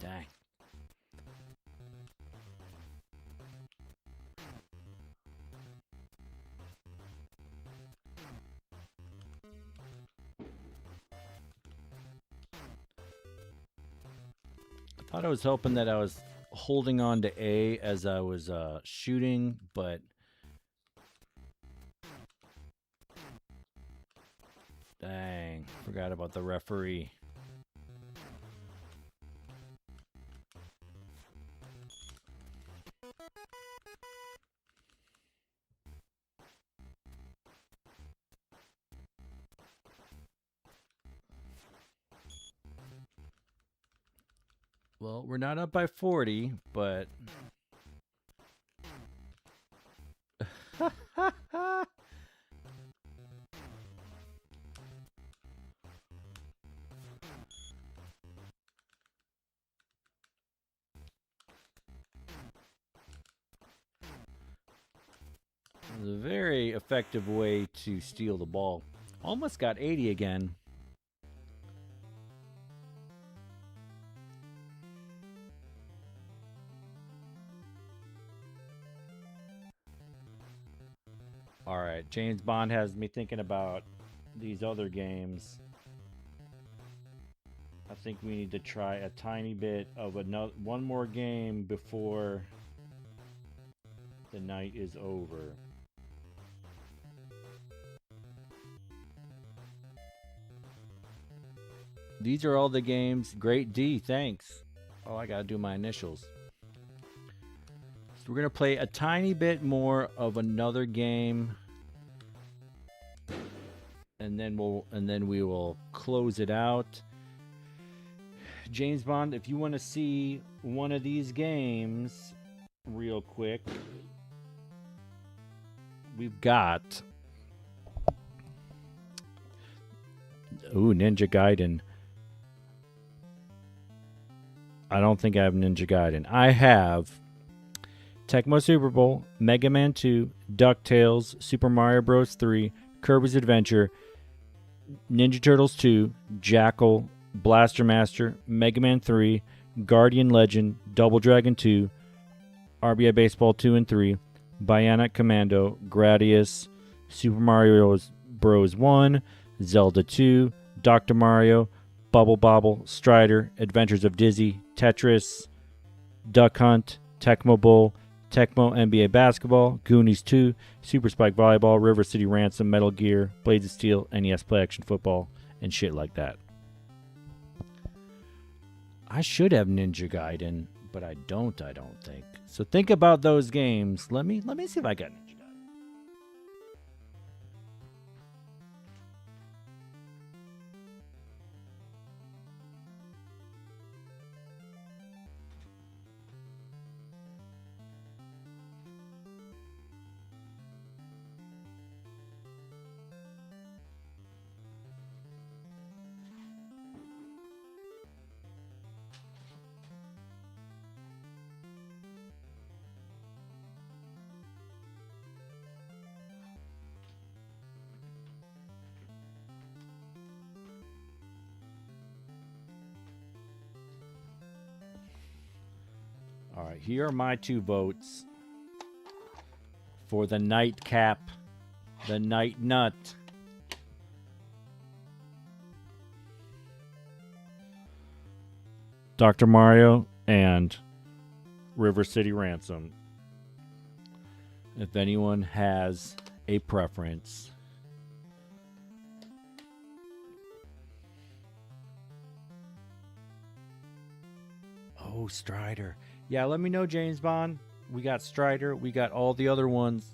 Dang. I thought I was hoping that I was holding on to A as I was shooting, but Dang, forgot about the referee. Well, we're not up by 40, but... It was a very effective way to steal the ball. Almost got 80 again. All right, James Bond has me thinking about these other games. I think we need to try a tiny bit of one more game before the night is over. These are all the games. Great D, thanks. Oh, I gotta do my initials. So we're gonna play a tiny bit more of another game, and then we will close it out. James Bond, if you want to see one of these games real quick, we've got Ninja Gaiden. I don't think I have Ninja Gaiden. I have Tecmo Super Bowl, Mega Man 2, DuckTales, Super Mario Bros. 3, Kirby's Adventure, Ninja Turtles 2, Jackal, Blaster Master, Mega Man 3, Guardian Legend, Double Dragon 2, RBI Baseball 2 and 3, Bionic Commando, Gradius, Super Mario Bros. 1, Zelda 2, Dr. Mario, Bubble Bobble, Strider, Adventures of Dizzy, Tetris, Duck Hunt, Tecmo Bowl, Tecmo NBA Basketball, Goonies 2, Super Spike Volleyball, River City Ransom, Metal Gear, Blades of Steel, NES Play Action Football, and shit like that. I should have Ninja Gaiden, but I don't think. So think about those games. Let me see if I got Ninja Gaiden. All right, here are my 2 votes for the nightcap, the night nut. Dr. Mario and River City Ransom. If anyone has a preference. Oh, Strider. Yeah, let me know, James Bond. We got Strider. We got all the other ones.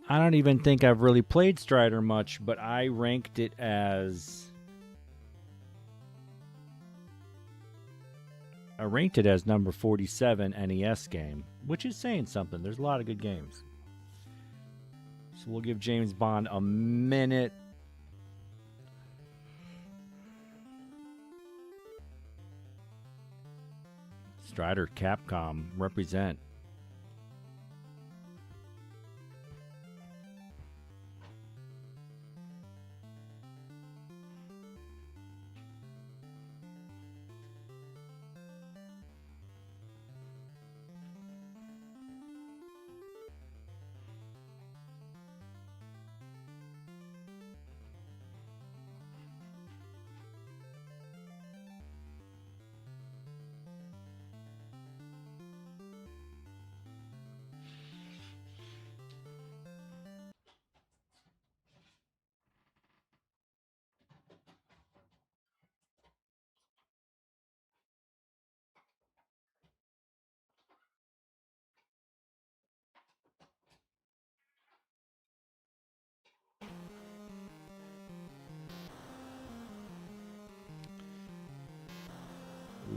I don't even think I've really played Strider much, but I ranked it as... number 47 NES game, which is saying something. There's a lot of good games. So we'll give James Bond a minute. Strider, Capcom, represent.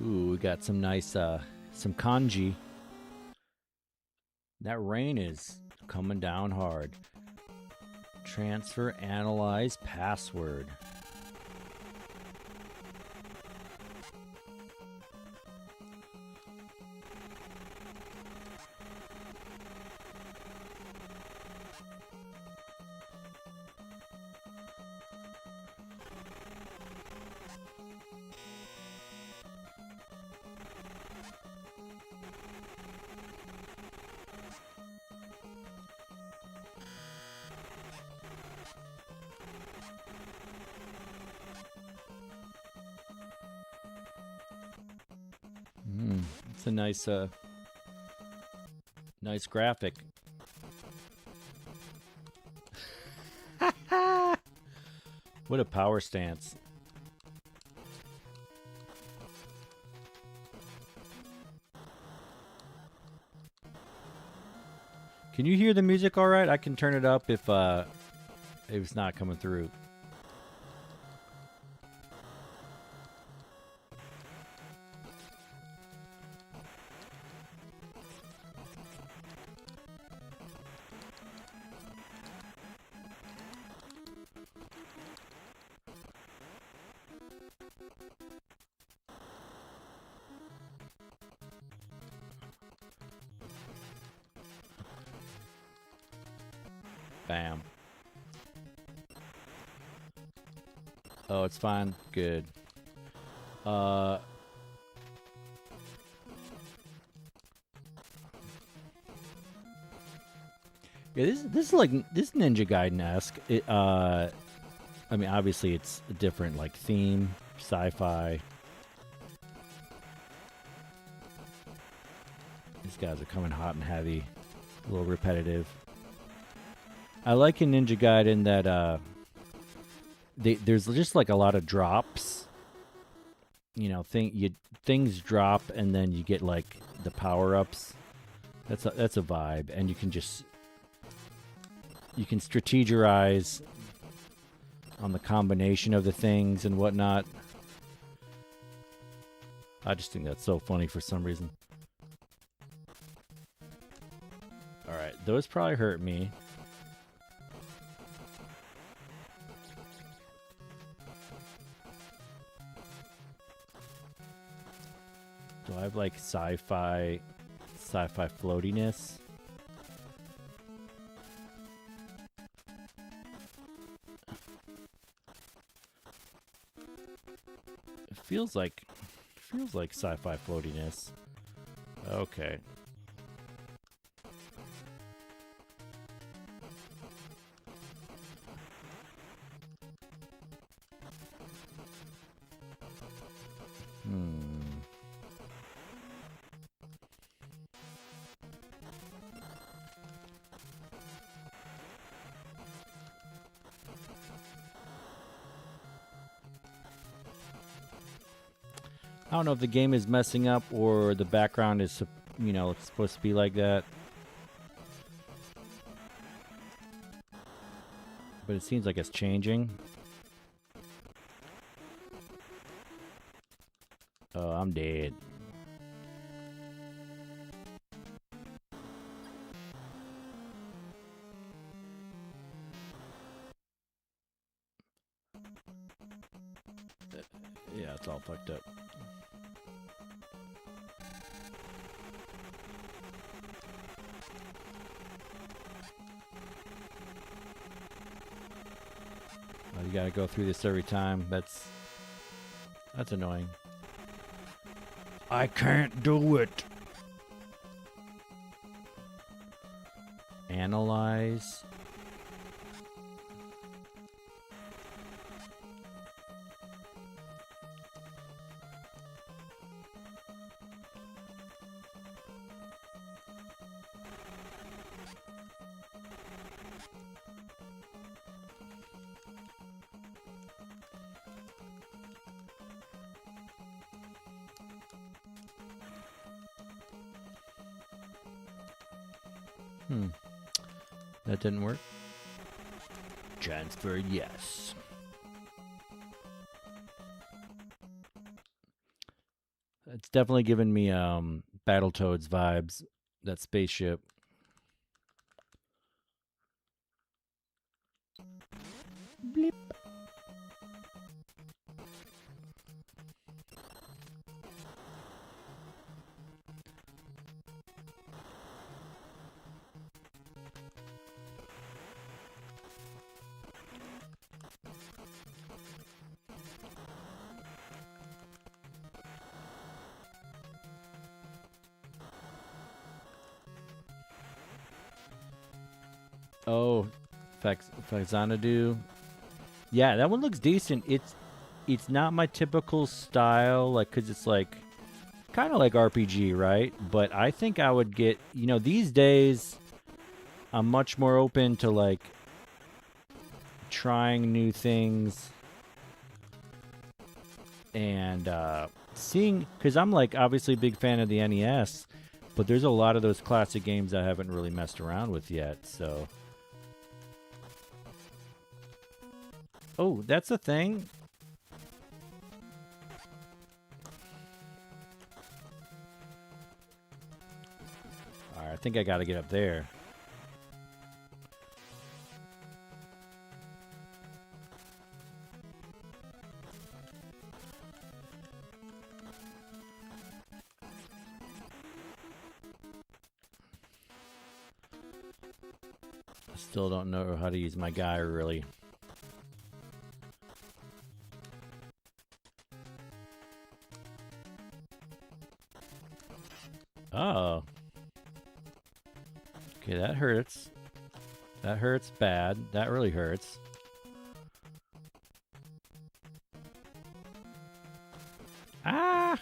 Ooh, we got some nice, some kanji. That rain is coming down hard. Transfer, analyze, password. It's a nice, nice graphic. What a power stance. Can you hear the music all right? I can turn it up if it's not coming through. Bam. Oh, it's fine. Good. Yeah, this is like this Ninja Gaiden-esque. I mean, obviously it's a different like theme, sci-fi. These guys are coming hot and heavy, a little repetitive. I like in Ninja Gaiden that there's just like a lot of drops. You know, things drop and then you get like the power-ups. That's a vibe, and you can strategize on the combination of the things and whatnot. I just think that's so funny for some reason. All right, those probably hurt me. Do I have like sci-fi floatiness? It feels like sci-fi floatiness. Okay. I don't know if the game is messing up or the background is, you know, it's supposed to be like that. But it seems like it's changing. Oh, I'm dead. Yeah, it's all fucked up. Oh, you gotta go through this every time. That's annoying. I can't do it. Analyze. That didn't work. Transfer, yes. It's definitely giving me Battletoads vibes. That spaceship. Bleep. Oh, Faxanadu. Yeah, that one looks decent. It's not my typical style, like, cause it's like kind of like RPG, right? But I think I would get, these days I'm much more open to like trying new things and seeing, cause I'm like obviously a big fan of the NES, but there's a lot of those classic games I haven't really messed around with yet, so. Oh, that's a thing? Alright, I think I gotta get up there. I still don't know how to use my guy, really. Oh. Okay, that hurts. That hurts bad. That really hurts. Ah!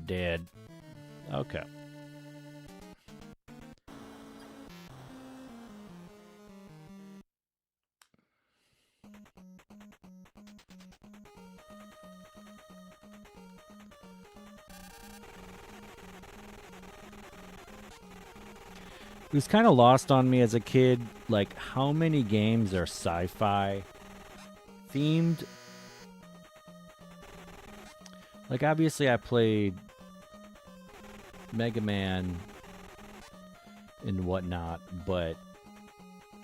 Dead. Okay. It was kind of lost on me as a kid, like how many games are sci-fi themed. Like obviously I played Mega Man and whatnot, but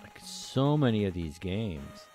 like so many of these games.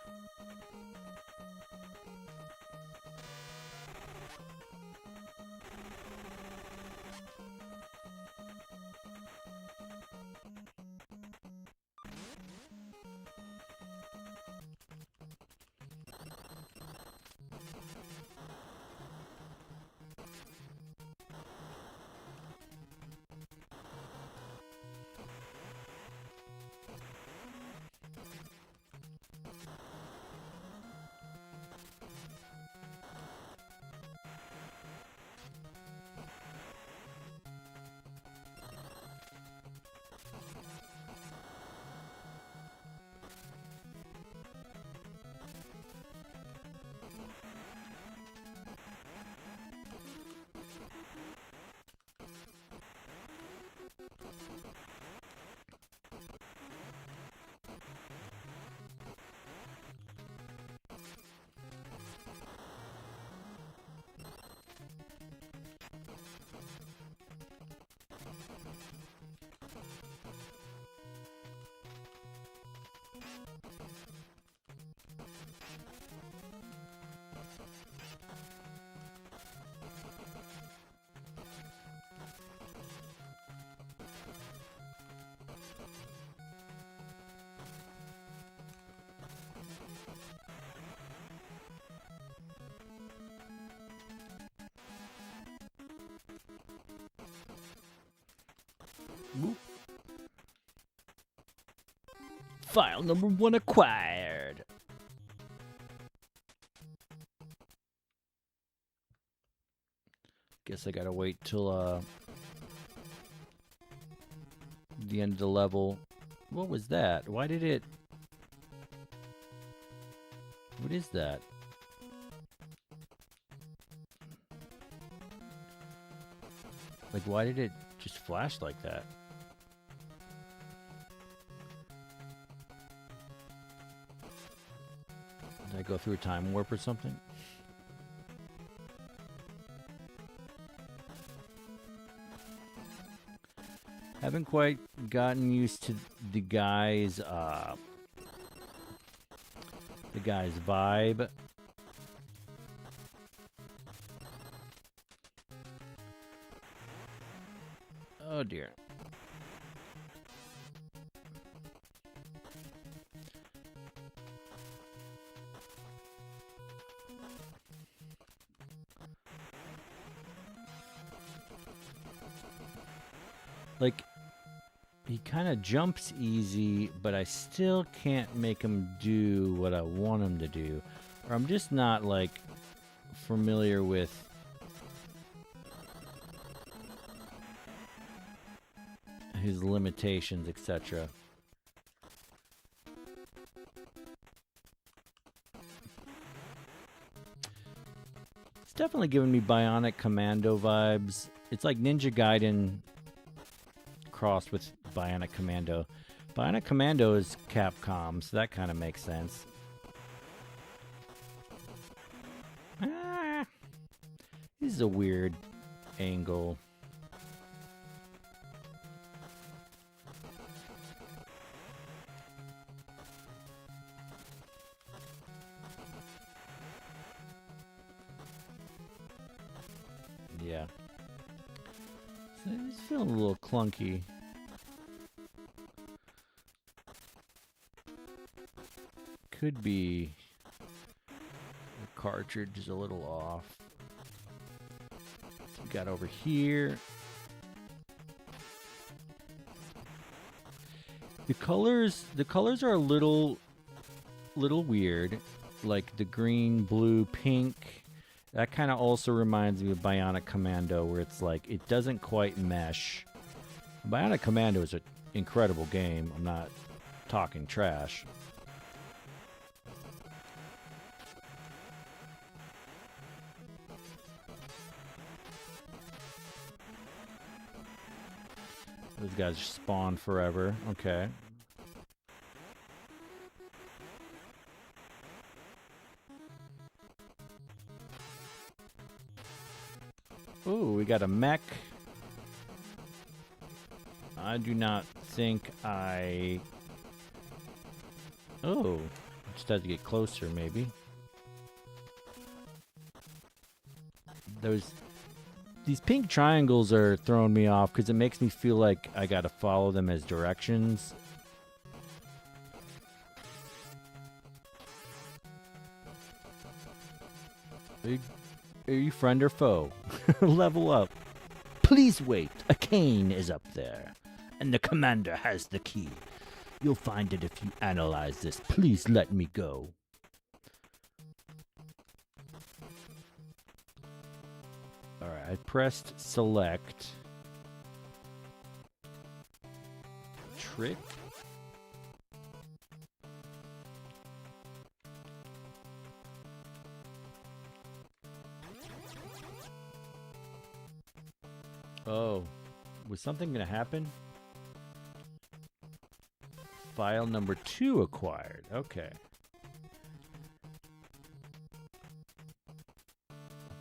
Whoop. File number 1 acquired. Guess I gotta wait till the end of the level. What was that? Why did it... What is that? Like, why did it just flash like that? Did I go through a time warp or something? Haven't quite gotten used to the guy's vibe. Oh dear. Like, he kind of jumps easy, but I still can't make him do what I want him to do. Or I'm just not, like, familiar with his limitations, etc. It's definitely giving me Bionic Commando vibes. It's like Ninja Gaiden crossed with Bionic Commando. Bionic Commando is Capcom, so that kind of makes sense. This is a weird angle. Yeah. So it's feeling a little clunky. Could be the cartridge is a little off. So we got over here. The colors are a little weird, like the green, blue, pink. That kind of also reminds me of Bionic Commando, where it's like it doesn't quite mesh. Bionic Commando is an incredible game. I'm not talking trash. Those guys spawn forever. Okay. Ooh, we got a mech. I do not think I... Oh, just had to get closer, maybe. These pink triangles are throwing me off because it makes me feel like I gotta follow them as directions. Are you friend or foe? Level up. Please wait. A cane is up there, and the commander has the key. You'll find it if you analyze this. Please let me go. Alright, I pressed select. Trick. Oh, was something going to happen? File number 2 acquired. Okay.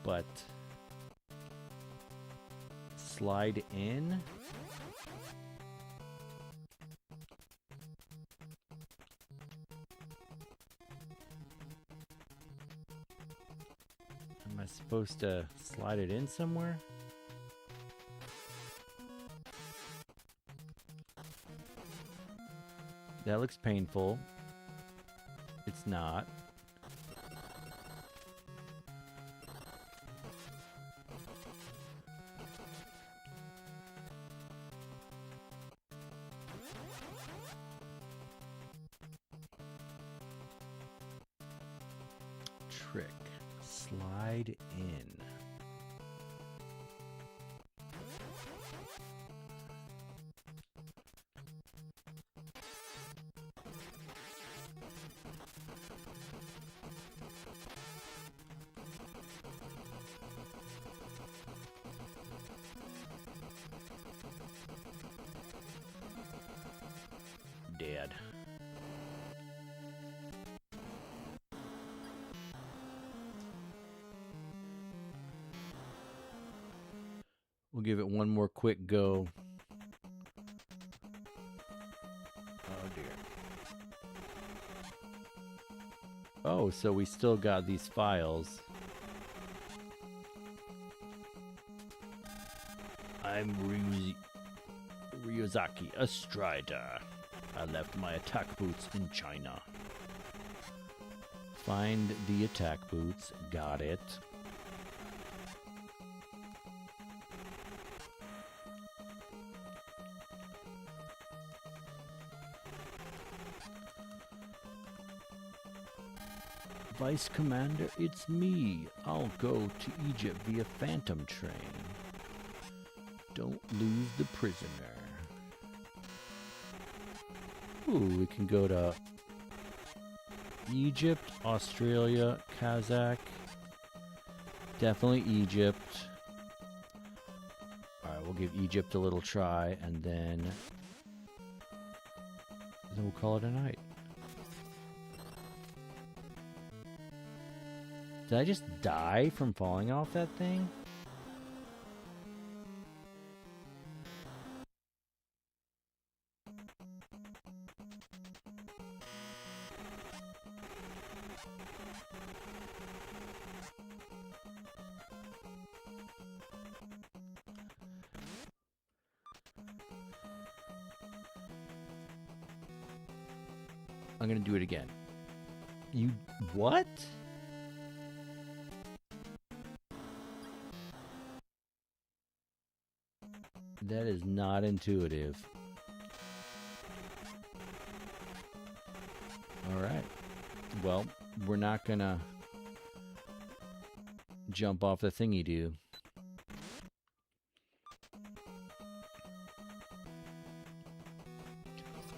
But slide in. Am I supposed to slide it in somewhere? That looks painful. It's not. Trick. Slide in. Dead. We'll give it one more quick go. Oh dear. Oh, so we still got these files. I'm Ryuzaki, a strider. I left my attack boots in China. Find the attack boots. Got it. Vice Commander, it's me. I'll go to Egypt via Phantom train. Don't lose the prisoner. Ooh, we can go to Egypt, Australia, Kazakh. Definitely Egypt. Alright, we'll give Egypt a little try, and then we'll call it a night. Did I just die from falling off that thing? I'm gonna do it again. You what? That is not intuitive. Alright. Well, we're not gonna jump off the thingy do.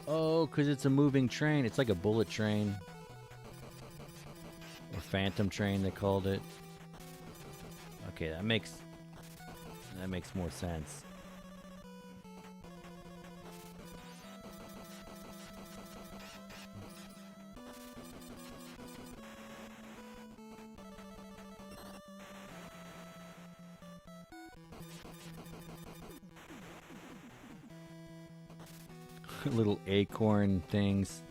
Oh, because it's a moving train. It's like a bullet train. Or phantom train, they called it. Okay, that makes more sense. Little acorn things.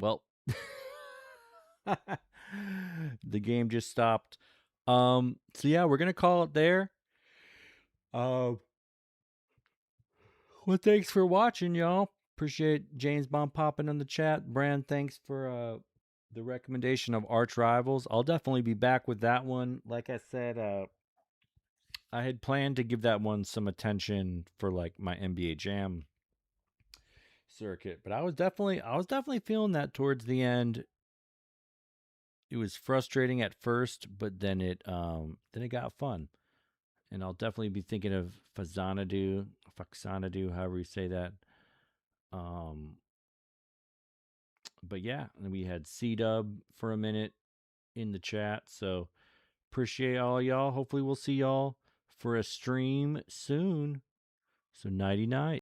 Well, the game just stopped. So yeah, we're gonna call it there. Well, thanks for watching, y'all. Appreciate James Bond popping in the chat. Brand, thanks for the recommendation of Arch Rivals. I'll definitely be back with that one. Like I said, I had planned to give that one some attention for like my NBA Jam circuit, but I was definitely feeling that towards the end. It was frustrating at first, but then it got fun. And I'll definitely be thinking of Faxanadu, however you say that. But yeah, and we had C-Dub for a minute in the chat, so appreciate all y'all. Hopefully we'll see y'all for a stream soon. So nighty night.